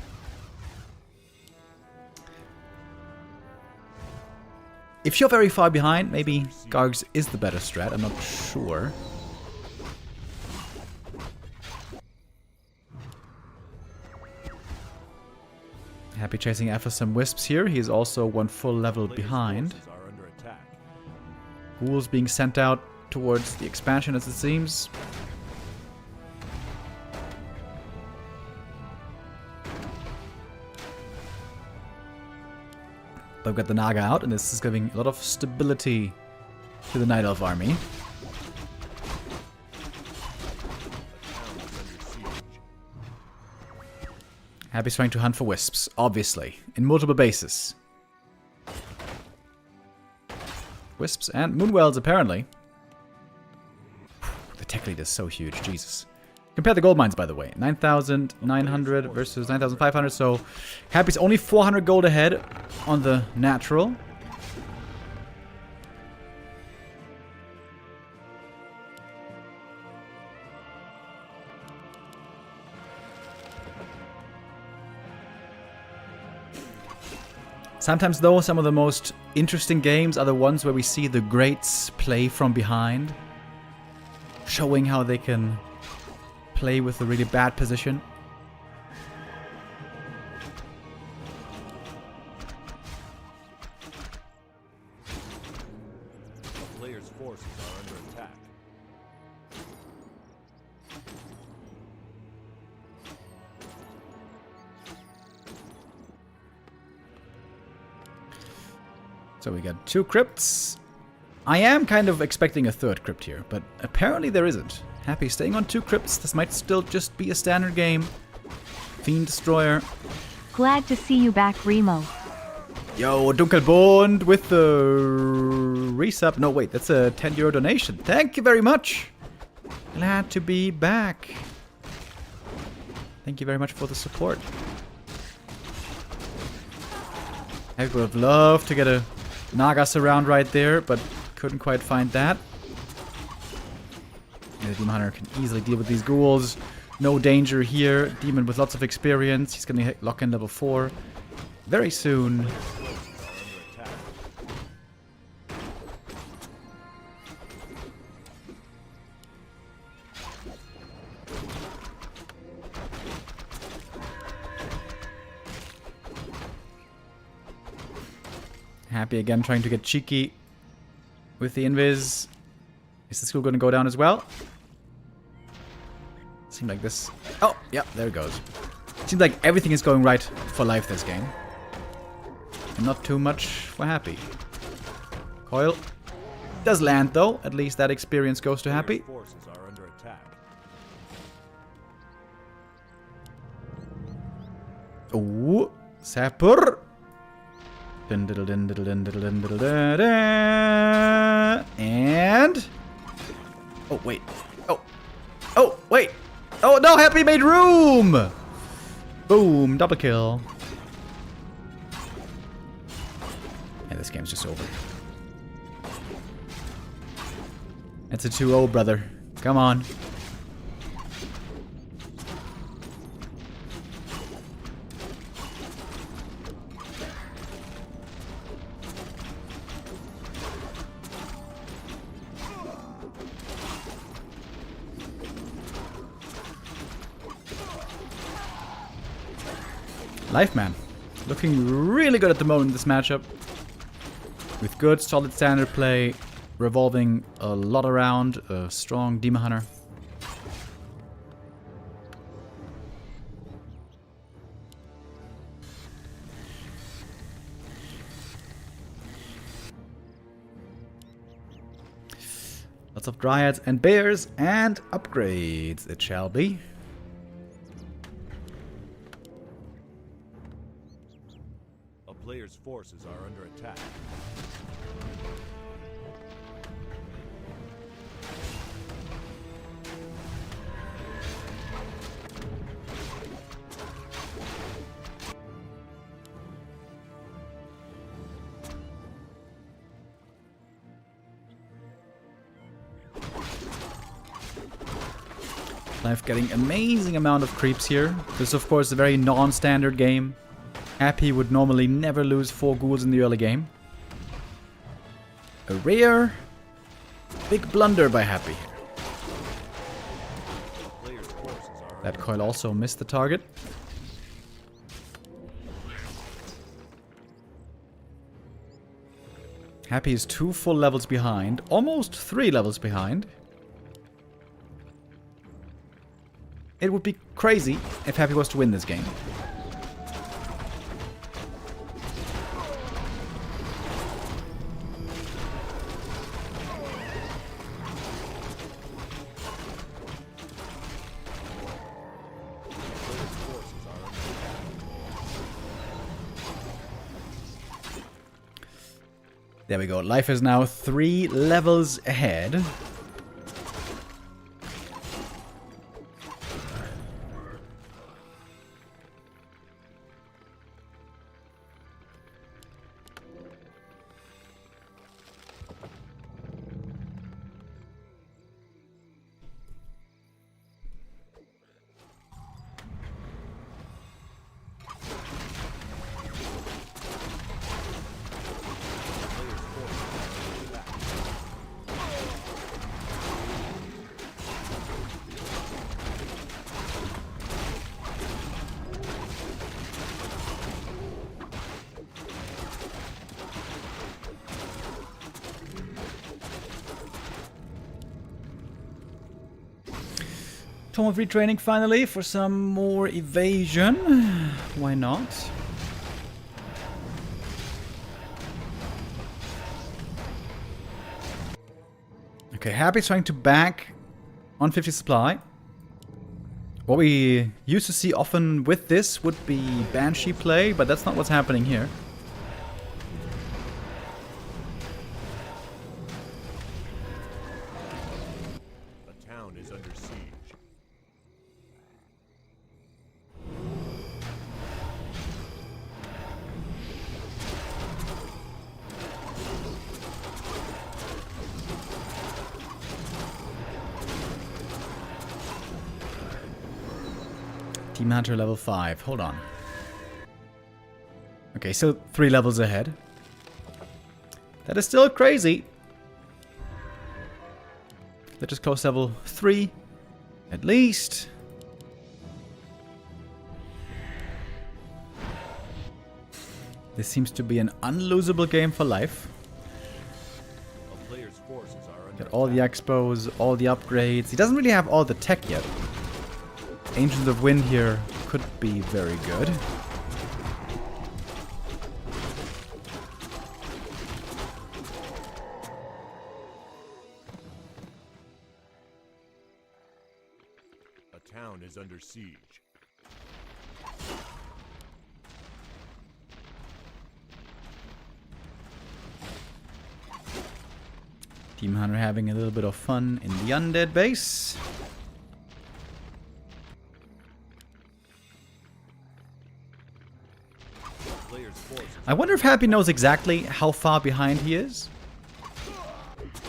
If you're very far behind, maybe Gargs is the better strat. I'm not sure. Happy chasing after some wisps here. He's also one full level behind. Ghouls being sent out towards the expansion, as it seems. But we've got the Naga out, and this is giving a lot of stability to the Night Elf army. Happy's trying to hunt for wisps, obviously, in multiple bases. Wisps and Moonwells, apparently. The tech lead is so huge, Jesus. Compare the gold mines, by the way. 9,900 versus 9,500, so Happy's only 400 gold ahead on the natural. Sometimes, though, some of the most interesting games are the ones where we see the greats play from behind, showing how they can play with a really bad position. The player's forces are under attack. So we got 2 crypts. I am kind of expecting a 3rd crypt here, but apparently there isn't. Happy staying on 2 crypts. This might still just be a standard game. Fiend Destroyer. Glad to see you back, Remo. Yo, Dunkelbond with the resub. No, wait, that's a €10 donation. Thank you very much. Glad to be back. Thank you very much for the support. I would have loved to get a Nagas around right there, but couldn't quite find that. And the Demon Hunter can easily deal with these ghouls. No danger here. Demon with lots of experience. He's going to lock in level 4 very soon. Happy again trying to get cheeky with the invis. Is the school going to go down as well? Seems like this. Oh, yeah, there it goes. Seems like everything is going right for life this game. And not too much for Happy. Coil does land though. At least that experience goes to Happy. Forces are under attack. Ooh, Sapper. And oh wait, oh wait, oh no, Happy made room. Boom, double kill. And this game's just over. It's a 2-0, brother. Come on. Lifeman, looking really good at the moment in this matchup. With good, solid standard play, revolving a lot around a strong Demon Hunter. Lots of Dryads and Bears and upgrades, it shall be. Player's forces are under attack. Life getting amazing amount of creeps here. This is of course a very non-standard game. Happy would normally never lose 4 ghouls in the early game. A rare big blunder by Happy. Player's forces are That coil also missed the target. Happy is 2 full levels behind. Almost 3 levels behind. It would be crazy if Happy was to win this game. There we go. Life is now 3 levels ahead. Tome of retraining finally for some more evasion. Why not? Okay, Happy's trying to back on 50 supply. What we used to see often with this would be Banshee play, but that's not what's happening here. The town is under siege. Team Hunter level 5. Hold on. Okay, so 3 levels ahead. That is still crazy. Let's just close level 3. At least. This seems to be an unlosable game for Life. A player's forces are under Got all the expos, all the upgrades. He doesn't really have all the tech yet. Ancients of Wind here could be very good. A town is under siege. Team Hunter having a little bit of fun in the undead base. Player's forces I wonder if Happy knows exactly how far behind he is.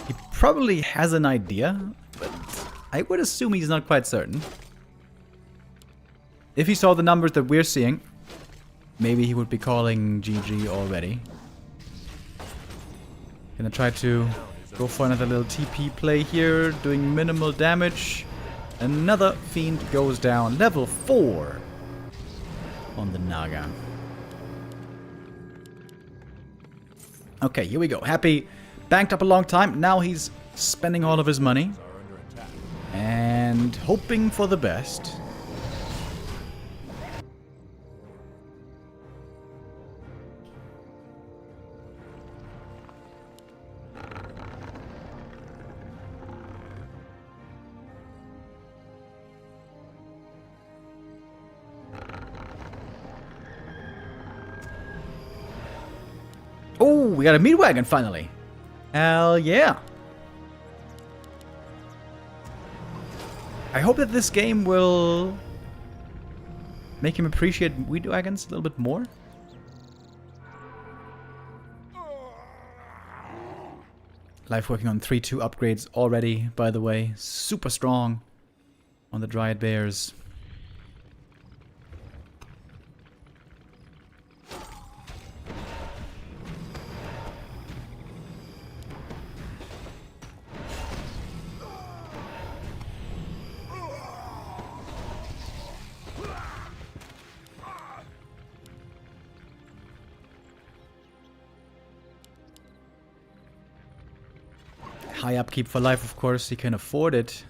He probably has an idea, but I would assume he's not quite certain. If he saw the numbers that we're seeing, maybe he would be calling GG already. Gonna try to go for another little TP play here, doing minimal damage. Another Fiend goes down, level 4 on the Naga. Okay, here we go. Happy banked up a long time. Now he's spending all of his money are under attack. and hoping for the best. Oh, we got a meat wagon finally. Hell yeah. I hope that this game will make him appreciate meat wagons a little bit more. Life working on 3-2 upgrades already, by the way. Super strong on the Dryad Bears. High upkeep for life, of course, he can afford it.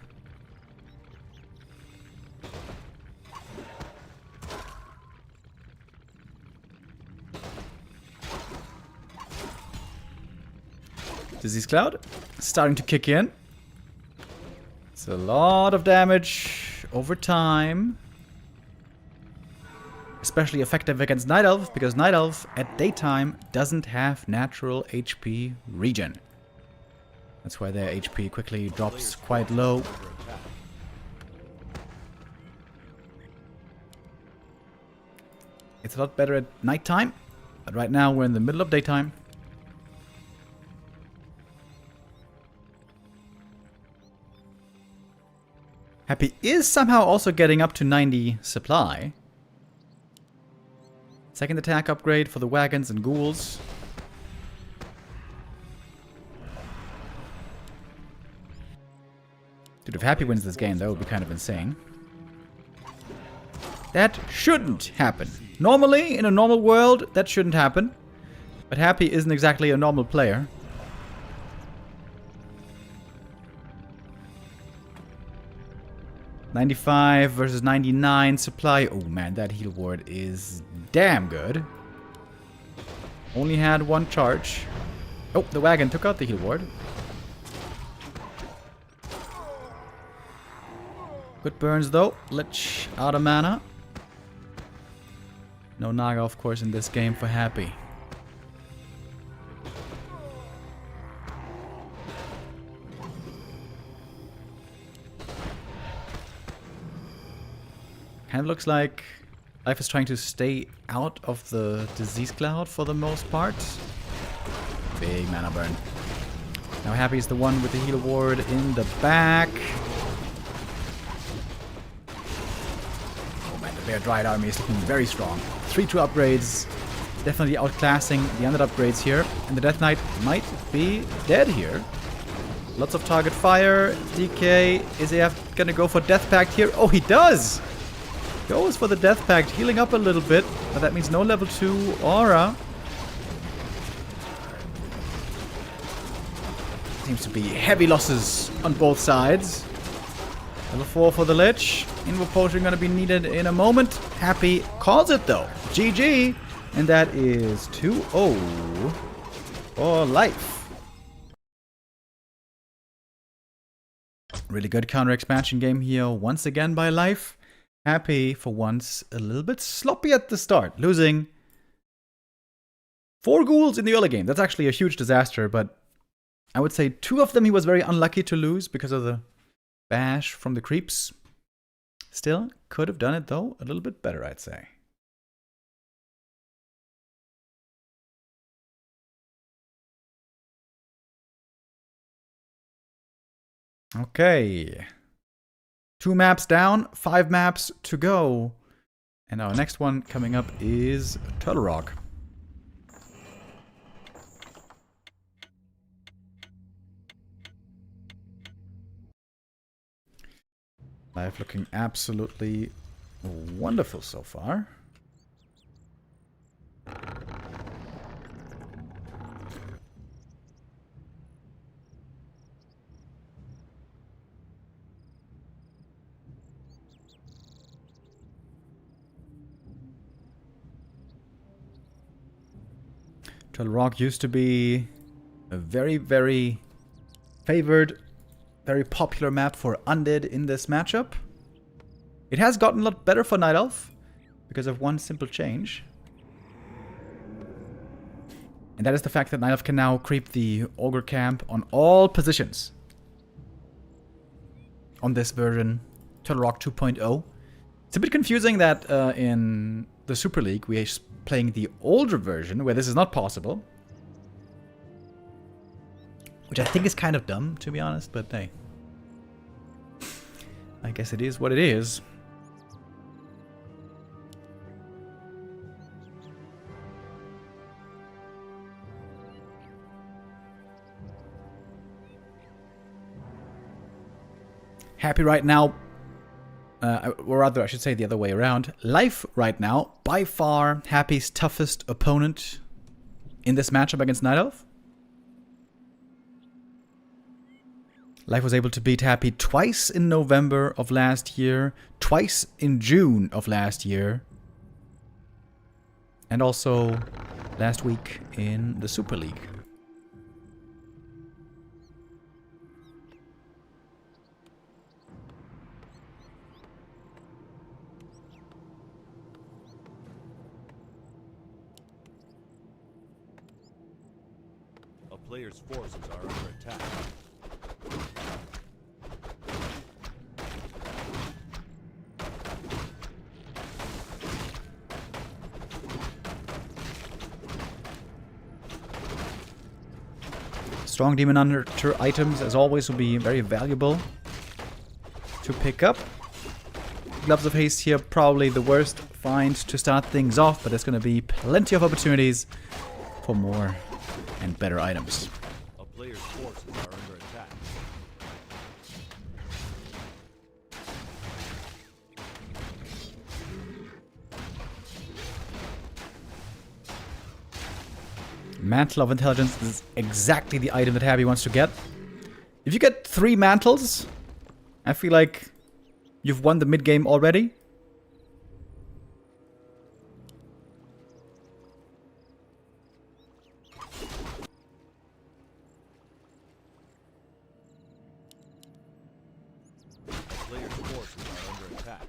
Disease Cloud starting to kick in. It's a lot of damage over time. Especially effective against Night Elf, because Night Elf at daytime doesn't have natural HP regen. That's why their HP quickly drops quite low. It's a lot better at nighttime, but right now we're in the middle of daytime. Happy is somehow also getting up to 90 supply. Second attack upgrade for the wagons and ghouls. Dude, if Happy wins this game, that would be kind of insane. That shouldn't happen. Normally, in a normal world, that shouldn't happen. But Happy isn't exactly a normal player. $95 versus 99 supply. Oh man, that heal ward is damn good. Only had one charge. Oh, the wagon took out the heal ward. Good burns though. Lich out of mana. No Naga, of course, in this game for Happy. Kind of looks like Life is trying to stay out of the disease cloud for the most part. Big mana burn. Now Happy is the one with the heal ward in the back. Oh man, the Bear Dryad army is looking very strong. 3-2 upgrades. Definitely outclassing the undead upgrades here. And the Death Knight might be dead here. Lots of target fire. DK. Is he gonna go for Death Pact here? Oh, he does! Goes for the Death Pact, healing up a little bit. But that means no level 2 aura. Seems to be heavy losses on both sides. Level 4 for the Lich. Invo Potion gonna be needed in a moment. Happy calls it though. GG! And that is 2-0 for Life. Really good counter expansion game here once again by Life. Happy for once a little bit sloppy at the start, losing 4 ghouls in the early game. That's actually a huge disaster, but I would say 2 of them he was very unlucky to lose because of the bash from the creeps. Still, could have done it though a little bit better, I'd say. Okay. 2 maps down, 5 maps to go. And our next one coming up is Turtle Rock. Life looking absolutely wonderful so far. Turtle Rock used to be a very, very favored, very popular map for Undead in this matchup. It has gotten a lot better for Night Elf because of one simple change. And that is the fact that Night Elf can now creep the Ogre camp on all positions. On this version, Turtle Rock 2.0. It's a bit confusing that in the Super League we are playing the older version where this is not possible. Which I think is kind of dumb, to be honest, but hey. I guess it is what it is. Happy right now, or rather I should say the other way around. Life right now, by far Happy's toughest opponent in this matchup against Night Elf. Life was able to beat Happy twice in November of last year, twice in June of last year, and also last week in the Super League. A player's forces are under attack. Strong Demon Hunter items, as always, will be very valuable to pick up. Gloves of Haste here, probably the worst find to start things off, but there's going to be plenty of opportunities for more and better items. A player's forces are under attack. Mantle of Intelligence is exactly the item that Happy wants to get. If you get 3 mantles, I feel like you've won the mid-game already. A player's forces are under attack.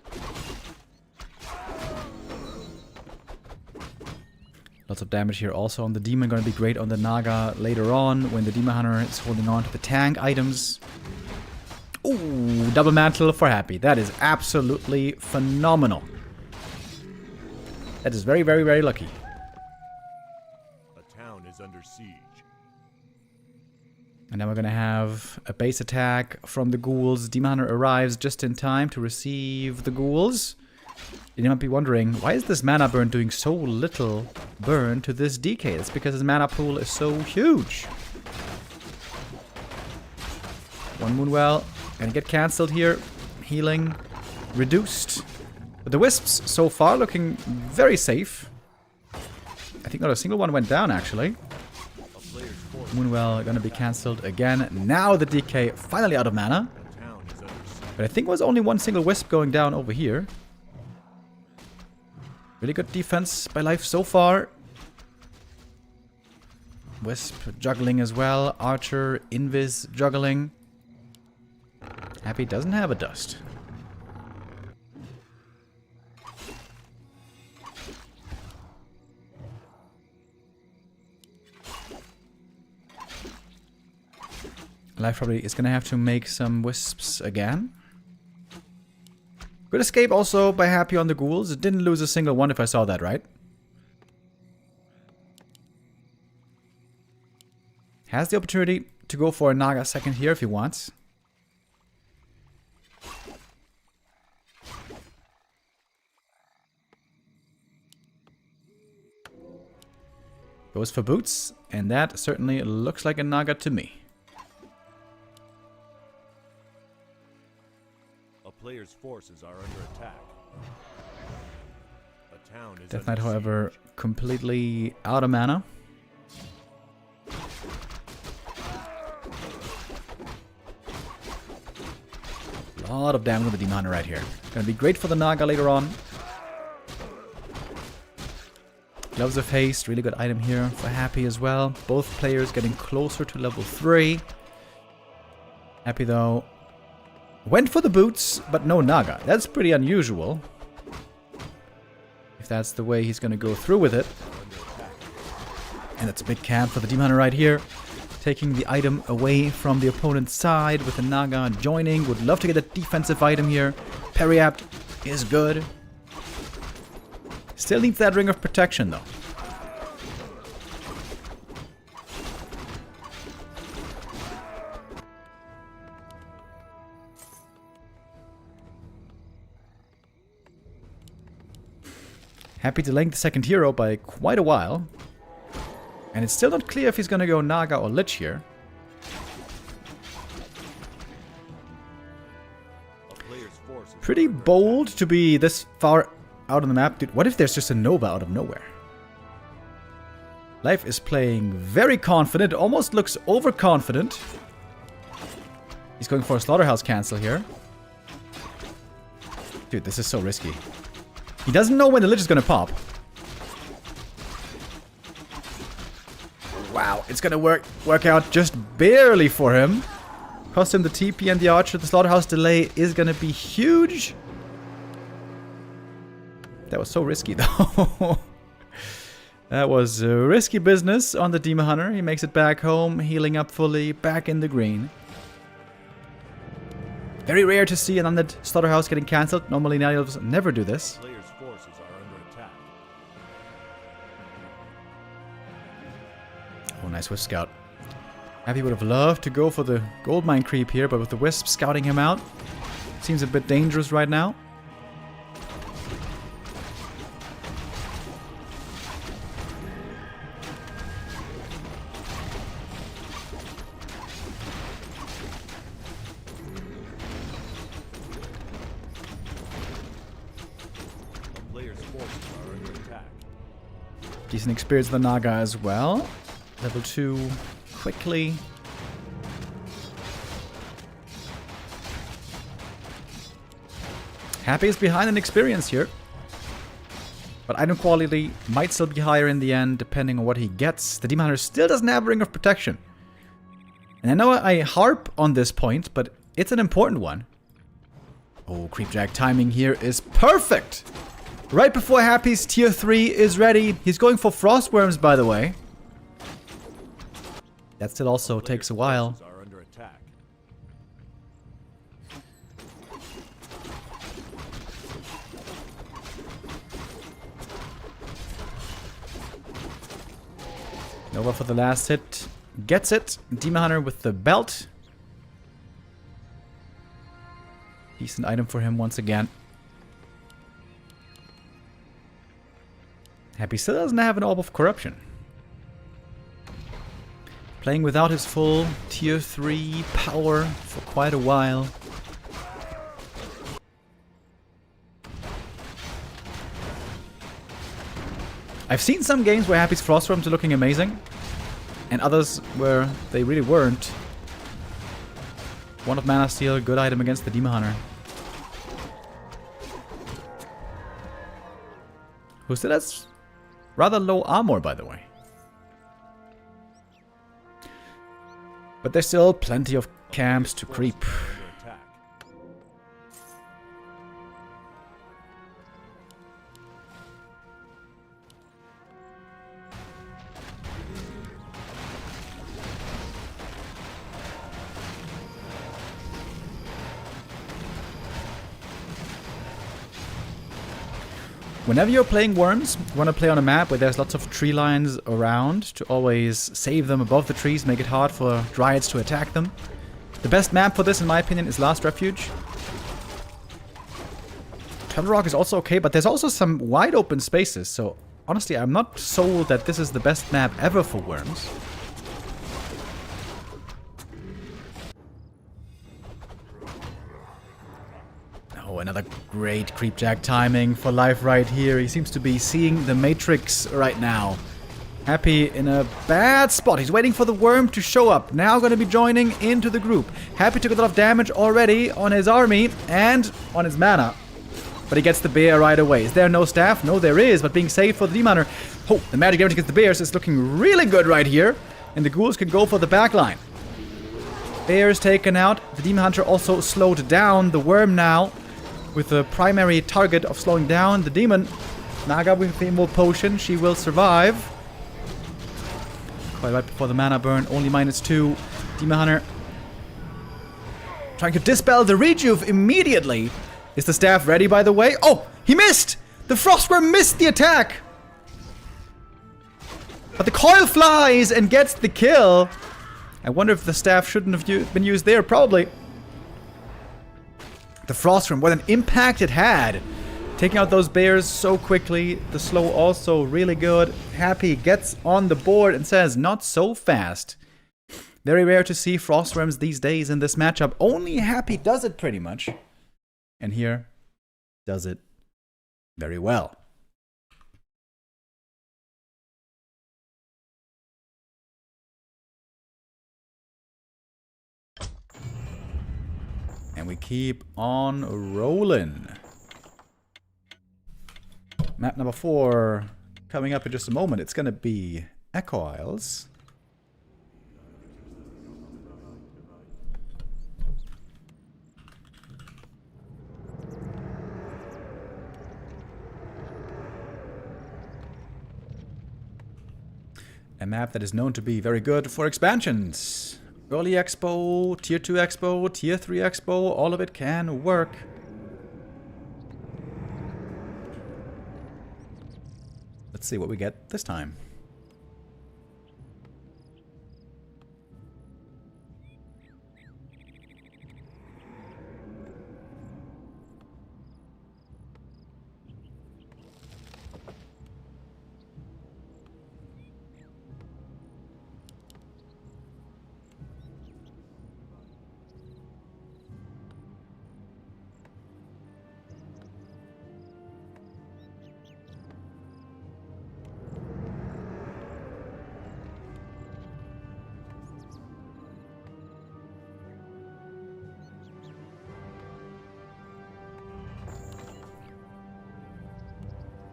Lots of damage here also on the Demon. Going to be great on the Naga later on when the Demon Hunter is holding on to the tank items. Ooh, double mantle for Happy. That is absolutely phenomenal. That is very, very, very lucky. A town is under siege. And then we're going to have a base attack from the ghouls. Demon Hunter arrives just in time to receive the ghouls. You might be wondering, why is this mana burn doing so little burn to this DK? It's because his mana pool is so huge. One Moonwell. Gonna get cancelled here. Healing reduced. But the Wisps so far looking very safe. I think not a single one went down actually. A player's forces Moonwell gonna be cancelled again. Now the DK finally out of mana. a town is under siege. But I think it was only one single Wisp going down over here. Really good defense by Life so far. Wisp juggling as well. Archer, Invis juggling. Happy doesn't have a dust. Life probably is going to have to make some Wisps again. Good escape also by Happy on the ghouls. It didn't lose a single one if I saw that right. Has the opportunity to go for a Naga second here if he wants. Goes for boots, and that certainly looks like a Naga to me. A player's forces are under attack. A town is Death under Knight, however, siege. completely out of mana. A lot of damage with the Demon Hunter right here. Gonna be great for the Naga later on. Gloves of Haste, really good item here for Happy as well. Both players getting closer to level 3. Happy though went for the boots, but no Naga. That's pretty unusual. If that's the way he's gonna go through with it. And that's a big camp for the Demon Hunter right here. Taking the item away from the opponent's side with the Naga joining. Would love to get a defensive item here. Periapt is good. Still needs that Ring of Protection though. Happy delaying the second hero by quite a while. And it's still not clear if he's gonna go Naga or Lich here. A player's force is Pretty bold to be this far out on the map. Dude, what if there's just a Nova out of nowhere? Life is playing very confident, almost looks overconfident. He's going for a Slaughterhouse cancel here. Dude, this is so risky. He doesn't know when the Lich is gonna pop. Wow, it's gonna work out just barely for him. Cost him the TP and the Archer. The Slaughterhouse delay is gonna be huge. That was so risky though. That was risky business on the Demon Hunter. He makes it back home, healing up fully, back in the green. Very rare to see an undead Slaughterhouse getting cancelled. Normally Night Elves never do this. player's forces are under attack. Oh, nice Wisp Scout. Happy would have loved to go for the Goldmine creep here, but with the Wisp scouting him out, seems a bit dangerous right now. A player's forces are under attack. Decent experience with the Naga as well. Level 2 quickly. Happy is behind in experience here. But item quality might still be higher in the end, depending on what he gets. The Demon Hunter still doesn't have a Ring of Protection. And I know I harp on this point, but it's an important one. Oh, Creepjack timing here is perfect! Right before Happy's tier 3 is ready. He's going for Frostworms, by the way. That still also takes a while. Forces are under attack. Nova for the last hit. Gets it. Demon Hunter with the belt. Decent item for him once again. Happy still doesn't have an Orb of Corruption. Playing without his full tier 3 power for quite a while. I've seen some games where Happy's Frostworms are looking amazing, and others where they really weren't. One of Mana Steel, good item against the Demon Hunter. Who still has rather low armor, by the way. But there's still plenty of camps to creep. Under attack. Whenever you're playing worms, you want to play on a map where there's lots of tree lines around to always save them above the trees, make it hard for Dryads to attack them. The best map for this, in my opinion, is Last Refuge. Turtle Rock is also okay, but there's also some wide open spaces, so honestly, I'm not sold that this is the best map ever for worms. Oh, another great Creepjack timing for Life right here. He seems to be seeing the Matrix right now. Happy in a bad spot. He's waiting for the worm to show up. Now going to be joining into the group. Happy took a lot of damage already on his army and on his mana. But he gets the bear right away. Is there no staff? No, there is, but being saved for the Demon Hunter. Oh, the magic damage against the bears is looking really good right here. And the ghouls can go for the backline. Bears taken out. The Demon Hunter also slowed down. The worm now with the primary target of slowing down the demon. Naga with the Immortal Potion. She will survive. Quite right before the mana burn. Only -2. Demon Hunter trying to dispel the rejuve immediately. Is the staff ready, by the way? Oh, he missed! The Frostworm missed the attack! But the coil flies and gets the kill. I wonder if the staff shouldn't have been used there. Probably. The Frostworm, what an impact it had. Taking out those bears so quickly. The slow also really good. Happy gets on the board and says, not so fast. Very rare to see Frost Worms these days in this matchup. Only Happy does it pretty much. And here, does it very well. And we keep on rolling. Map number 4 coming up in just a moment. It's going to be Echo Isles. A map that is known to be very good for expansions. Early Expo, Tier 2 Expo, Tier 3 Expo, all of it can work. Let's see what we get this time.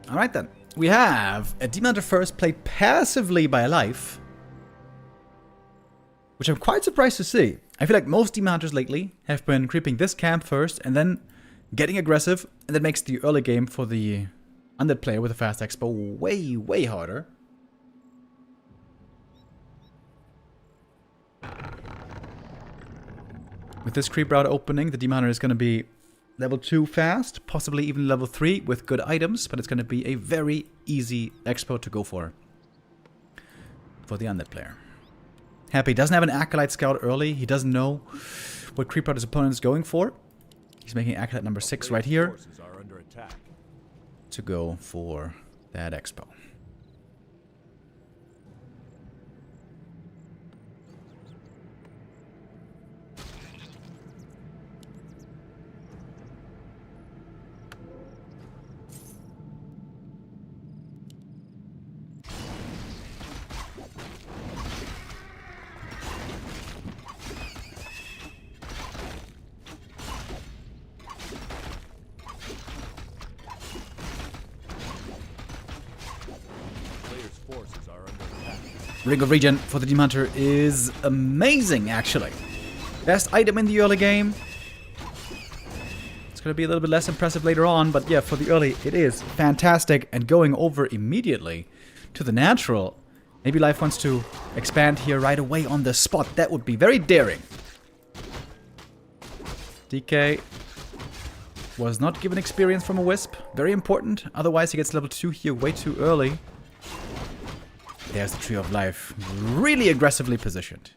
Alright then. We have a Demon Hunter first played passively by Life, which I'm quite surprised to see. I feel like most Demon Hunters lately have been creeping this camp first and then getting aggressive, and that makes the early game for the undead player with a fast expo way, way harder. With this creep route opening, the Demon Hunter is going to be level 2 fast, possibly even level 3 with good items, but it's going to be a very easy expo to go for the undead player. Happy doesn't have an Acolyte Scout early. He doesn't know what creep route his opponent is going for. He's making Acolyte number 6 right here to go for that expo. Ring of Regen for the Demon Hunter is amazing, actually. Best item in the early game. It's going to be a little bit less impressive later on, but yeah, for the early, it is fantastic. And going over immediately to the natural. Maybe Life wants to expand here right away on the spot. That would be very daring. DK was not given experience from a Wisp. Very important. Otherwise, he gets level 2 here way too early. There's the Tree of Life, really aggressively positioned.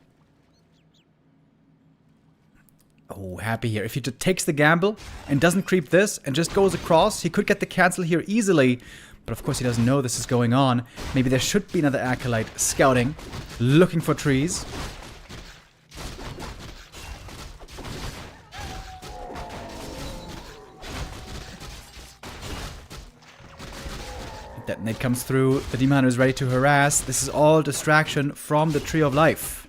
Oh, Happy here. If he just takes the gamble and doesn't creep this and just goes across, he could get the cancel here easily. But of course he doesn't know this is going on. Maybe there should be another Acolyte scouting, looking for trees. That nade comes through. The Demon Hunter is ready to harass. This is all distraction from the Tree of Life.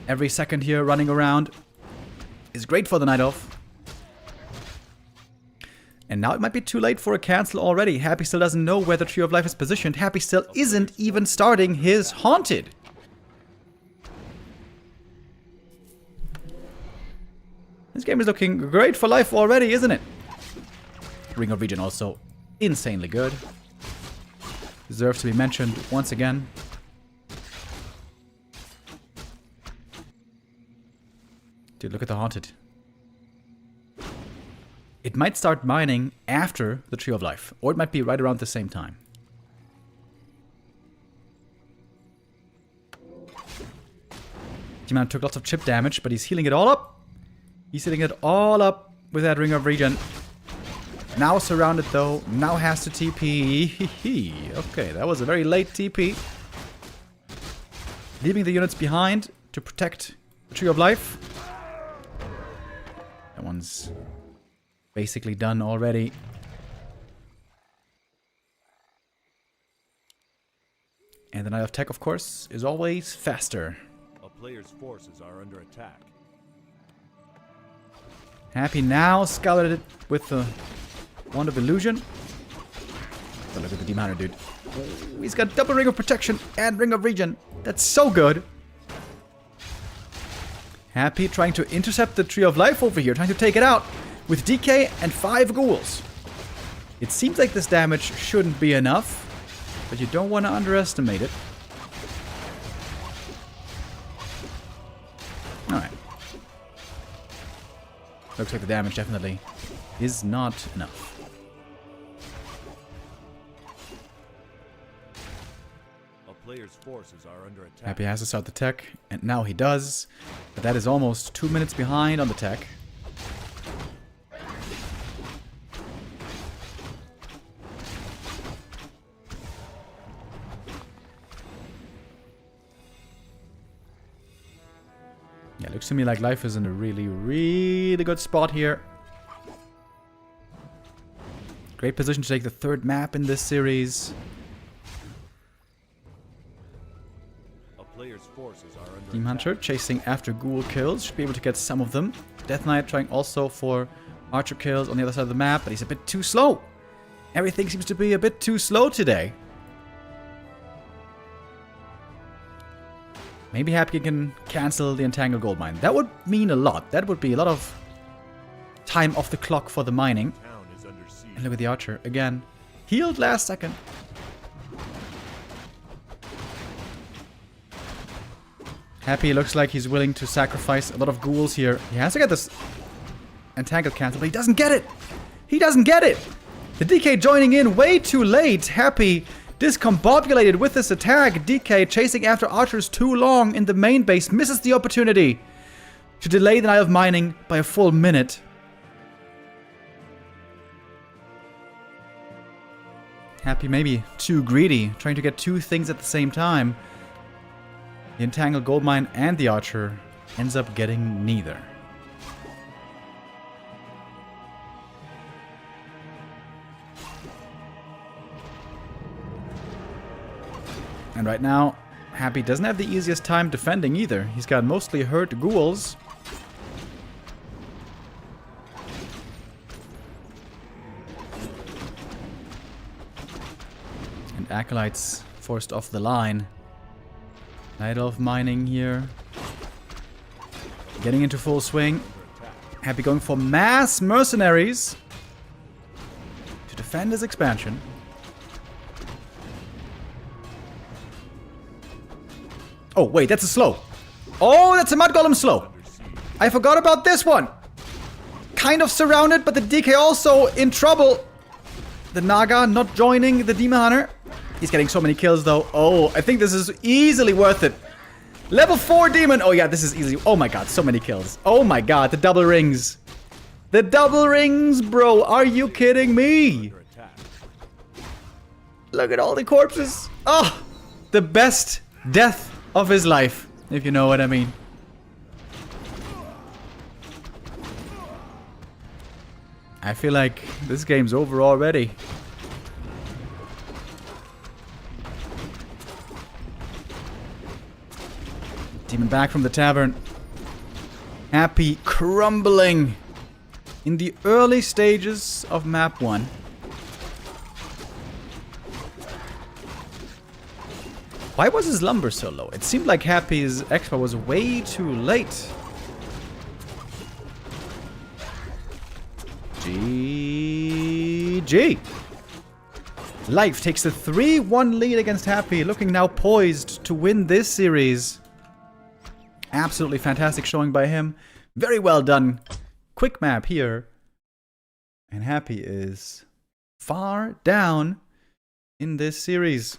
Every second here running around is great for the Night Elf. And now it might be too late for a cancel already. Happy still doesn't know where the Tree of Life is positioned. Happy still isn't even starting his Haunted. This game is looking great for Life already, isn't it? Ring of Regen also insanely good. Deserves to be mentioned once again. Dude, look at the Haunted. It might start mining after the Tree of Life, or it might be right around the same time. Demon took lots of chip damage, but he's healing it all up. He's healing it all up with that Ring of Regen. Now surrounded though. Now has to TP. Okay, that was a very late TP. Leaving the units behind to protect the Tree of Life. That one's basically done already. And the Knight of Tech, of course, is always faster. A player's forces are under attack. Happy now scouted it with the Wand of Illusion. Oh, look at the Demon Hunter, dude. Oh, he's got double Ring of Protection and Ring of Regen. That's so good. Happy trying to intercept the Tree of Life over here, trying to take it out with DK and 5 ghouls. It seems like this damage shouldn't be enough, but you don't want to underestimate it. Alright. Looks like the damage definitely is not enough. A player's forces are under attack. Happy has to start the tech, and now he does. But that is almost 2 minutes behind on the tech. Yeah, looks to me like life is in a really, really good spot here. Great position to take the 3rd map in this series. A player's forces are under Demon attack. Hunter chasing after ghoul kills. Should be able to get some of them. Death Knight trying also for archer kills on the other side of the map, but he's a bit too slow. Everything seems to be a bit too slow today. Maybe Happy can cancel the Entangled Gold Mine. That would mean a lot. That would be a lot of time off the clock for the mining. Town is under siege. And look at the archer again. Healed last second. Happy looks like he's willing to sacrifice a lot of ghouls here. He has to get this Entangled cancel, but he doesn't get it. He doesn't get it. The DK joining in way too late. Happy discombobulated with this attack. DK chasing after archers too long in the main base. Misses the opportunity to delay the Night of Mining by a full minute. Happy maybe too greedy, trying to get 2 things at the same time. The Entangled Gold Mine and the Archer ends up getting neither. And right now, Happy doesn't have the easiest time defending either. He's got mostly hurt ghouls. And Acolytes forced off the line. Night of Mining here. Getting into full swing. Happy going for mass mercenaries to defend his expansion. Oh, wait, that's a slow. Oh, that's a Mud Golem slow. I forgot about this one. Kind of surrounded, but the DK also in trouble. The Naga not joining the Demon Hunter. He's getting so many kills, though. Oh, I think this is easily worth it. Level 4 Demon. Oh, yeah, this is easy. Oh, my God, so many kills. Oh, my God, the double rings. The double rings, bro. Are you kidding me? Under attack. Look at all the corpses. Oh, the best death of his life, if you know what I mean. I feel like this game's over already. Demon back from the tavern. Happy crumbling in the early stages of map 1. Why was his lumber so low? It seemed like Happy's expo was way too late. GG. Life takes a 3-1 lead against Happy, looking now poised to win this series. Absolutely fantastic showing by him. Very well done. Quick map here. And Happy is far down in this series.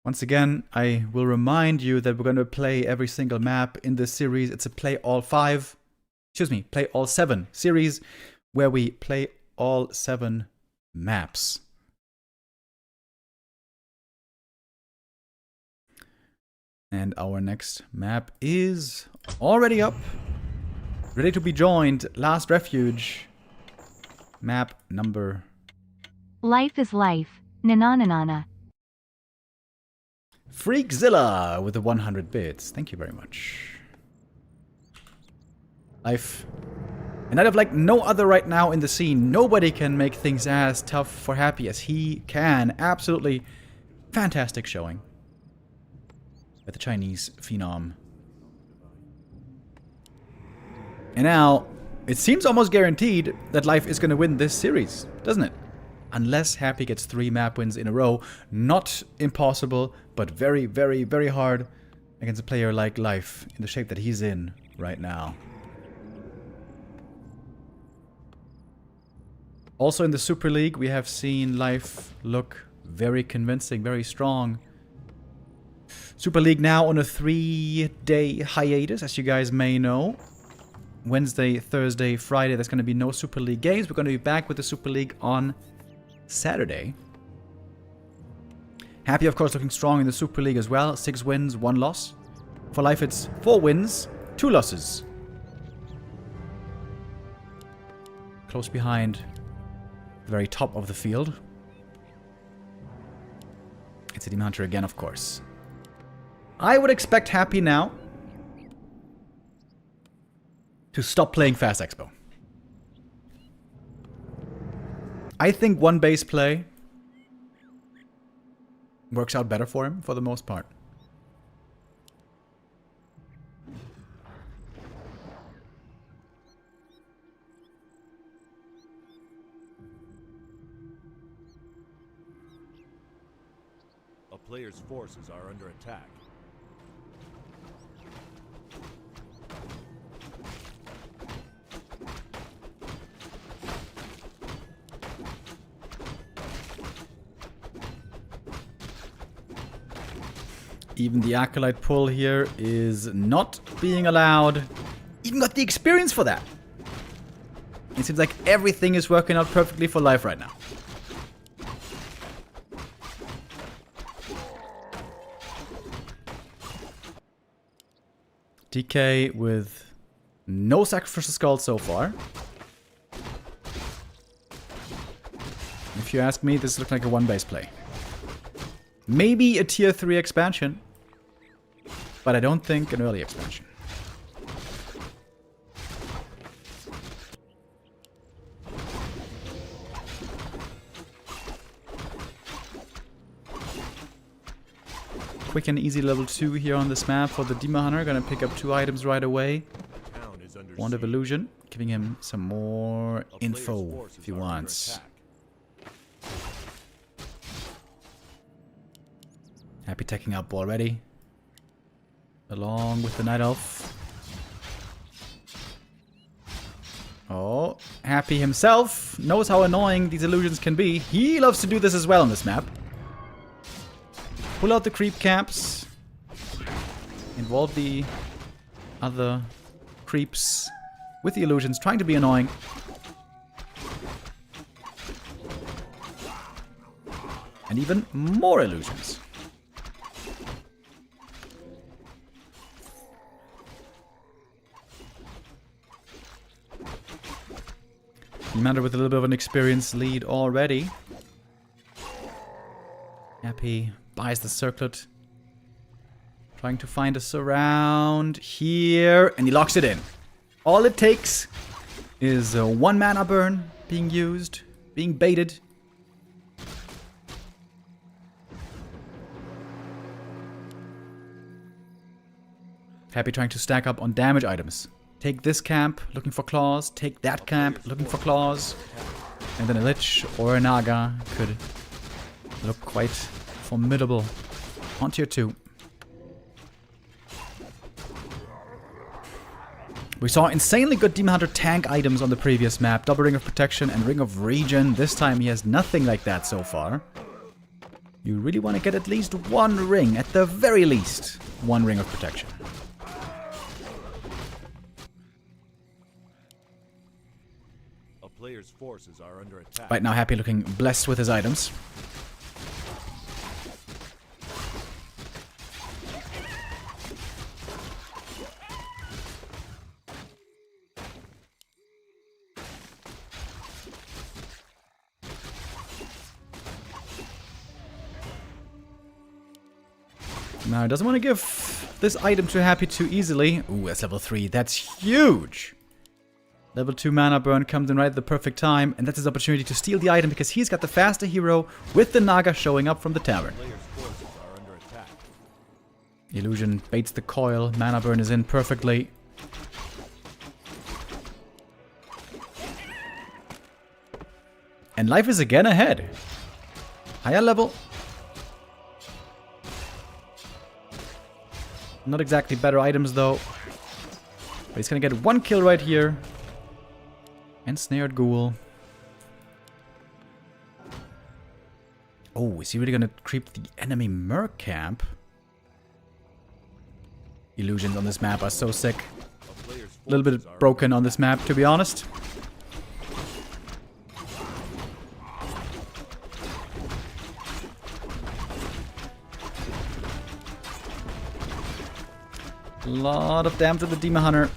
Once again, I will remind you that we're going to play every single map in this series. It's a play all 7 series where we play all 7 maps. And our next map is already up, ready to be joined. Last Refuge, map number. Life is life. Na-na-na-na-na. Freakzilla with the 100 bits. Thank you very much. Life. And out of like no other right now in the scene, nobody can make things as tough for Happy as he can. Absolutely fantastic showing at the Chinese phenom. And now, it seems almost guaranteed that Life is going to win this series, doesn't it? Unless Happy gets 3 map wins in a row. Not impossible, but very, very, very hard against a player like Life in the shape that he's in right now. Also in the Super League, we have seen Life look very convincing, very strong. Super League now on a 3-day hiatus, as you guys may know. Wednesday, Thursday, Friday, there's going to be no Super League games. We're going to be back with the Super League on Saturday. Happy, of course, looking strong in the Super League as well. 6 wins, 1 loss. For Life, it's 4 wins, 2 losses. Close behind the very top of the field. It's a Demon Hunter again, of course. I would expect Happy now to stop playing Fast Expo. I think one base play works out better for him for the most part. A player's forces are under attack. Even the Acolyte pull here is not being allowed. Even got the experience for that. It seems like everything is working out perfectly for Life right now. DK with no sacrificial skulls so far. If you ask me, this looks like a 1 base play. Maybe a tier 3 expansion, but I don't think an early expansion. Quick and easy level 2 here on this map for the Demon Hunter. Gonna pick up 2 items right away. Wand of Illusion, giving him some more info if he wants. Happy taking up already. Along with the Night Elf. Oh, Happy himself knows how annoying these illusions can be. He loves to do this as well on this map. Pull out the creep camps. Involve the other creeps with the illusions, trying to be annoying. And even more illusions. Commander with a little bit of an experience lead already. Happy buys the circlet. Trying to find a surround here. And he locks it in. All it takes is a 1 mana burn being used, being baited. Happy trying to stack up on damage items. Take this camp, looking for claws. Take that camp, looking for claws. And then a Lich or a Naga could look quite formidable on tier 2. We saw insanely good Demon Hunter tank items on the previous map. Double Ring of Protection and Ring of Regen. This time he has nothing like that so far. You really want to get at least one ring, at the very least. One ring of protection. A player's forces are under attack. Right now, Happy looking blessed with his items. Now, he doesn't want to give this item to Happy too easily. Ooh, that's level 3. That's huge! Level 2 mana burn comes in right at the perfect time, and that's his opportunity to steal the item because he's got the faster hero with the Naga showing up from the tavern. Player's forces are under attack. Illusion baits the coil. Mana burn is in perfectly. And life is again ahead. Higher level. Not exactly better items though. But he's gonna get one kill right here. And snared ghoul. Oh, is he really gonna creep the enemy merc camp? Illusions on this map are so sick. A player's A little forces bit are broken on this map, to be honest. A lot of damage to the Demon Hunter.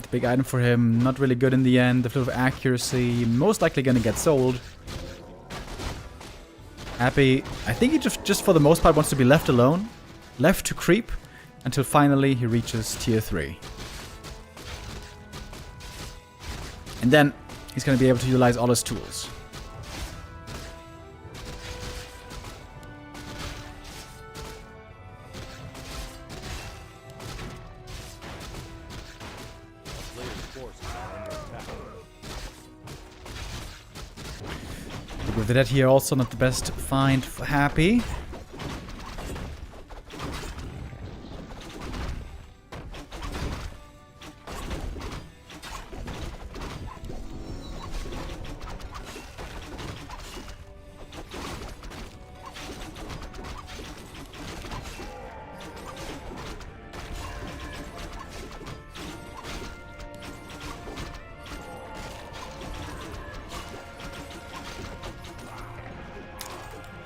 The big item for him, not really good in the end. The flip of accuracy, most likely gonna get sold. Happy, I think he just for the most part wants to be left alone. Left to creep until finally he reaches tier 3. And then he's gonna be able to utilize all his tools. With that here, also not the best find for Happy.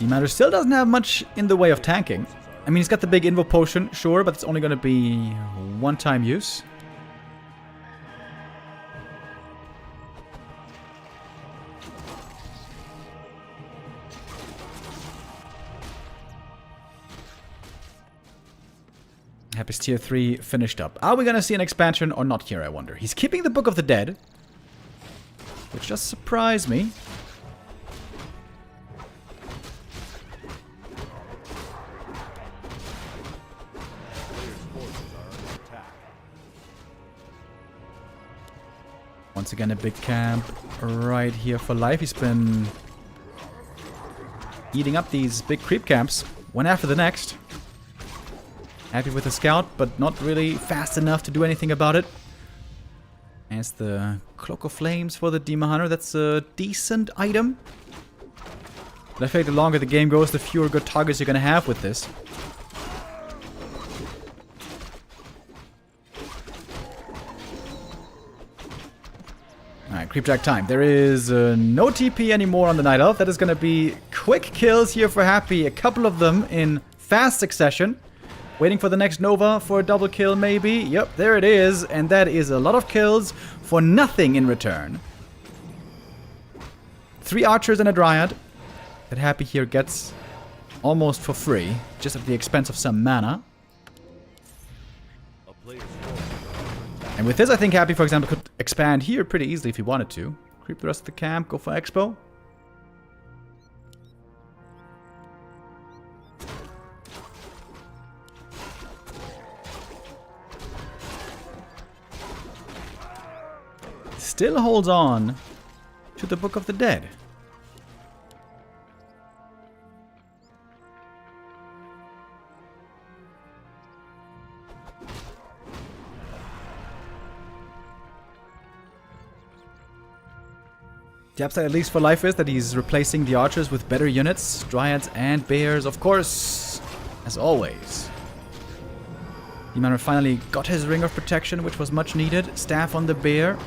Matter still doesn't have much in the way of tanking. I mean, he's got the big invo potion, sure, but it's only going to be one-time use. Happy's tier 3 finished up. Are we going to see an expansion or not here, I wonder? He's keeping the Book of the Dead, which just surprised me. Once again, a big camp right here for life. He's been eating up these big creep camps, one after the next. Happy with the scout, but not really fast enough to do anything about it. As the Cloak of Flames for the Demon Hunter, that's a decent item. But I feel like the longer the game goes, the fewer good targets you're going to have with this. Alright, Creepjack time. There is no TP anymore on the Night Elf. That is going to be quick kills here for Happy. A couple of them in fast succession. Waiting for the next Nova for a double kill, maybe. Yep, there it is. And that is a lot of kills for nothing in return. 3 archers and a Dryad. That Happy here gets almost for free. Just at the expense of some mana. And with this, I think Happy, for example, could expand here pretty easily if he wanted to. Creep the rest of the camp, go for Expo. Still holds on to the Book of the Dead. The upside, at least for life, is that he's replacing the archers with better units, dryads and bears, of course, as always. Demon finally got his ring of protection, which was much needed. Staff on the bear.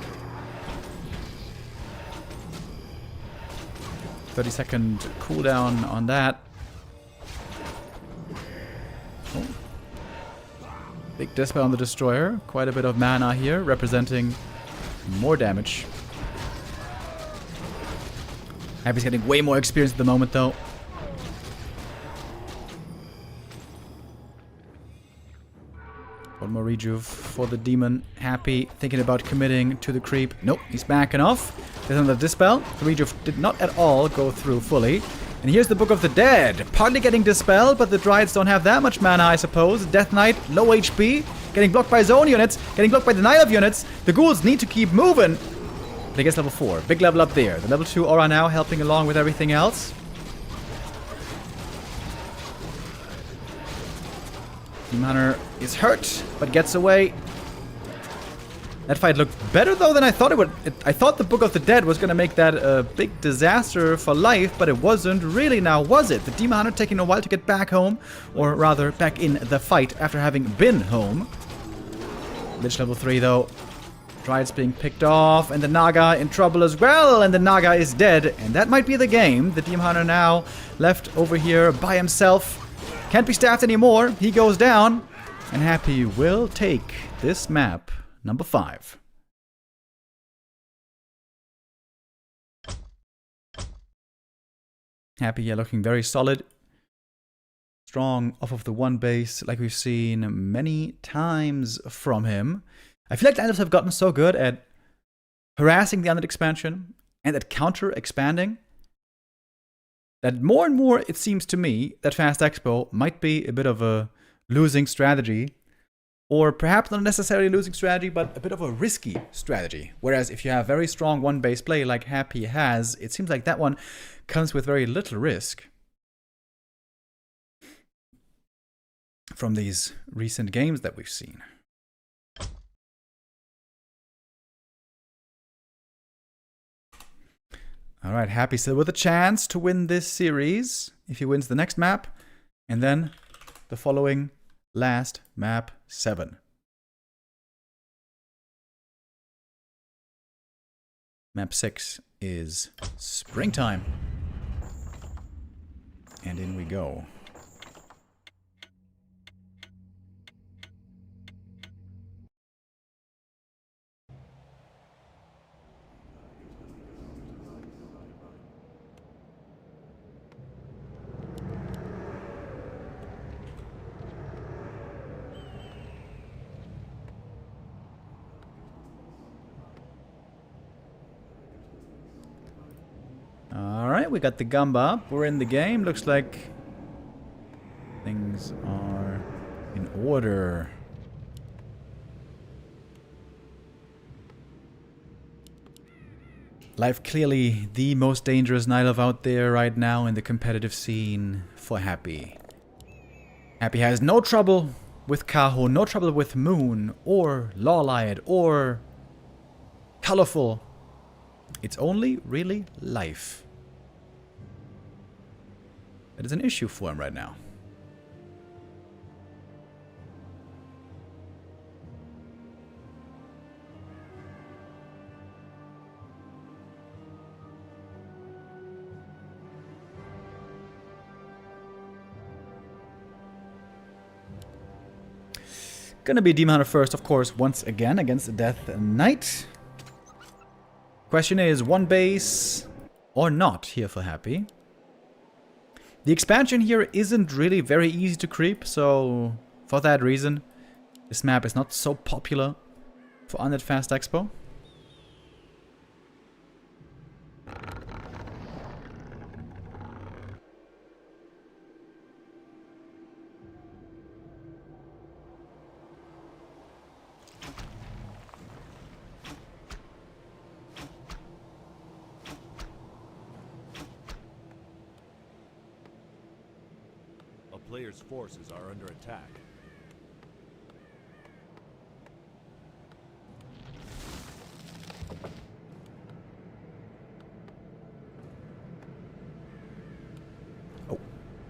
30-second cooldown on that. Oh. Big dispel on the destroyer. Quite a bit of mana here, representing more damage. Happy's getting way more experience at the moment, though. One more rejuve for the demon. Happy, thinking about committing to the creep. Nope, he's backing off. There's another dispel. The rejuve did not at all go through fully. And here's the Book of the Dead. Partly getting dispelled, but the Dryads don't have that much mana, I suppose. Death Knight, low HP. Getting blocked by zone units. Getting blocked by denial of units. The ghouls need to keep moving. But I guess level 4. Big level up there. The level 2 aura now helping along with everything else. Demon Hunter is hurt, but gets away. That fight looked better, though, than I thought it would. I thought the Book of the Dead was going to make that a big disaster for life, but it wasn't really now, was it? The Demon Hunter taking a while to get back home, or rather, back in the fight after having been home. Lich level 3, though. Dryads being picked off, and the Naga in trouble as well, and the Naga is dead, and that might be the game. The Demon Hunter now left over here by himself. Can't be staffed anymore. He goes down. And Happy will take this map, number 5. Happy here looking very solid. Strong off of the 1 base, like we've seen many times from him. I feel like the Islanders have gotten so good at harassing the Undead expansion and at counter-expanding that more and more it seems to me that Fast Expo might be a bit of a losing strategy, or perhaps not necessarily losing strategy, but a bit of a risky strategy. Whereas if you have very strong 1 base play like Happy has, it seems like that one comes with very little risk from these recent games that we've seen. Alright, Happy still with a chance to win this series if he wins the next map, and then the following last map 7. Map 6 is Springtime. And in we go. Alright, we got the Gamba up. We're in the game. Looks like things are in order. Life clearly the most dangerous night elf out there right now in the competitive scene for Happy. Happy has no trouble with Kaho, no trouble with Moon, or Lawlight, or Colorful. It's only really life that is an issue for him right now. Gonna be Demon Hunter first, of course, once again against the Death Knight. Question is, 1 base or not here for Happy? The expansion here isn't really very easy to creep, so for that reason, this map is not so popular for Undead Fast Expo. A player's forces are under attack.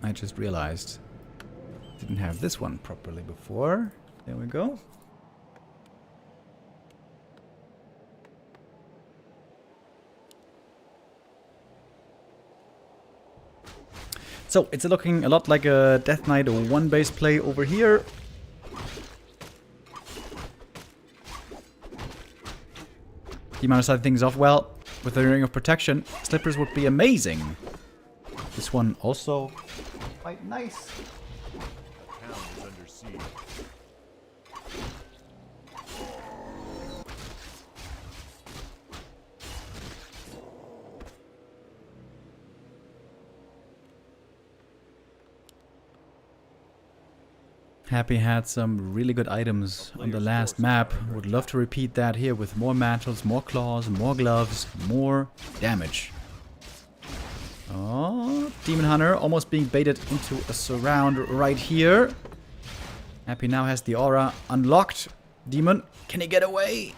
I just realized. Didn't have this one properly before. There we go. So, it's looking a lot like a Death Knight 1 base play over here. Demon started things off well with the Ring of Protection. Slippers would be amazing. This one also quite nice. Town is under siege. Happy had some really good items on the last map. Would love to repeat that here with more mantles, more claws, more gloves, more damage. Oh, Demon Hunter almost being baited into a surround right here. Happy now has the aura unlocked. Demon, can he get away?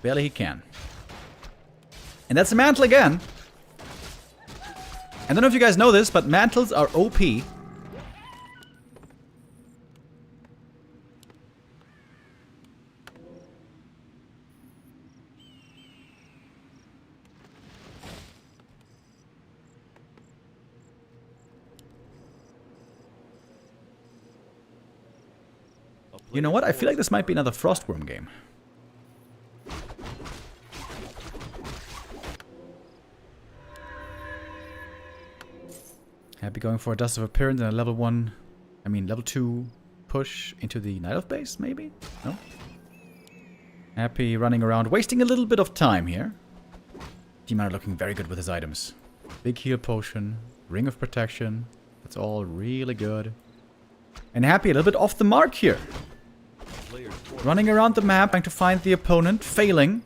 Barely he can. And that's a mantle again. I don't know if you guys know this, but mantles are OP. You know what? I feel like this might be another Frostworm game. Happy going for a Dust of Appearance and a level 2 push into the Night Elf base, maybe? No? Happy running around, wasting a little bit of time here. Demon looking very good with his items. Big heal potion, Ring of Protection. That's all really good. And Happy a little bit off the mark here. Running around the map, trying to find the opponent, failing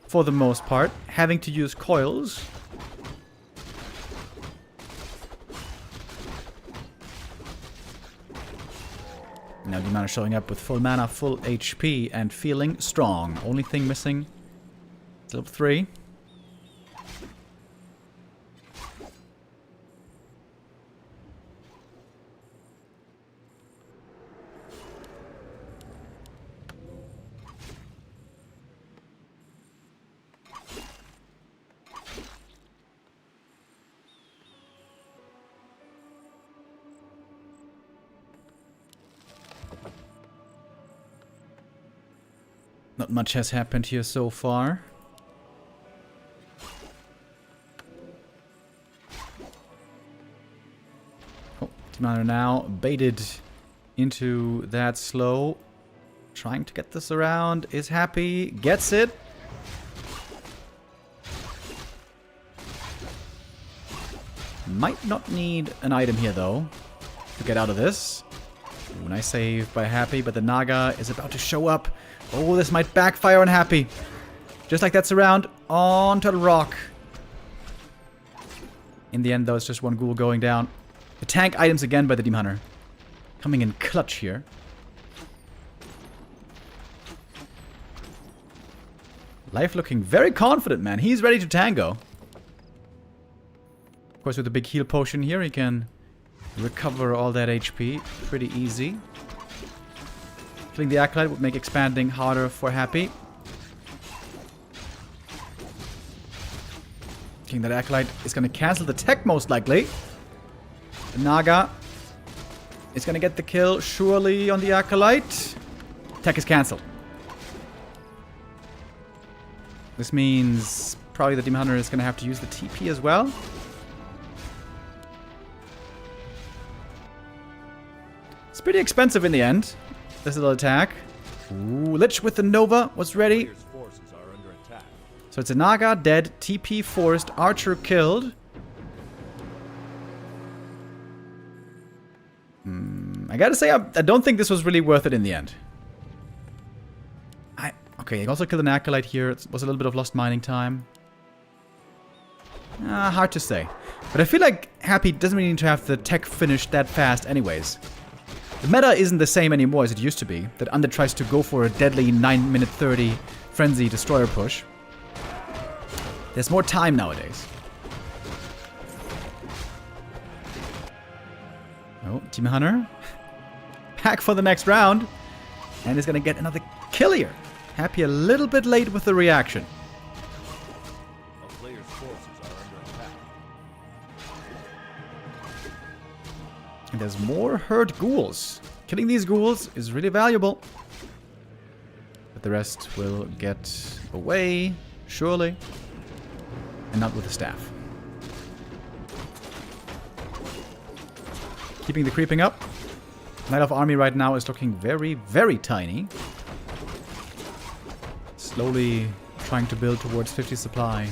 for the most part, having to use coils. Now Demon showing up with full mana, full HP, and feeling strong. Only thing missing is level 3. Not much has happened here so far. Oh, Demon now baited into that slow. Trying to get this around. Is Happy. Gets it. Might not need an item here though to get out of this. Ooh, nice save by Happy, but the Naga is about to show up. Oh, this might backfire on Happy. Just like that surround onto the rock. In the end, though, it's just one ghoul going down. The tank items again by the Demon Hunter. Coming in clutch here. Life looking very confident, man. He's ready to tango. Of course, with the big heal potion here, he can recover all that HP pretty easy. Killing the Acolyte would make expanding harder for Happy. Killing that Acolyte is going to cancel the tech most likely. The Naga is going to get the kill surely on the Acolyte. Tech is cancelled. This means probably the Demon Hunter is going to have to use the TP as well. It's pretty expensive in the end. This little attack. Ooh, Lich with the Nova was ready. Player's forces are under attack. So it's a Naga dead, TP forced, Archer killed. I gotta say, I don't think this was really worth it in the end. Okay, he also killed an Acolyte here. It was a little bit of lost mining time. Hard to say. But I feel like Happy doesn't really need to have the tech finished that fast anyways. The meta isn't the same anymore as it used to be, that Undead tries to go for a deadly 9-minute 30 Frenzy Destroyer push. There's more time nowadays. Oh, Team Hunter. Back for the next round. And is going to get another kill here. Happy a little bit late with the reaction. A player's forces are under attack. And there's more hurt ghouls. Killing these ghouls is really valuable. But the rest will get away, surely. And not with the staff. Keeping the creeping up. Knight of Army right now is looking very, very tiny. Slowly trying to build towards 50 supply.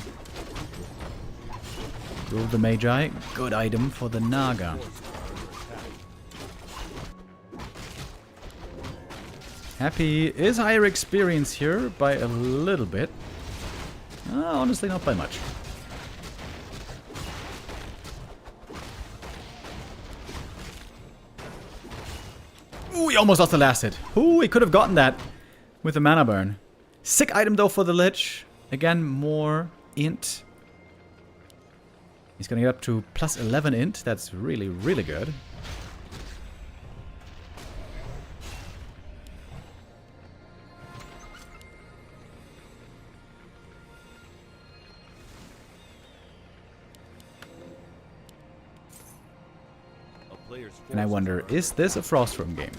Rule the Magi. Good item for the Naga. Happy is higher experience here by a little bit. Honestly, not by much. Ooh, he almost lost the last hit. Ooh, he could have gotten that with the mana burn. Sick item though for the Lich. Again, more int. He's gonna get up to plus 11 int. That's really, really good. And I wonder, is this a Frostworm game?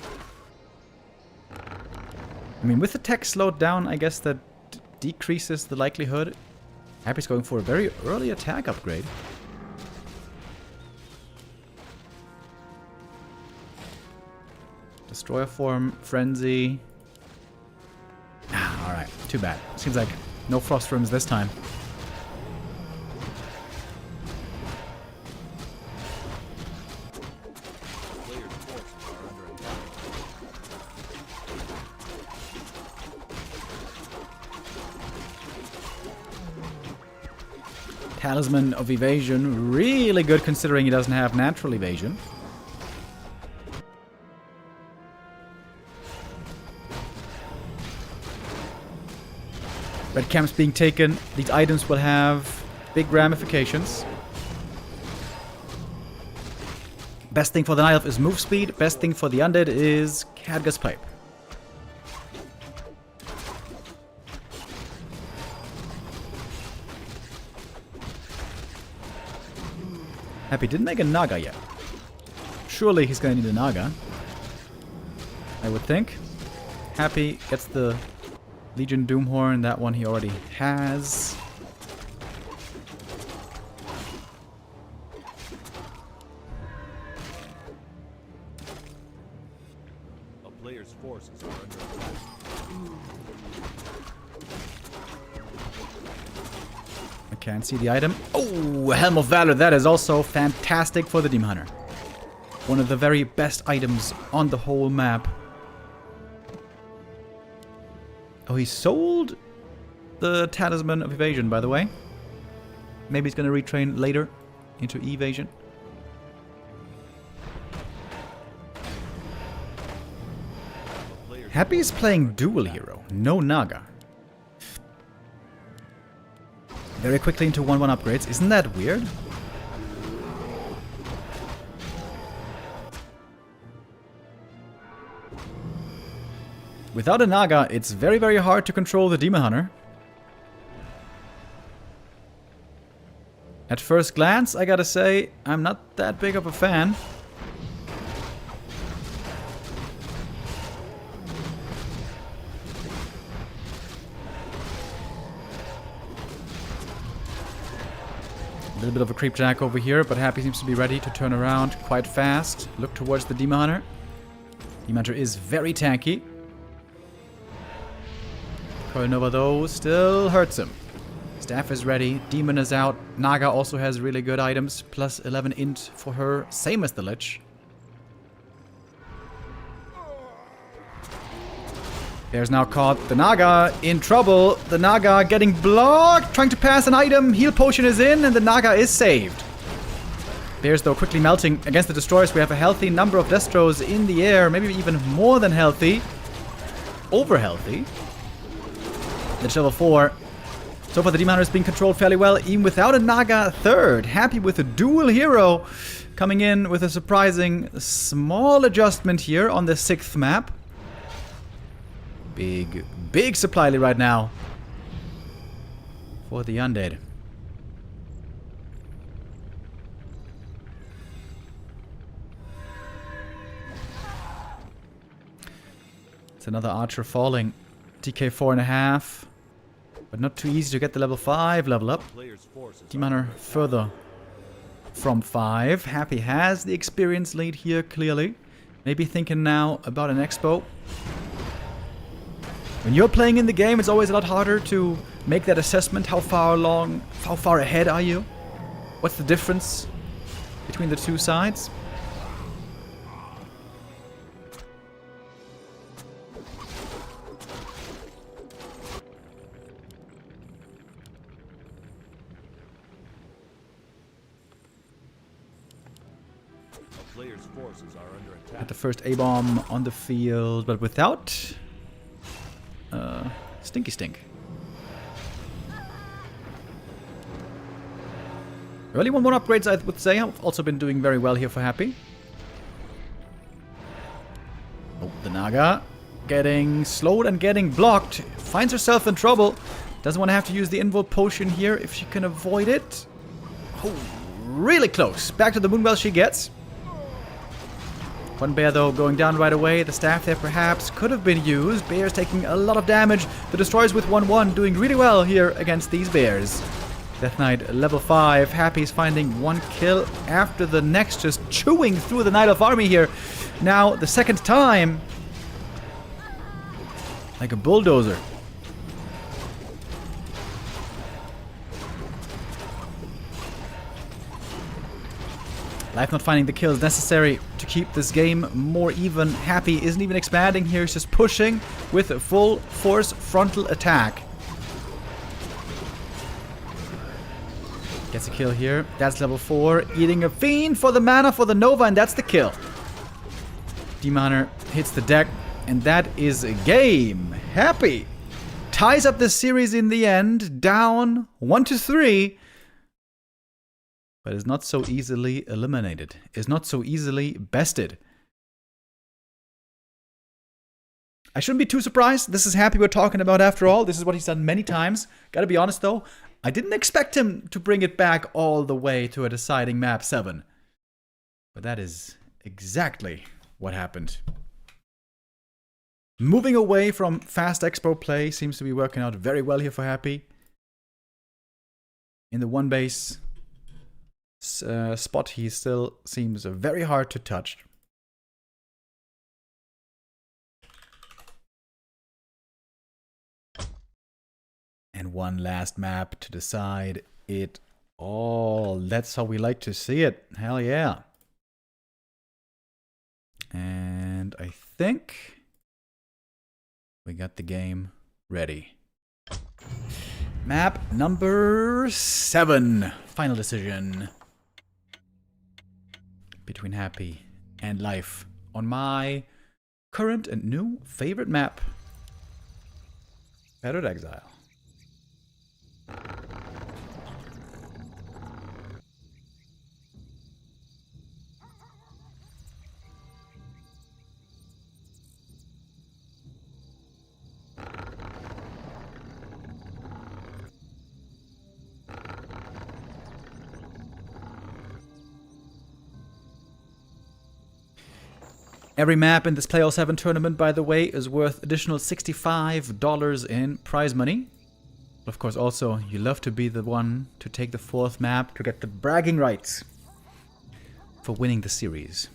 I mean, with the tech slowed down, I guess that decreases the likelihood. Happy's going for a very early attack upgrade. Destroyer form, Frenzy. Alright, too bad. Seems like no Frostworms this time. Talisman of Evasion, really good considering he doesn't have natural evasion. Red camps being taken, these items will have big ramifications. Best thing for the Night Elf is move speed, best thing for the Undead is Khadga's Pipe. Happy didn't make a Naga yet. Surely he's gonna need a Naga, I would think. Happy gets the Legion Doomhorn, that one he already has. A player's forces are under attack. I can't see the item. Oh, Helm of Valor. That is also fantastic for the Demon Hunter. One of the very best items on the whole map. Oh, he sold the Talisman of Evasion, by the way. Maybe he's going to retrain later into Evasion. Happy is playing Dual Hero, no Naga. Very quickly into 1-1 upgrades. Isn't that weird? Without a Naga, it's very, very hard to control the Demon Hunter. At first glance, I gotta say, I'm not that big of a fan. A little bit of a creep jack over here, but Happy seems to be ready to turn around quite fast. Look towards the Demon Hunter. Demon Hunter is very tanky. Coil Nova, though, still hurts him. Staff is ready. Demon is out. Naga also has really good items. Plus 11 int for her. Same as the Lich. There's now caught the Naga in trouble. The Naga getting blocked. Trying to pass an item. Heal potion is in and the Naga is saved. Bears, though, quickly melting against the Destroyers. We have a healthy number of Destros in the air. Maybe even more than healthy. Over healthy. Lich level 4. So far, the Demon Hunter is being controlled fairly well, even without a Naga third. Happy with a dual hero coming in with a surprising small adjustment here on the 6th map. Big supply lead right now for the Undead. It's another Archer falling. DK 4.5. But not too easy to get the level 5 level up. Player's forces Demon are Hunter further from 5. Happy has the experience lead here, clearly. Maybe thinking now about an expo. When you're playing in the game, it's always a lot harder to make that assessment. How far ahead are you? What's the difference between the two sides? player's forces are under attack. At the first A-bomb on the field, but without Stinky Stink. Early 1-1 upgrades, I would say, have also been doing very well here for Happy. Oh, the Naga getting slowed and getting blocked. Finds herself in trouble. Doesn't want to have to use the Invoke Potion here if she can avoid it. Oh, really close. Back to the Moonwell she gets. One bear, though, going down right away. The staff there perhaps could have been used. Bears taking a lot of damage. The Destroyers with 1-1 doing really well here against these bears. Death Knight level 5. Happy's finding one kill after the next, just chewing through the Night Elf army here. Now, the second time. Like a bulldozer. Life not finding the kills necessary to keep this game more even. Happy isn't even expanding here. He's just pushing with a full force frontal attack. Gets a kill here. That's level 4. Eating a Fiend for the mana for the Nova, and that's the kill. Demon Hunter hits the deck, and that is a game. Happy ties up the series in the end, down 1-3. But is not so easily eliminated. Is not so easily bested. I shouldn't be too surprised. This is Happy we're talking about after all. This is what he's done many times. Gotta be honest though, I didn't expect him to bring it back all the way to a deciding map 7. But that is exactly what happened. Moving away from fast expo play seems to be working out very well here for Happy. In the 1 base spot, he still seems very hard to touch. And one last map to decide it all. That's how we like to see it. Hell yeah. And I think we got the game ready. Map number 7. Final decision between Happy and Life on my current and new favorite map, Gladiator Exile. Every map in this Playoff 7 tournament, by the way, is worth additional $65 in prize money. Of course, also, you love to be the one to take the 4th map to get the bragging rights for winning the series.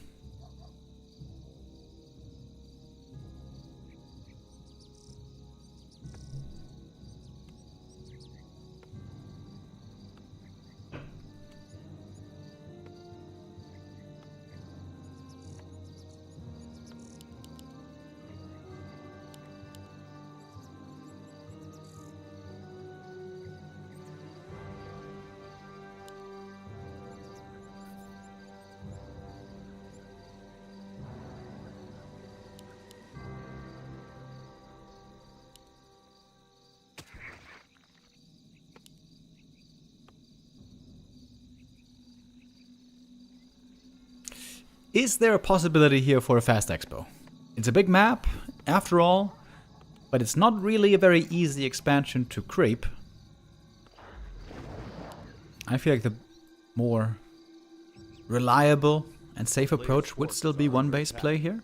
Is there a possibility here for a fast expo? It's a big map, after all, but it's not really a very easy expansion to creep. I feel like the more reliable and safe approach would still be one base play here.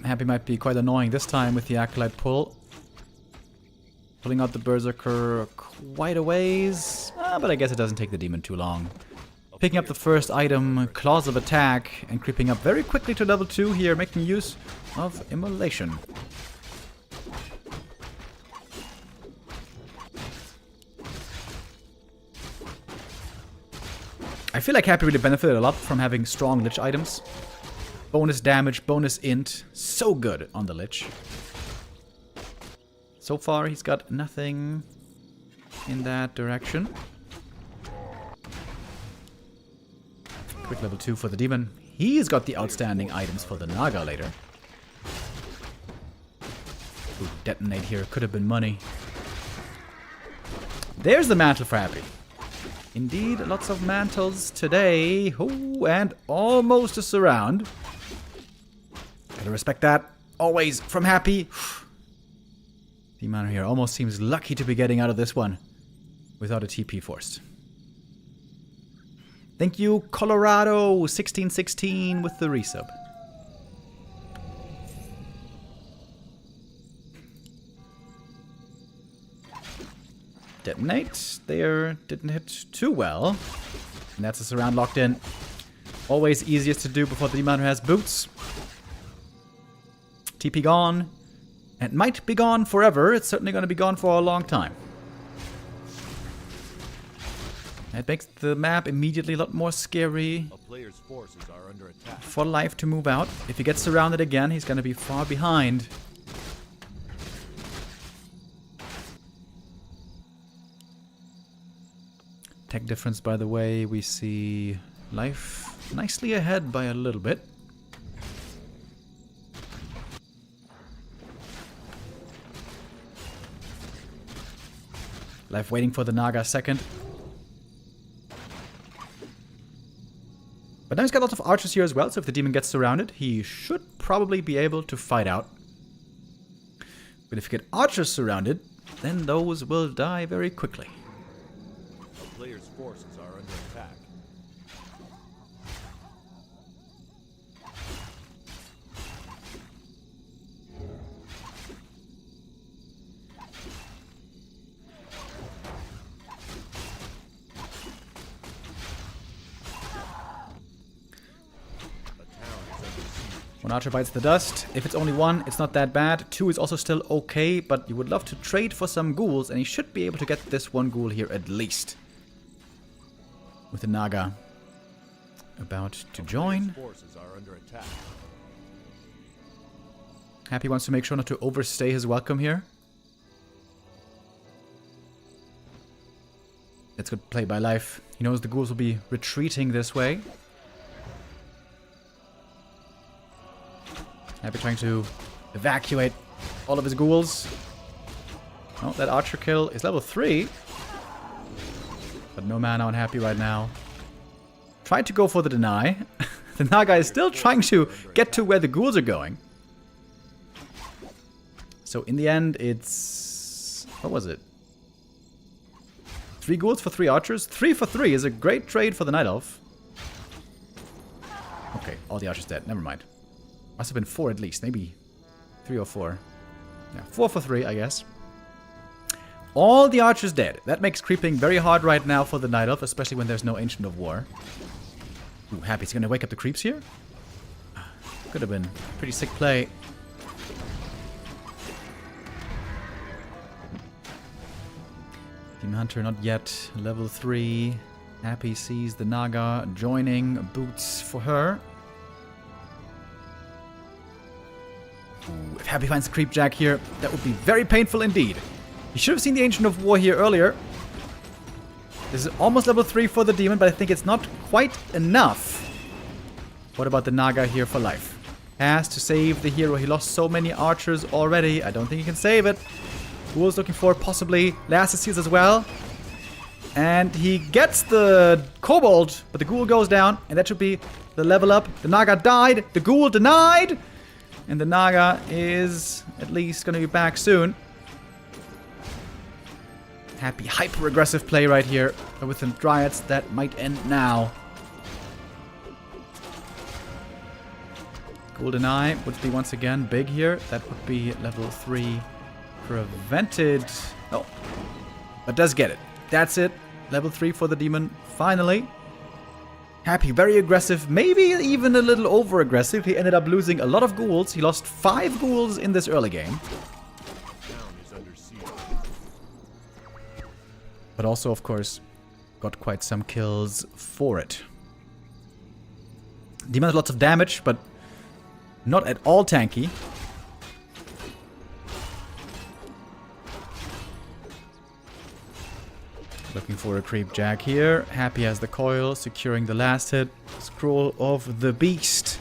Happy might be quite annoying this time with the Acolyte pull. Pulling out the Berserker quite a ways, but I guess it doesn't take the Demon too long. Picking up the first item, Claws of Attack, and creeping up very quickly to level 2 here, making use of Immolation. I feel like Happy really benefited a lot from having strong Lich items. Bonus damage, bonus int. So good on the Lich. So far, he's got nothing in that direction. Quick level 2 for the Demon. He's got the outstanding items for the Naga later. Ooh, detonate here. Could have been money. There's the mantle for Happy. Indeed, lots of mantles today. Oh, and almost a surround. Gotta respect that. Always from Happy. Demon here almost seems lucky to be getting out of this one without a TP forced. Thank you, Colorado 1616 with the resub. Detonate. There didn't hit too well. And that's a surround locked in. Always easiest to do before the Demon has boots. TP gone. And might be gone forever. It's certainly going to be gone for a long time. That makes the map immediately a lot more scary A player's forces are under attack. for Life to move out. If he gets surrounded again, he's going to be far behind. Tech difference, by the way, we see Life nicely ahead by a little bit. Life waiting for the Naga second. But now he's got lots of archers here as well, so if the Demon gets surrounded, he should probably be able to fight out. But if you get archers surrounded, then those will die very quickly. A player's forces are under attack. One archer bites the dust. If it's only one, it's not that bad. 2 is also still okay, but you would love to trade for some ghouls, and he should be able to get this one ghoul here at least. With the Naga about to join. Forces are under attack. Happy wants to make sure not to overstay his welcome here. That's good play by Life. He knows the ghouls will be retreating this way. Happy trying to evacuate all of his ghouls. Oh, that archer kill is level 3. But no mana on Happy right now. Tried to go for the deny. The Naga is still trying to get to where the ghouls are going. So in the end, it's... what was it? 3 ghouls for 3 archers? 3 for 3 is a great trade for the Night Elf. Okay, all the archers dead. Never mind. Must have been 4 at least. Maybe 3 or 4. Yeah, 4 for 3, I guess. All the archers dead. That makes creeping very hard right now for the Night Elf, especially when there's no Ancient of War. Ooh, Happy's gonna wake up the creeps here? Could have been pretty sick play. Demon Hunter not yet. Level 3. Happy sees the Naga joining. Boots for her. Ooh, if Happy finds the Creep Jack here. That would be very painful indeed. You should have seen the Ancient of War here earlier. This is almost level 3 for the demon, but I think it's not quite enough. What about the Naga here for life? Has to save the hero. He lost so many archers already. I don't think he can save it. Ghoul's looking for possibly last seals as well. And he gets the Kobold, but the Ghoul goes down, and that should be the level up. The Naga died. The Ghoul denied. And the Naga is at least going to be back soon. Happy hyper-aggressive play right here. But with the Dryads, that might end now. Ghoul deny would be once again big here. That would be level 3 prevented. Oh, but does get it. That's it. Level 3 for the demon. Finally. Happy, very aggressive. Maybe even a little over-aggressive. He ended up losing a lot of ghouls. He lost 5 ghouls in this early game. Town is under siege. But also, of course, got quite some kills for it. Demon has lots of damage, but not at all tanky. Looking for a Creep Jack here. Happy has the coil, securing the last hit. Scroll of the Beast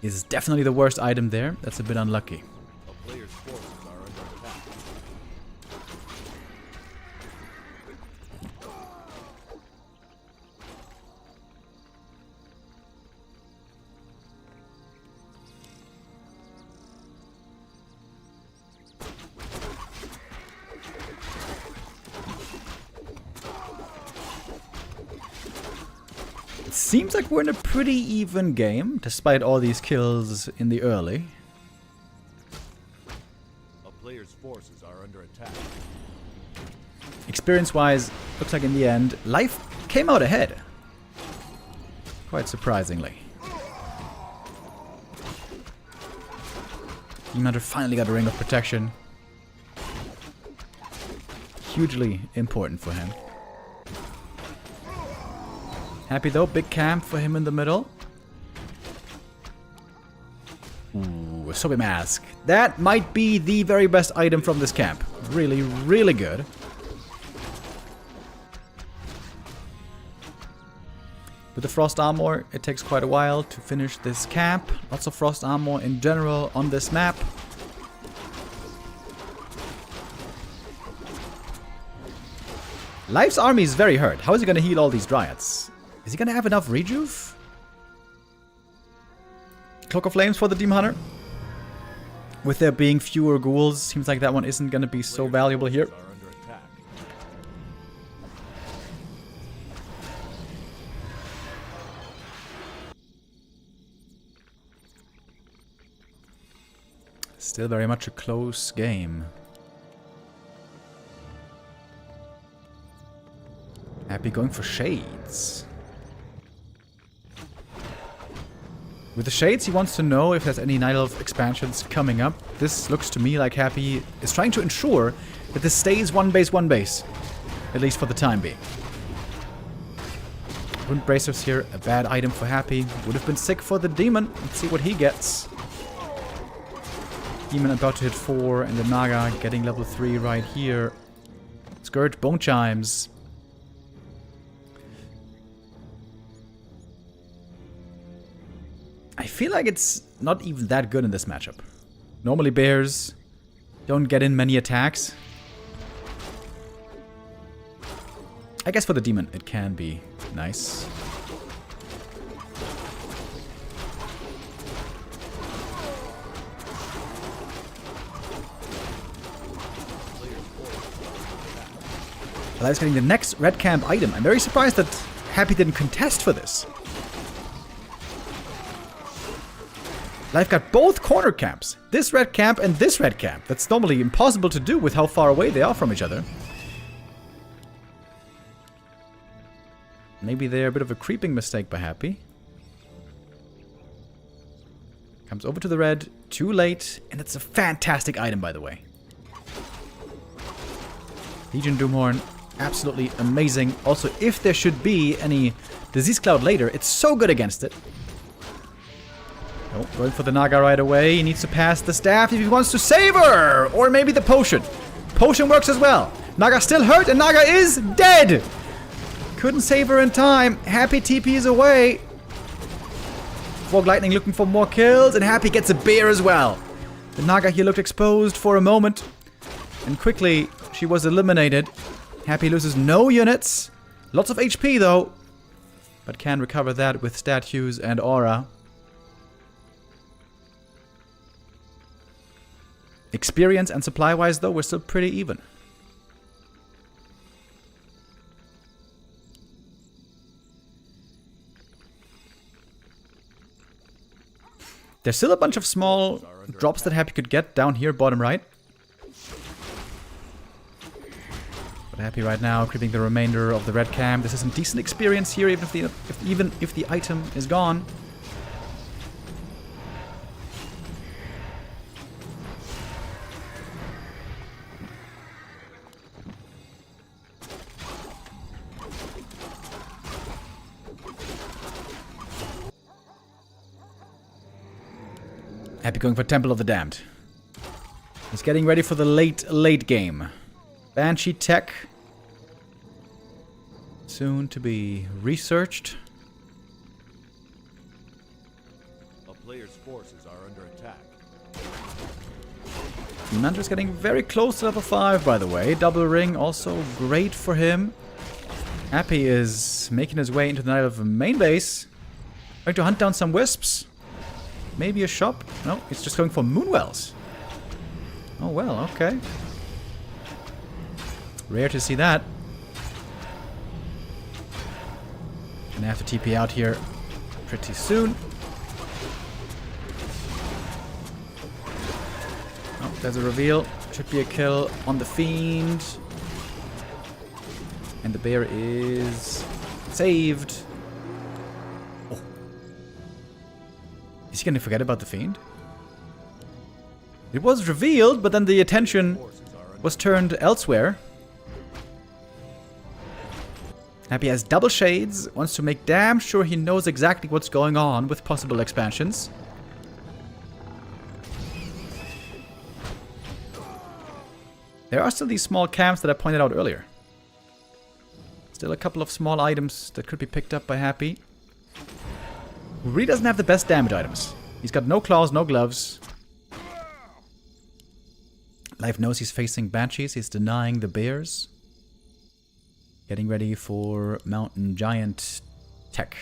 is definitely the worst item there. That's a bit unlucky. A player's forces are under attack. Seems like we're in a pretty even game, despite all these kills in the early. A player's forces are under attack. Experience-wise, looks like in the end, Life came out ahead. Quite surprisingly. Demon Hunter finally got a Ring of Protection. Hugely important for him. Happy though, big camp for him in the middle. Ooh, a Sobe Mask. That might be the very best item from this camp. Really, really good. With the Frost Armor, it takes quite a while to finish this camp. Lots of Frost Armor in general on this map. Life's army is very hurt. How is he going to heal all these Dryads? Is he going to have enough rejuve? Cloak of Flames for the Demon Hunter. With there being fewer ghouls, seems like that one isn't going to be so valuable here. Are under attack. Still very much a close game. Happy going for Shades. With the Shades, he wants to know if there's any Night Elf expansions coming up. This looks to me like Happy is trying to ensure that this stays one base. At least for the time being. Rune Bracers here, a bad item for Happy. Would have been sick for the Demon. Let's see what he gets. Demon about to hit 4, and the Naga getting level 3 right here. Scourge, Bone Chimes. I feel like it's not even that good in this matchup. Normally bears don't get in many attacks. I guess for the demon it can be nice. Elias getting the next red camp item. I'm very surprised that Happy didn't contest for this. Life got both corner camps. This red camp and this red camp. That's normally impossible to do with how far away they are from each other. Maybe they're a bit of a creeping mistake by Happy. Comes over to the red, too late, and it's a fantastic item, by the way. Legion Doomhorn, absolutely amazing. Also, if there should be any Disease Cloud later, it's so good against it. Oh, going for the Naga right away. He needs to pass the staff if he wants to save her! Or maybe the potion. Potion works as well. Naga still hurt and Naga is dead! Couldn't save her in time. Happy TP's away. Fog Lightning looking for more kills, and Happy gets a bear as well. The Naga here looked exposed for a moment, and quickly she was eliminated. Happy loses no units. Lots of HP though, but can recover that with statues and aura. Experience and supply-wise though, we're still pretty even. There's still a bunch of small drops that Happy could get down here, bottom right. But Happy right now, creeping the remainder of the red camp. This is some decent experience here, even if the item is gone. Happy going for Temple of the Damned. He's getting ready for the late game. Banshee tech. Soon to be researched. A player's forces are under attack. Mandra's getting very close to level 5, by the way. Double ring, also great for him. Happy is making his way into the night of main base. Going to hunt down some wisps. Maybe a shop? No, it's just going for Moonwells. Oh well, okay. Rare to see that. Gonna have to TP out here pretty soon. Oh, there's a reveal. Should be a kill on the Fiend. And the bear is saved. Oh. Is he gonna forget about the Fiend? It was revealed, but then the attention was turned elsewhere. Happy has double shades, wants to make damn sure he knows exactly what's going on with possible expansions. There are still these small camps that I pointed out earlier. Still a couple of small items that could be picked up by Happy. Who really doesn't have the best damage items. He's got no claws, no gloves. Life knows he's facing Banshees. He's denying the bears. Getting ready for Mountain Giant tech.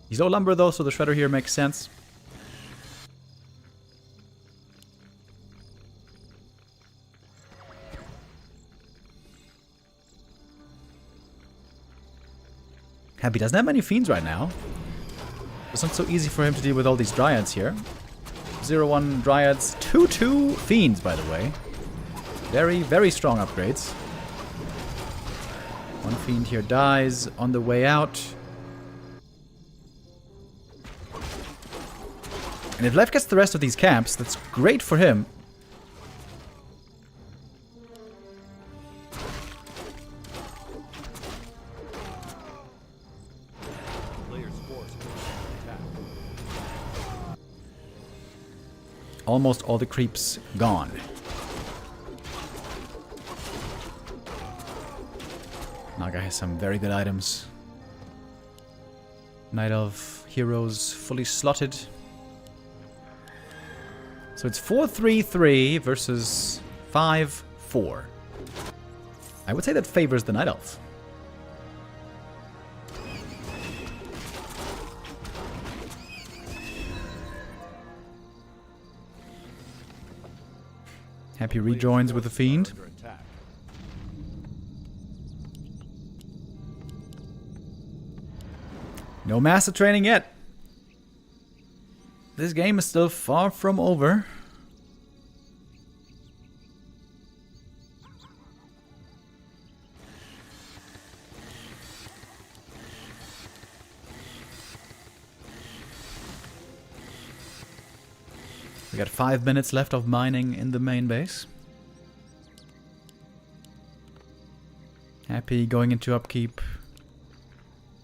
He's low lumber though, so the Shredder here makes sense. Happy doesn't have many Fiends right now. It's not so easy for him to deal with all these Dryads here. 0-1 Dryads, 2-2 Fiends, by the way. Very, very strong upgrades. One Fiend here dies on the way out. And if Life gets the rest of these camps, that's great for him. Almost all the creeps gone. Naga has some very good items. Knight of Heroes fully slotted. So it's 4-3-3 versus 5-4. I would say that favors the Night Elf. Happy rejoins with the Fiend. No master training yet. This game is still far from over. We got 5 minutes left of mining in the main base. Happy going into upkeep.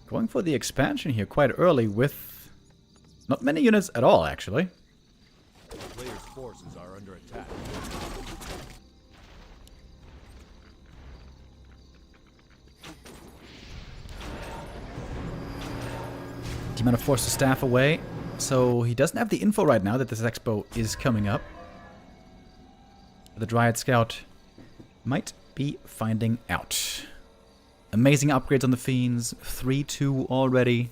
Going for the expansion here quite early with Not many units at all, actually. The player's forces are under attack. Demon of Force the staff away. So he doesn't have the info right now that this expo is coming up. The Dryad Scout might be finding out. Amazing upgrades on the Fiends. 3-2 already.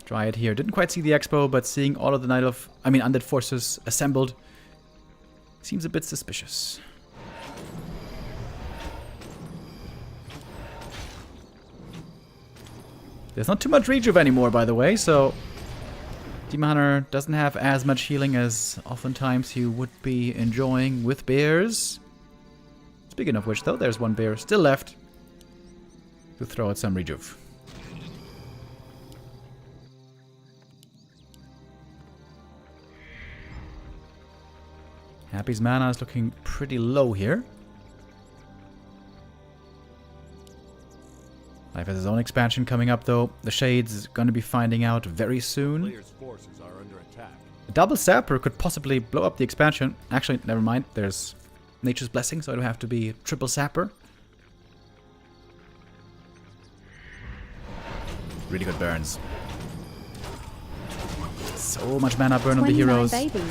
Dryad here. Didn't quite see the expo, but seeing all of the Undead forces assembled seems a bit suspicious. There's not too much rejuve anymore, by the way, so Demon Hunter doesn't have as much healing as oftentimes he would be enjoying with bears. Speaking of which, though, there's one bear still left to throw out some rejuve. Happy's mana is looking pretty low here. Life has his own expansion coming up, though. The Shade's going to be finding out very soon. Player's forces are under attack. A double Sapper could possibly blow up the expansion. Actually, never mind. There's Nature's Blessing, so I don't have to be triple Sapper. Really good burns. So much mana burn on the 29, heroes. baby.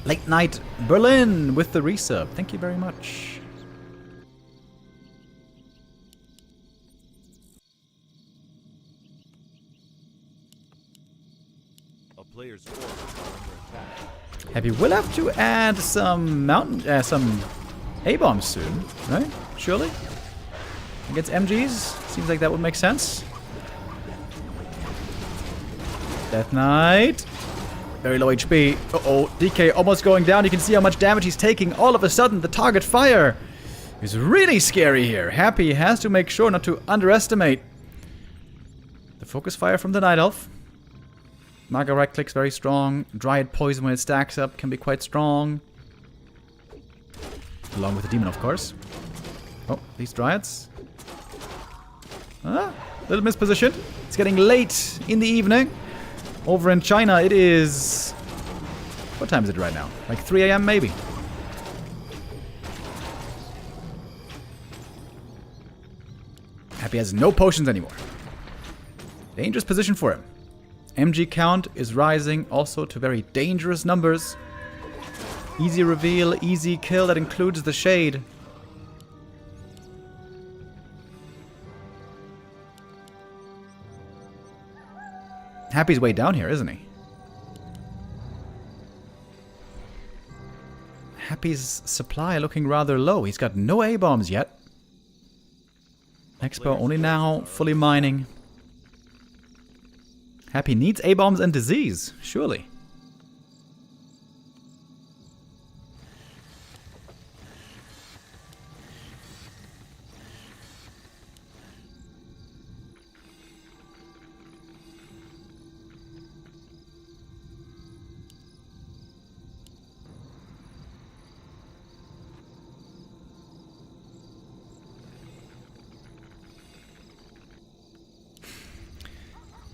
Late Night Berlin with the resub. Thank you very much. A player's forces are under attack. Happy will have to add some some A-bombs soon, right? Surely? Against MGs? Seems like that would make sense. Death Knight. Very low HP. Uh-oh, DK almost going down. You can see how much damage he's taking. All of a sudden, the target fire is really scary here. Happy has to make sure not to underestimate the focus fire from the Night Elf. Naga right click's very strong. Dryad Poison when it stacks up can be quite strong. Along with the Demon, of course. Oh, these Dryads. Little mispositioned. It's getting late in the evening. Over in China, it is... What time is it right now? Like 3 AM maybe. Happy has no potions anymore. Dangerous position for him. MG count is rising also to very dangerous numbers. Easy reveal, easy kill. That includes the Shade. Happy's way down here, isn't he? Happy's supply looking rather low. He's got no A-bombs yet. Expo only now fully mining. Happy needs A-bombs and disease, surely.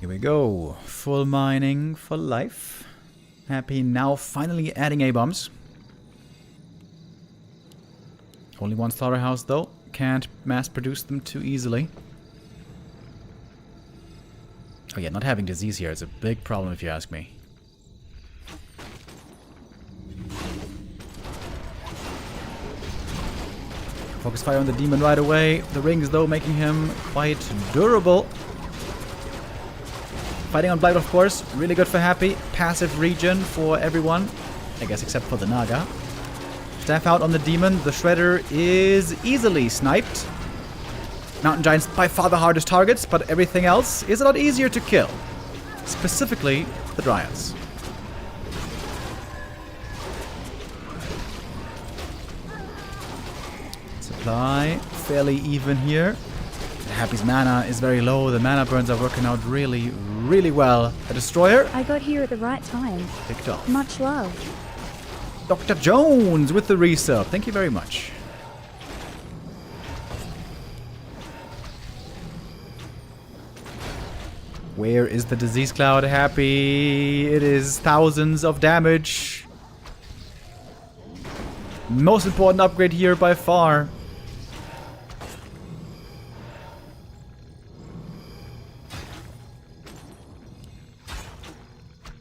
Here we go. Full mining for life. Happy now finally adding A-bombs. Only one slaughterhouse though. Can't mass produce them too easily. Oh yeah, not having disease here is a big problem if you ask me. Focus fire on the demon right away. The rings though making him quite durable. Fighting on Blight, of course, really good for Happy. Passive regen for everyone, I guess except for the Naga. Staff out on the Demon. The Shredder is easily sniped. Mountain Giants by far the hardest targets, but everything else is a lot easier to kill. Specifically, the Dryads. Supply fairly even here. Happy's mana is very low. The mana burns are working out really, really well. A Destroyer I got here at the right time. picked off. Much love. Dr. Jones with the resub. Thank you very much. Where is the disease cloud? Happy. It is thousands of damage. Most important upgrade here by far.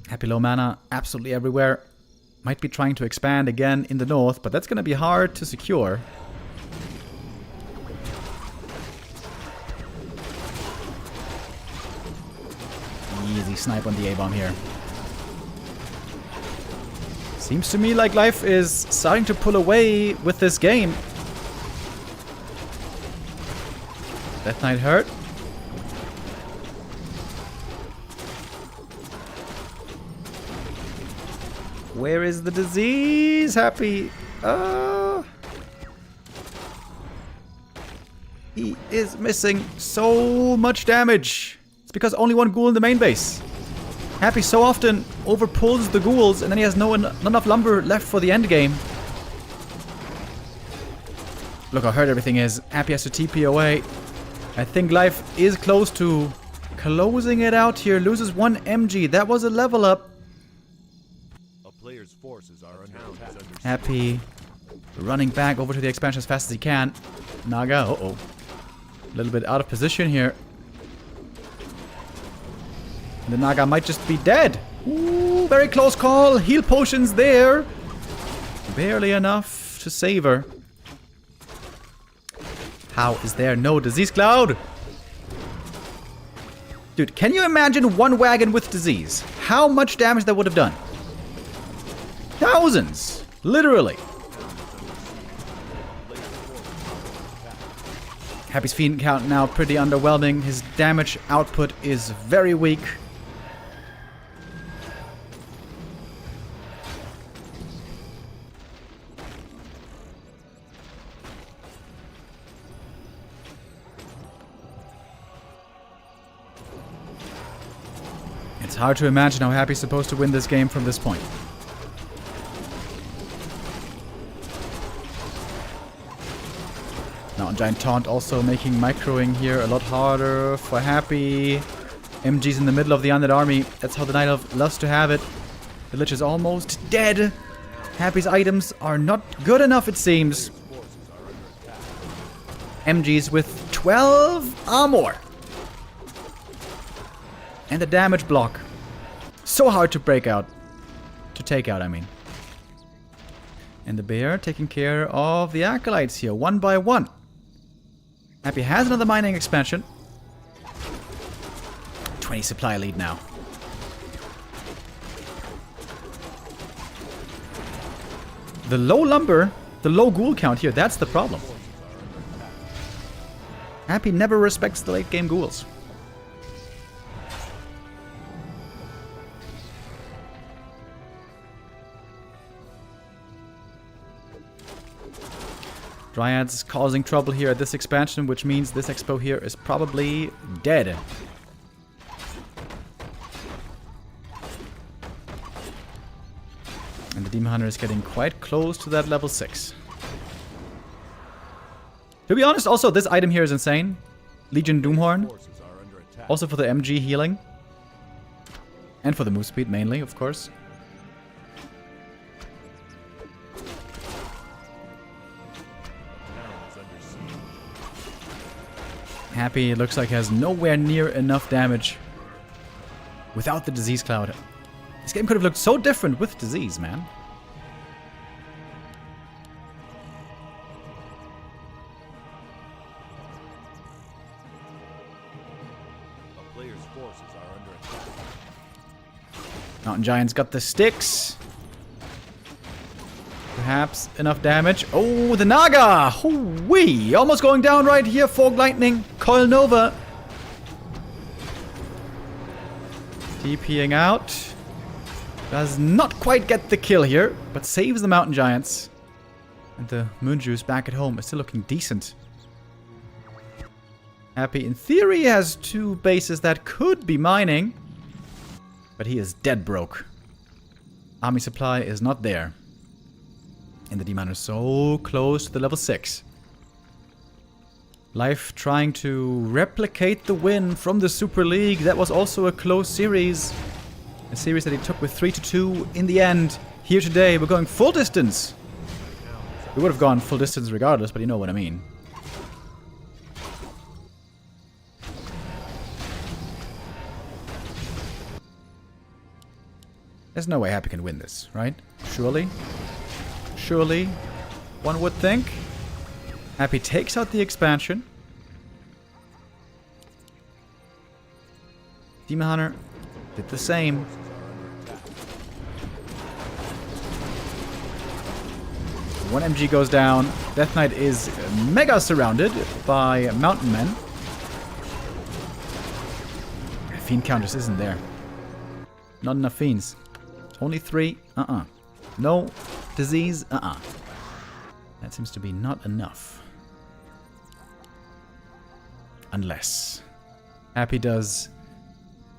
Happy low mana absolutely everywhere. Might be trying to expand again in the north, but that's going to be hard to secure. Easy snipe on the A-bomb here. Seems to me like life is starting to pull away with this game. Death Knight hurt. Where is the disease? Happy. He is missing so much damage. It's because only one ghoul in the main base. Happy so often overpulls the ghouls and then he has not enough lumber left for the end game. Look how hurt everything is. Happy has to TP away. I think life is close to closing it out here. Loses one MG. That was a level up. A player's forces are under attack. Happy running back over to the expansion as fast as he can. Naga, uh-oh. A little bit out of position here. The Naga might just be dead. Ooh, very close call. Heal potions there. Barely enough to save her. How is there no disease cloud? Dude, can you imagine one wagon with disease? How much damage that would have done? Thousands. Literally. Happy's fiend count now pretty underwhelming. His damage output is very weak. It's hard to imagine how Happy's supposed to win this game from this point. Now, Giant Taunt also making microing here a lot harder for Happy. MG's in the middle of the undead army. That's how the Night Elf loves to have it. The Lich is almost dead. Happy's items are not good enough, it seems. MG's with 12 armor. And the damage block. So hard to break out. To take out, I mean. And the bear taking care of the acolytes here, one by one. Happy has another mining expansion. 20 supply lead now. The low lumber, the low ghoul count here, that's the problem. Happy never respects the late game ghouls. Dryads causing trouble here at this expansion, which means this expo here is probably dead. And the Demon Hunter is getting quite close to that level 6. To be honest, also, this item here is insane. Legion Doomhorn. Also for the MG healing. And for the move speed, mainly, of course. Happy looks like has nowhere near enough damage without the disease cloud. This game could have looked so different with disease, man. A player's forces are under attack. Mountain Giant's got the sticks. Perhaps enough damage. Oh, the Naga! Hoo-wee! Almost going down right here. Fog Lightning. Coil Nova. TPing out. Does not quite get the kill here, but saves the Mountain Giants. And the Moonjuice back at home is still looking decent. Happy, in theory, has 2 bases that could be mining. But he is dead broke. Army supply is not there. And the Demon is so close to the level 6. Life trying to replicate the win from the Super League. That was also a close series. A series that he took with 3-2 in the end. Here today, we're going full distance. We would have gone full distance regardless, but you know what I mean. There's no way Happy can win this, right? Surely? Surely, one would think. Happy takes out the expansion. Demon Hunter did the same. One MG goes down. Death Knight is mega surrounded by Mountain Men. Fiend counters isn't there. Not enough Fiends. Only 3. No disease. That seems to be not enough. Unless Happy does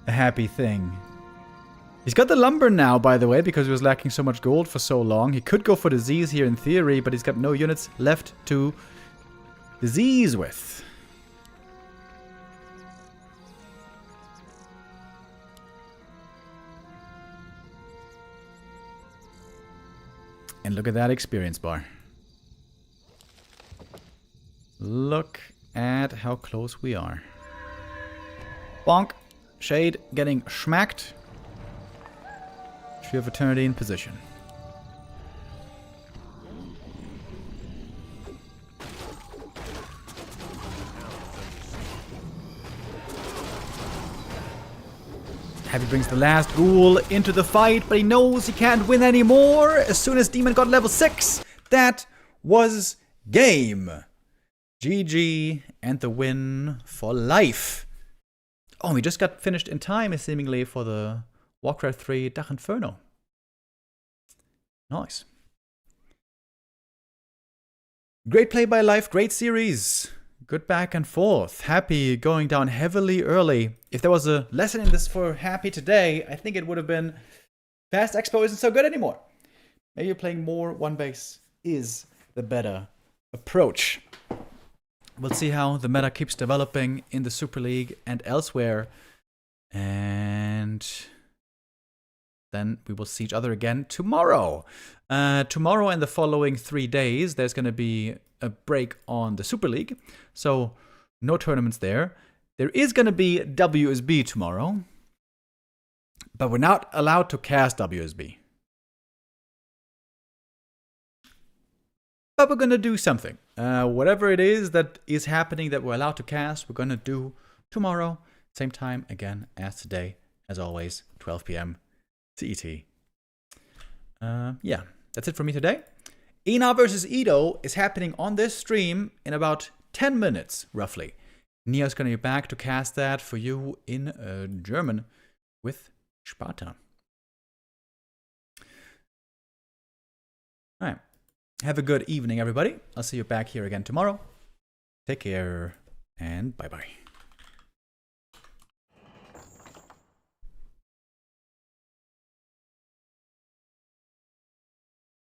a happy thing. He's got the lumber now, by the way, because he was lacking so much gold for so long. He could go for disease here in theory, but he's got no units left to disease with. And look at that experience bar. Look at how close we are. Bonk. Shade getting schmacked. Tree of Eternity in position. Happy brings the last ghoul into the fight, but he knows he can't win anymore. As soon as Demon got level 6, that was game. GG, and the win for life. Oh, we just got finished in time, seemingly, for the Warcraft 3 Dach Inferno. Nice. Great play by Life, great series. Good back and forth. Happy going down heavily early. If there was a lesson in this for Happy today, I think it would have been Fast Expo isn't so good anymore. Maybe playing more one base is the better approach. We'll see how the meta keeps developing in the Super League and elsewhere. And then we will see each other again tomorrow. Tomorrow and the following 3 days, there's going to be a break on the Super League. So no tournaments there. There is going to be WSB tomorrow. But we're not allowed to cast WSB. But we're going to do something. Whatever it is that is happening that we're allowed to cast, we're going to do tomorrow. Same time again as today. As always, 12 p.m. CET. Yeah, that's it for me today. Ina versus Edo is happening on this stream in about 10 minutes, roughly. Nia's going to be back to cast that for you in German with Sparta. All right. Have a good evening, everybody. I'll see you back here again tomorrow. Take care, and bye-bye.